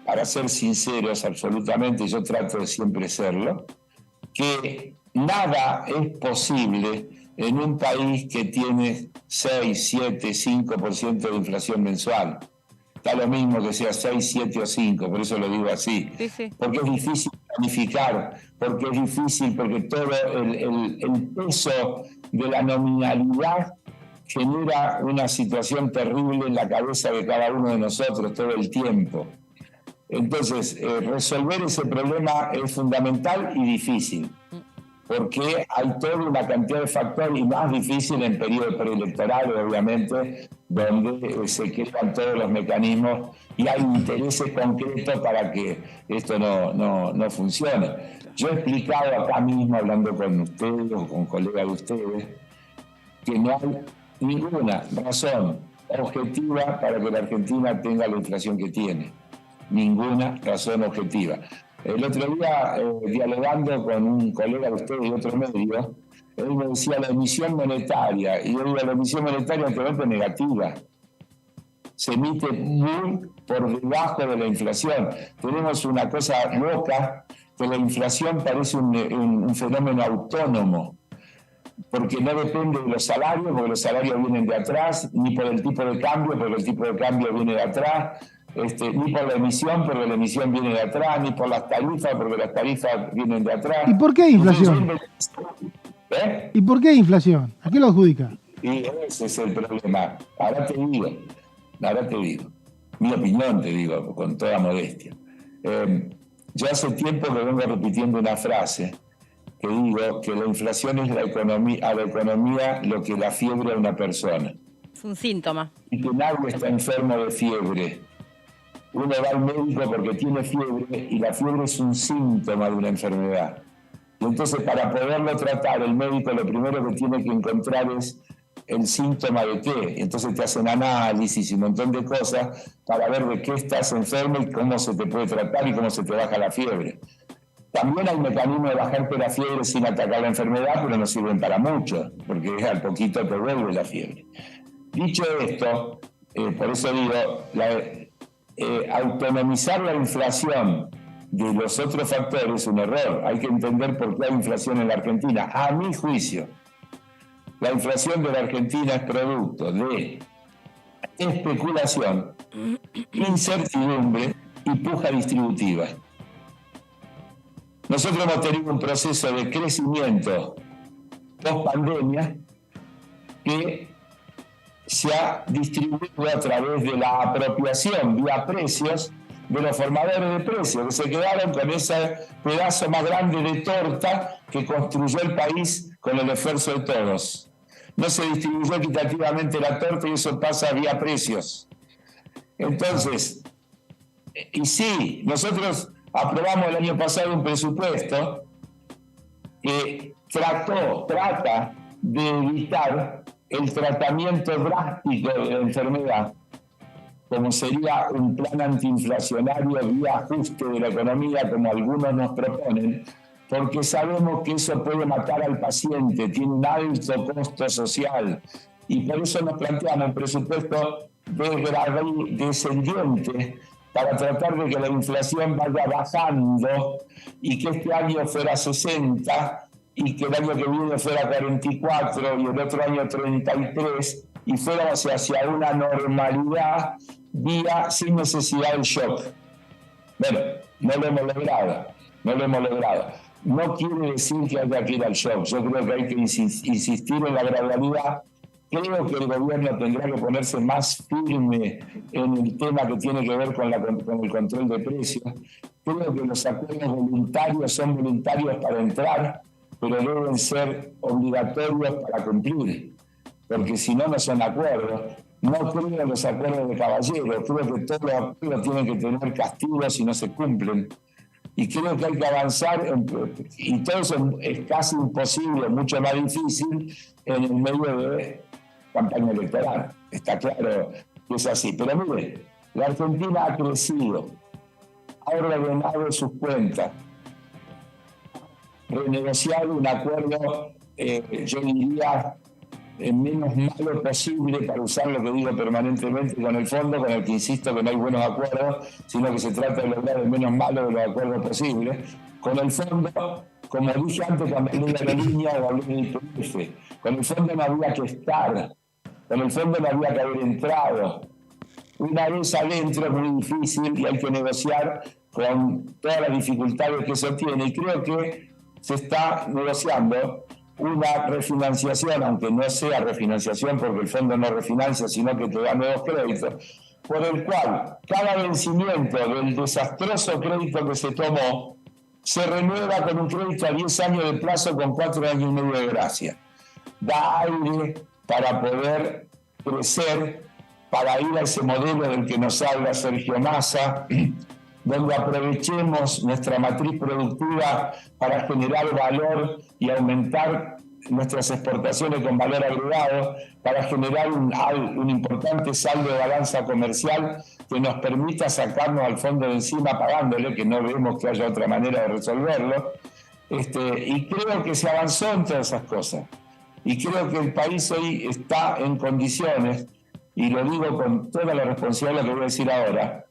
para ser sinceros absolutamente, yo trato de siempre serlo, que nada es posible en un país que tiene 6, 7, 5% de inflación mensual. Da lo mismo que sea 6, 7 o 5, por eso lo digo así. Sí. Porque es difícil planificar, porque todo el peso de la nominalidad genera una situación terrible en la cabeza de cada uno de nosotros todo el tiempo. Entonces, resolver ese problema es fundamental y difícil, porque hay toda una cantidad de factores, y más difícil en periodos preelectorales, obviamente, donde se crean todos los mecanismos y hay intereses concretos para que esto no funcione. Yo he explicado acá mismo, hablando con ustedes o con colegas de ustedes, que no hay ninguna razón objetiva para que la Argentina tenga la inflación que tiene. Ninguna razón objetiva. El otro día, dialogando con un colega de ustedes de otro medio, él me decía la emisión monetaria, y yo digo, la emisión monetaria en es negativa. Se emite muy por debajo de la inflación. Tenemos una cosa loca, que la inflación parece un fenómeno autónomo, porque no depende de los salarios, porque los salarios vienen de atrás, ni por el tipo de cambio, porque el tipo de cambio viene de atrás, ni por la emisión, porque la emisión viene de atrás, ni por las tarifas, porque las tarifas vienen de atrás. ¿Y por qué inflación? ¿Y por qué inflación? ¿A qué lo adjudica? Y ese es el problema. Ahora te digo, mi opinión te digo, con toda modestia. Yo hace tiempo que vengo repitiendo una frase que digo que la inflación es a la economía lo que la fiebre a una persona. Es un síntoma. Y que nadie está enfermo de fiebre. uno va al médico porque tiene fiebre y la fiebre es un síntoma de una enfermedad. Y entonces para poderlo tratar, el médico lo primero que tiene que encontrar es el síntoma de qué. Entonces te hacen análisis y un montón de cosas para ver de qué estás enfermo y cómo se te puede tratar y cómo se te baja la fiebre. También hay mecanismos de bajarte la fiebre sin atacar la enfermedad, pero no sirven para mucho, porque al poquito te vuelve la fiebre. Dicho esto, por eso digo, autonomizar la inflación de los otros factores es un error. Hay que entender por qué hay inflación en la Argentina. A mi juicio, la inflación de la Argentina es producto de especulación, incertidumbre y puja distributiva. Nosotros hemos tenido un proceso de crecimiento post-pandemia que se ha distribuido a través de la apropiación vía precios de los formadores de precios, que se quedaron con ese pedazo más grande de torta que construyó el país con el esfuerzo de todos. No se distribuyó equitativamente la torta y eso pasa vía precios. Entonces, y sí, nosotros aprobamos el año pasado un presupuesto que trata de evitar el tratamiento drástico de la enfermedad, como sería un plan antiinflacionario vía ajuste de la economía, como algunos nos proponen, porque sabemos que eso puede matar al paciente, tiene un alto costo social, y por eso nos planteamos un presupuesto descendiente para tratar de que la inflación vaya bajando y que este año fuera 60 y que el año que viene fuera 44 y el otro año 33 y fuéramos hacia una normalidad sin necesidad del shock. Bueno, no lo hemos logrado. No quiere decir que haya que ir al shock. Yo creo que hay que insistir en la gradualidad. Creo que el gobierno tendrá que ponerse más firme en el tema que tiene que ver con el control de precios. Creo que los acuerdos voluntarios son voluntarios para entrar, pero deben ser obligatorios para cumplir, porque si no, no son acuerdos. No creo en los acuerdos de caballeros, creo que todos los acuerdos tienen que tener castigos si no se cumplen. Y creo que hay que avanzar, y todo eso es casi imposible, mucho más difícil en el medio de campaña electoral. Está claro que es así. Pero mire, la Argentina ha crecido, ha ordenado sus cuentas, renegociado un acuerdo, yo diría, menos malo posible, para usar lo que digo permanentemente con el fondo, con el que insisto que no hay buenos acuerdos, sino que se trata de lograr el menos malo de los acuerdos posibles. Con el fondo, como dije antes cuando hablé de la línea o hablé del IPF, con el fondo no había que estar, con el fondo no había que haber entrado. Una vez adentro es muy difícil y hay que negociar con todas las dificultades que eso tiene, y creo que se está negociando una refinanciación, aunque no sea refinanciación porque el fondo no refinancia, sino que te da nuevos créditos, por el cual cada vencimiento del desastroso crédito que se tomó se renueva con un crédito a 10 años de plazo con 4 años y medio de gracia. Da aire para poder crecer, para ir a ese modelo del que nos habla Sergio Massa, donde aprovechemos nuestra matriz productiva para generar valor y aumentar nuestras exportaciones con valor agregado, para generar un importante saldo de balanza comercial que nos permita sacarnos al fondo de encima pagándole, que no vemos que haya otra manera de resolverlo. Y creo que se avanzó en todas esas cosas. Y creo que el país hoy está en condiciones, y lo digo con toda la responsabilidad que voy a decir ahora,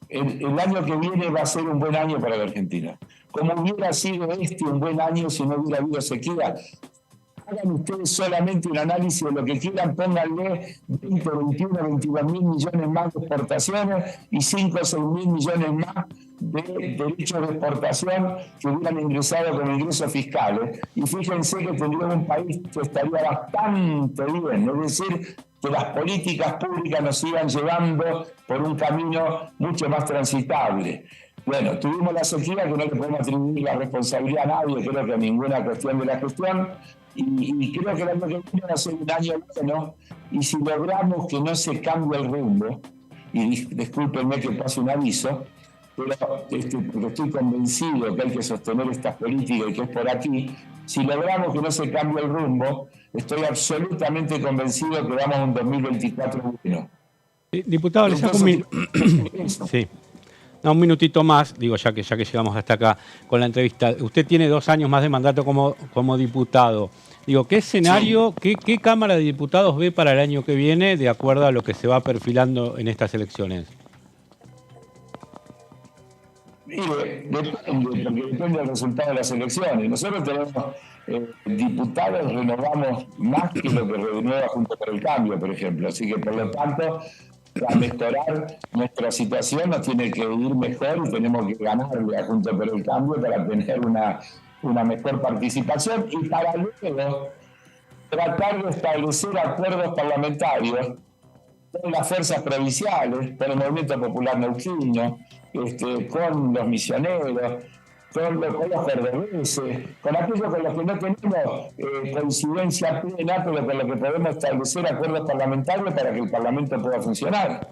el año que viene va a ser un buen año para la Argentina. Como hubiera sido un buen año si no hubiera habido sequía. Hagan ustedes solamente un análisis de lo que quieran, pónganle 20, 21, 22 mil millones más de exportaciones y 5 o 6 mil millones más de derechos de exportación que hubieran ingresado como ingresos fiscales. Y fíjense que tendríamos un país que estaría bastante bien, es decir, que las políticas públicas nos sigan llevando por un camino mucho más transitable. Bueno, tuvimos la sequía, que no le podemos atribuir la responsabilidad a nadie, creo que a ninguna cuestión de la gestión, y creo que el año que viene va a ser un año bueno, y si logramos que no se cambie el rumbo, y discúlpenme que pase un aviso, pero porque estoy convencido que hay que sostener estas políticas y que es por aquí. Si logramos que no se cambie el rumbo, estoy absolutamente convencido que vamos a un 2024 bueno. Diputado, le saco sí. No, un minutito más, digo, ya que llegamos hasta acá con la entrevista. Usted tiene 2 años más de mandato como diputado. Digo, ¿qué escenario, qué Cámara de Diputados ve para el año que viene de acuerdo a lo que se va perfilando en estas elecciones? Mire, depende, porque depende del resultado de las elecciones. Nosotros tenemos diputados, renovamos más que lo que renueva Juntos por el Cambio, por ejemplo. Así que, por lo tanto, para mejorar nuestra situación nos tiene que ir mejor y tenemos que ganarle a Juntos por el Cambio para tener una mejor participación y para luego tratar de establecer acuerdos parlamentarios con las fuerzas provinciales, con el Movimiento Popular Neuquino, con los misioneros, con los cordobeses, con aquellos con los que no tenemos coincidencia plena, pero con los que podemos establecer acuerdos parlamentarios para que el Parlamento pueda funcionar.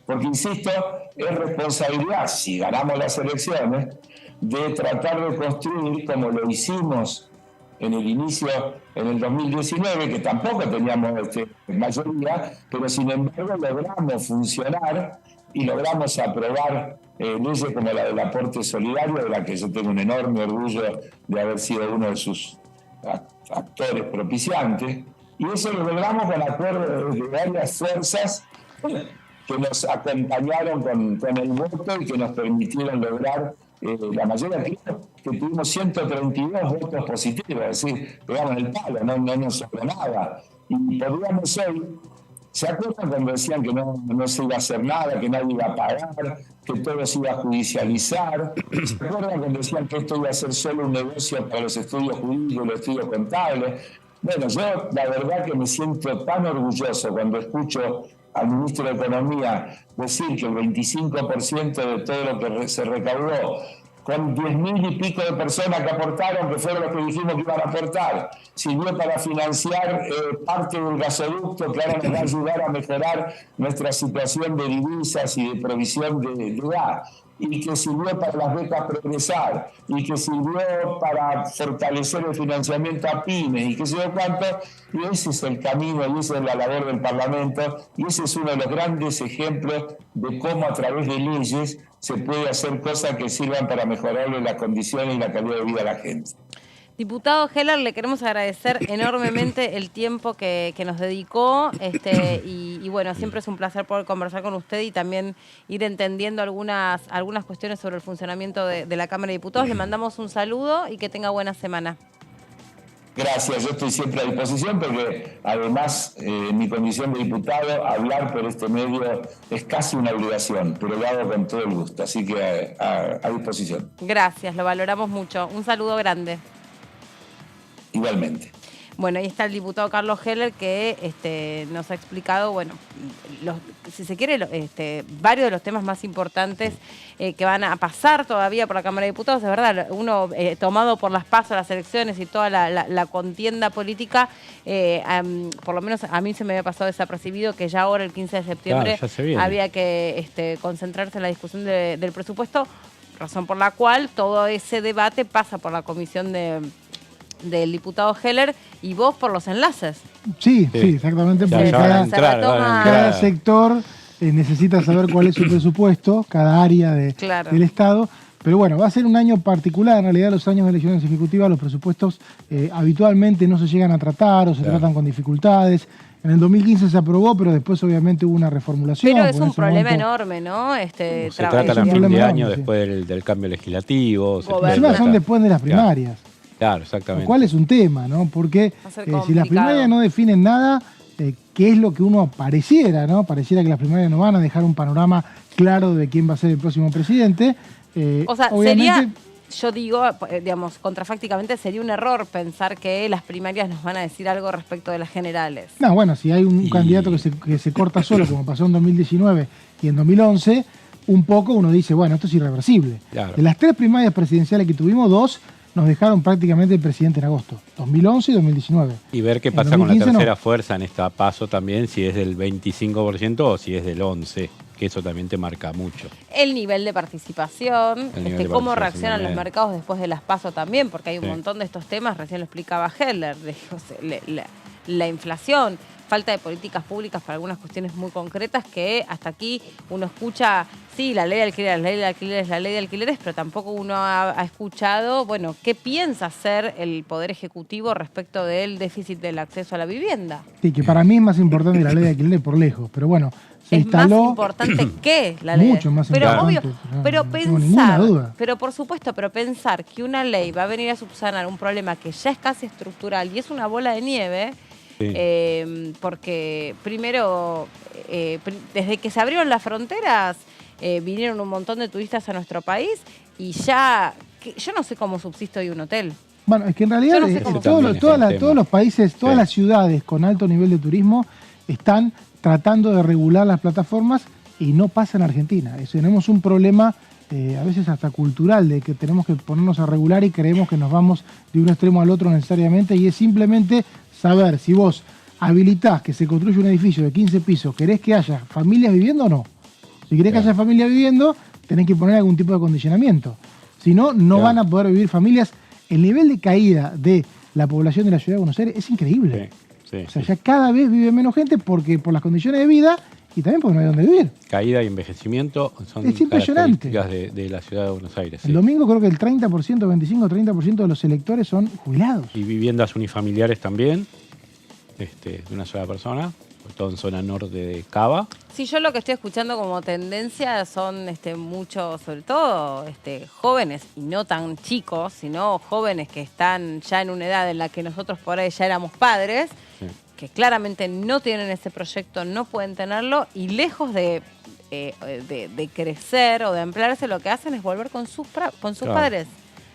Porque, insisto, es responsabilidad, si ganamos las elecciones, de tratar de construir, como lo hicimos en el inicio, en el 2019, que tampoco teníamos mayoría, pero sin embargo logramos funcionar y logramos aprobar leyes como la del aporte solidario, de la que yo tengo un enorme orgullo de haber sido uno de sus actores propiciantes, y eso lo logramos con acuerdos de varias fuerzas que nos acompañaron con el voto y que nos permitieron lograr la mayoría. Creo que tuvimos 132 votos positivos, es decir, pegamos el palo, no nos sobró nada. Y podríamos hoy, ¿se acuerdan cuando decían que no se iba a hacer nada, que nadie iba a pagar, que todo se iba a judicializar? ¿Se acuerdan cuando decían que esto iba a ser solo un negocio para los estudios jurídicos y los estudios contables? Bueno, yo la verdad que me siento tan orgulloso cuando escucho al ministro de Economía decir que el 25% de todo lo que se recaudó, con 10.000 y pico de personas que aportaron, que fueron los que dijimos que iban a aportar, sirvió para financiar parte del gasoducto, que ahora nos va a ayudar a mejorar nuestra situación de divisas y de provisión de gas, y que sirvió para las becas Progresar, y que sirvió para fortalecer el financiamiento a pymes, y qué sé yo cuánto, y ese es el camino, y esa es la labor del Parlamento, y ese es uno de los grandes ejemplos de cómo a través de leyes se puede hacer cosas que sirvan para mejorarle las condiciones y la calidad de vida a la gente. Diputado Heller, le queremos agradecer enormemente el tiempo que nos dedicó y bueno, siempre es un placer poder conversar con usted y también ir entendiendo algunas cuestiones sobre el funcionamiento de la Cámara de Diputados. Le mandamos un saludo y que tenga buena semana. Gracias, yo estoy siempre a disposición porque además en mi condición de diputado hablar por este medio es casi una obligación, pero lo hago con todo el gusto, así que a disposición. Gracias, lo valoramos mucho. Un saludo grande. Igualmente. Bueno, ahí está el diputado Carlos Heller que nos ha explicado, bueno, si se quiere, varios de los temas más importantes que van a pasar todavía por la Cámara de Diputados. Es verdad, uno tomado por las PASO, las elecciones y toda la contienda política, por lo menos a mí se me había pasado desapercibido que ya ahora el 15 de septiembre había que concentrarse en la discusión del presupuesto, razón por la cual todo ese debate pasa por la comisión del diputado Heller y vos por los enlaces. Sí, exactamente, porque cada sector necesita saber cuál es su presupuesto, cada área del Estado. Pero bueno, va a ser un año particular. En realidad, los años de elecciones ejecutivas, los presupuestos habitualmente no se llegan a tratar o se tratan con dificultades. En el 2015 se aprobó, pero después obviamente hubo una reformulación. Pero es un problema enorme, ¿no? Se trata a fin de año, después del cambio legislativo. Encima son después de las primarias. Claro, exactamente. Lo cual es un tema, ¿no? Porque si las primarias no definen nada, ¿qué es lo que uno pareciera, ¿no? Pareciera que las primarias no van a dejar un panorama claro de quién va a ser el próximo presidente. O sea, sería, yo digo, digamos, contrafácticamente sería un error pensar que las primarias nos van a decir algo respecto de las generales. No, bueno, si hay un candidato que se corta solo, como pasó en 2019 y en 2011, un poco uno dice, bueno, esto es irreversible. Claro. De las 3 primarias presidenciales que tuvimos, 2 nos dejaron prácticamente el presidente en agosto, 2011 y 2019. Y ver qué pasa con la tercera fuerza en esta PASO también, si es del 25% o si es del 11%. que eso también te marca mucho. El nivel de participación, cómo reaccionan los también. mercados después de las PASO también, porque hay un Sí. montón de estos temas, recién lo explicaba Heller, la inflación, falta de políticas públicas para algunas cuestiones muy concretas que hasta aquí uno escucha, sí, la ley de alquileres, la ley de alquileres, la ley de alquileres, pero tampoco uno ha escuchado, bueno, qué piensa hacer el Poder Ejecutivo respecto del déficit del acceso a la vivienda. Sí, que para mí es más importante la ley de alquiler por lejos, pero bueno, se Es instaló... más importante que la ley. Mucho más pero importante. obvio, No, pero no tengo ninguna pensar, duda. pero por supuesto, pero pensar que una ley va a venir a subsanar un problema que ya es casi estructural y es una bola de nieve, porque primero, desde que se abrieron las fronteras, vinieron un montón de turistas a nuestro país y ya, yo no sé cómo subsiste hoy un hotel. Bueno, es que en realidad Yo no sé cómo todos los países, todas las ciudades con alto nivel de turismo están tratando de regular las plataformas y no pasa en Argentina. Tenemos un problema a veces hasta cultural de que tenemos que ponernos a regular y creemos que nos vamos de un extremo al otro necesariamente, y es simplemente saber si vos habilitás que se construye un edificio de 15 pisos, ¿querés que haya familias viviendo o no? Si querés que haya familias viviendo, tenés que poner algún tipo de acondicionamiento. Si no, no van a poder vivir familias. El nivel de caída de la población de la ciudad de Buenos Aires es increíble. O sea, ya cada vez vive menos gente por las condiciones de vida y también porque no hay dónde vivir. Caída y envejecimiento son Es impresionante. características de la ciudad de Buenos Aires. El domingo creo que el 30%, 25-30% de los electores son jubilados. Y viviendas unifamiliares también, de una sola persona, todo en zona norte de Cava. Sí, yo lo que estoy escuchando como tendencia son muchos, sobre todo jóvenes, y no tan chicos, sino jóvenes que están ya en una edad en la que nosotros por ahí ya éramos padres, que claramente no tienen ese proyecto, no pueden tenerlo, y lejos de crecer o de ampliarse, lo que hacen es volver con sus padres.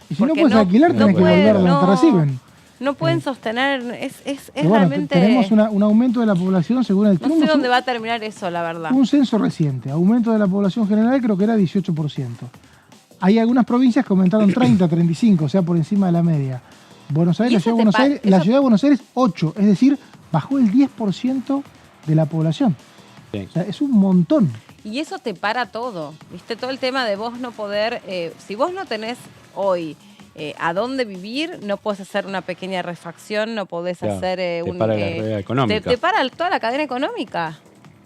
Y si no puedes alquilar, tenés que volver a donde te reciben. No pueden sostener, es Bueno, realmente... tenemos un aumento de la población según el No sé dónde va a terminar eso, la verdad. Un censo reciente, aumento de la población general creo que era 18%. Hay algunas provincias que aumentaron 30, 35, o sea, por encima de la media. Buenos Aires, la ciudad de Buenos Aires, 8, es decir, bajó el 10% de la población. Sí. O sea, es un montón. Y eso te para todo, ¿viste? Todo el tema de vos no poder, si vos no tenés hoy a dónde vivir, no podés hacer una pequeña refacción, no podés hacer te para la rueda económica. Te para toda la cadena económica.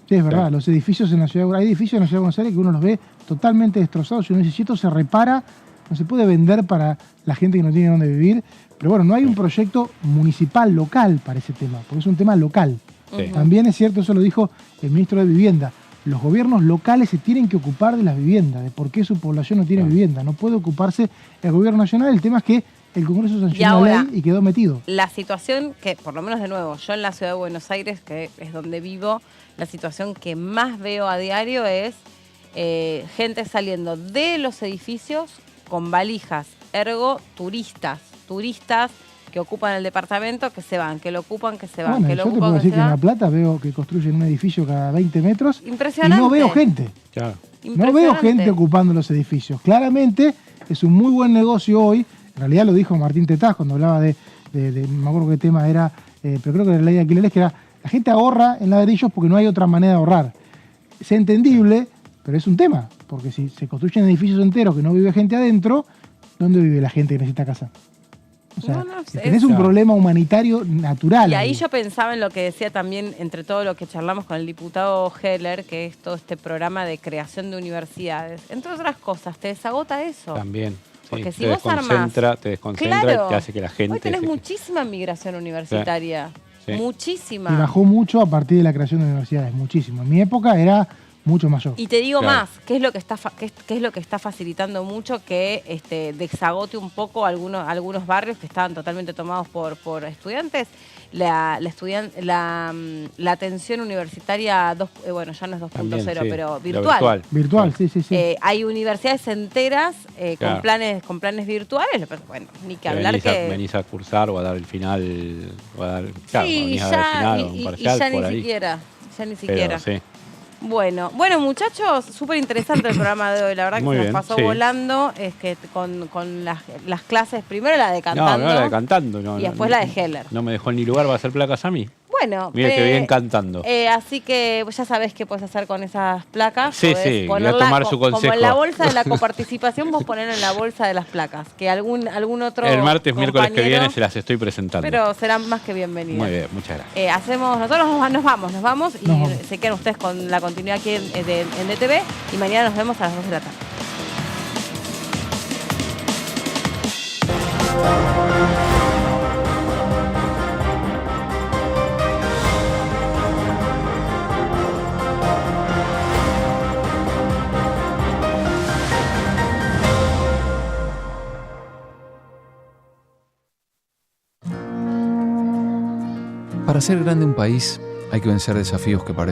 Sí, es verdad, los edificios en la ciudad, hay edificios en la ciudad de Buenos Aires que uno los ve totalmente destrozados y uno dice, si esto se repara, no se puede vender para la gente que no tiene dónde vivir. Pero bueno, no hay un proyecto municipal, local para ese tema, porque es un tema local. Sí. También es cierto, eso lo dijo el ministro de Vivienda, los gobiernos locales se tienen que ocupar de las viviendas, de por qué su población no tiene vivienda. No puede ocuparse el gobierno nacional. El tema es que el Congreso sancionó la ley y quedó metido. La situación que, por lo menos de nuevo, yo en la ciudad de Buenos Aires, que es donde vivo, la situación que más veo a diario es gente saliendo de los edificios con valijas, ergo turistas que ocupan el departamento, que se van, que lo ocupan, que se van, Bueno, que lo yo te ocupan, puedo que decir se que en van. La Plata veo que construyen un edificio cada 20 metros Impresionante. y no veo gente. Claro. No veo gente ocupando los edificios. Claramente es un muy buen negocio hoy. En realidad lo dijo Martín Tetaz cuando hablaba de no me acuerdo qué tema era, pero creo que era la ley de alquileres, que era la gente ahorra en ladrillos porque no hay otra manera de ahorrar. Es entendible, pero es un tema, porque si se construyen edificios enteros que no vive gente adentro, ¿dónde vive la gente que necesita casa? O sea, si tenés un problema humanitario natural. Y ahí yo pensaba en lo que decía también, entre todo lo que charlamos con el diputado Heller, que es todo este programa de creación de universidades. Entre otras cosas, te desagota eso. También. Porque sí, si vos armás... te desconcentra Claro. y te hace que la gente... Hoy tenés muchísima migración universitaria. Sí. Muchísima. Y bajó mucho a partir de la creación de universidades, muchísimo. En mi época era mucho mayor. Y te digo más, ¿qué es lo que está facilitando mucho que desagote un poco algunos barrios que estaban totalmente tomados por estudiantes? La atención universitaria, bueno, ya no es 2.0, sí, pero virtual. Virtual, sí. Hay universidades enteras Claro. con planes virtuales, pero bueno, ni que hablar venís a cursar o a dar el final, o a dar, claro, Sí, venís a dar el final o un parcial ya por ni ahí. siquiera. Pero sí. Bueno, muchachos, súper interesante el programa de hoy. La verdad que Muy se bien, nos pasó sí. volando, es que con las clases, primero la de cantando, No, la de cantando. y después la de Heller. No me dejó ni lugar para hacer placas a mí. Bueno. Mire que bien cantando. Así que ya sabés qué puedes hacer con esas placas. Sí, Podés sí, voy a tomar su consejo. Como en la bolsa de la coparticipación, vos ponelo en la bolsa de las placas. Que algún otro El martes, miércoles que compañero, viene se las estoy presentando. Pero serán más que bienvenidas. Muy bien, muchas gracias. Nosotros nos vamos y se quedan ustedes con la continuidad aquí en DTV y mañana nos vemos a las 2 de la tarde. Para ser grande un país hay que vencer desafíos que parecen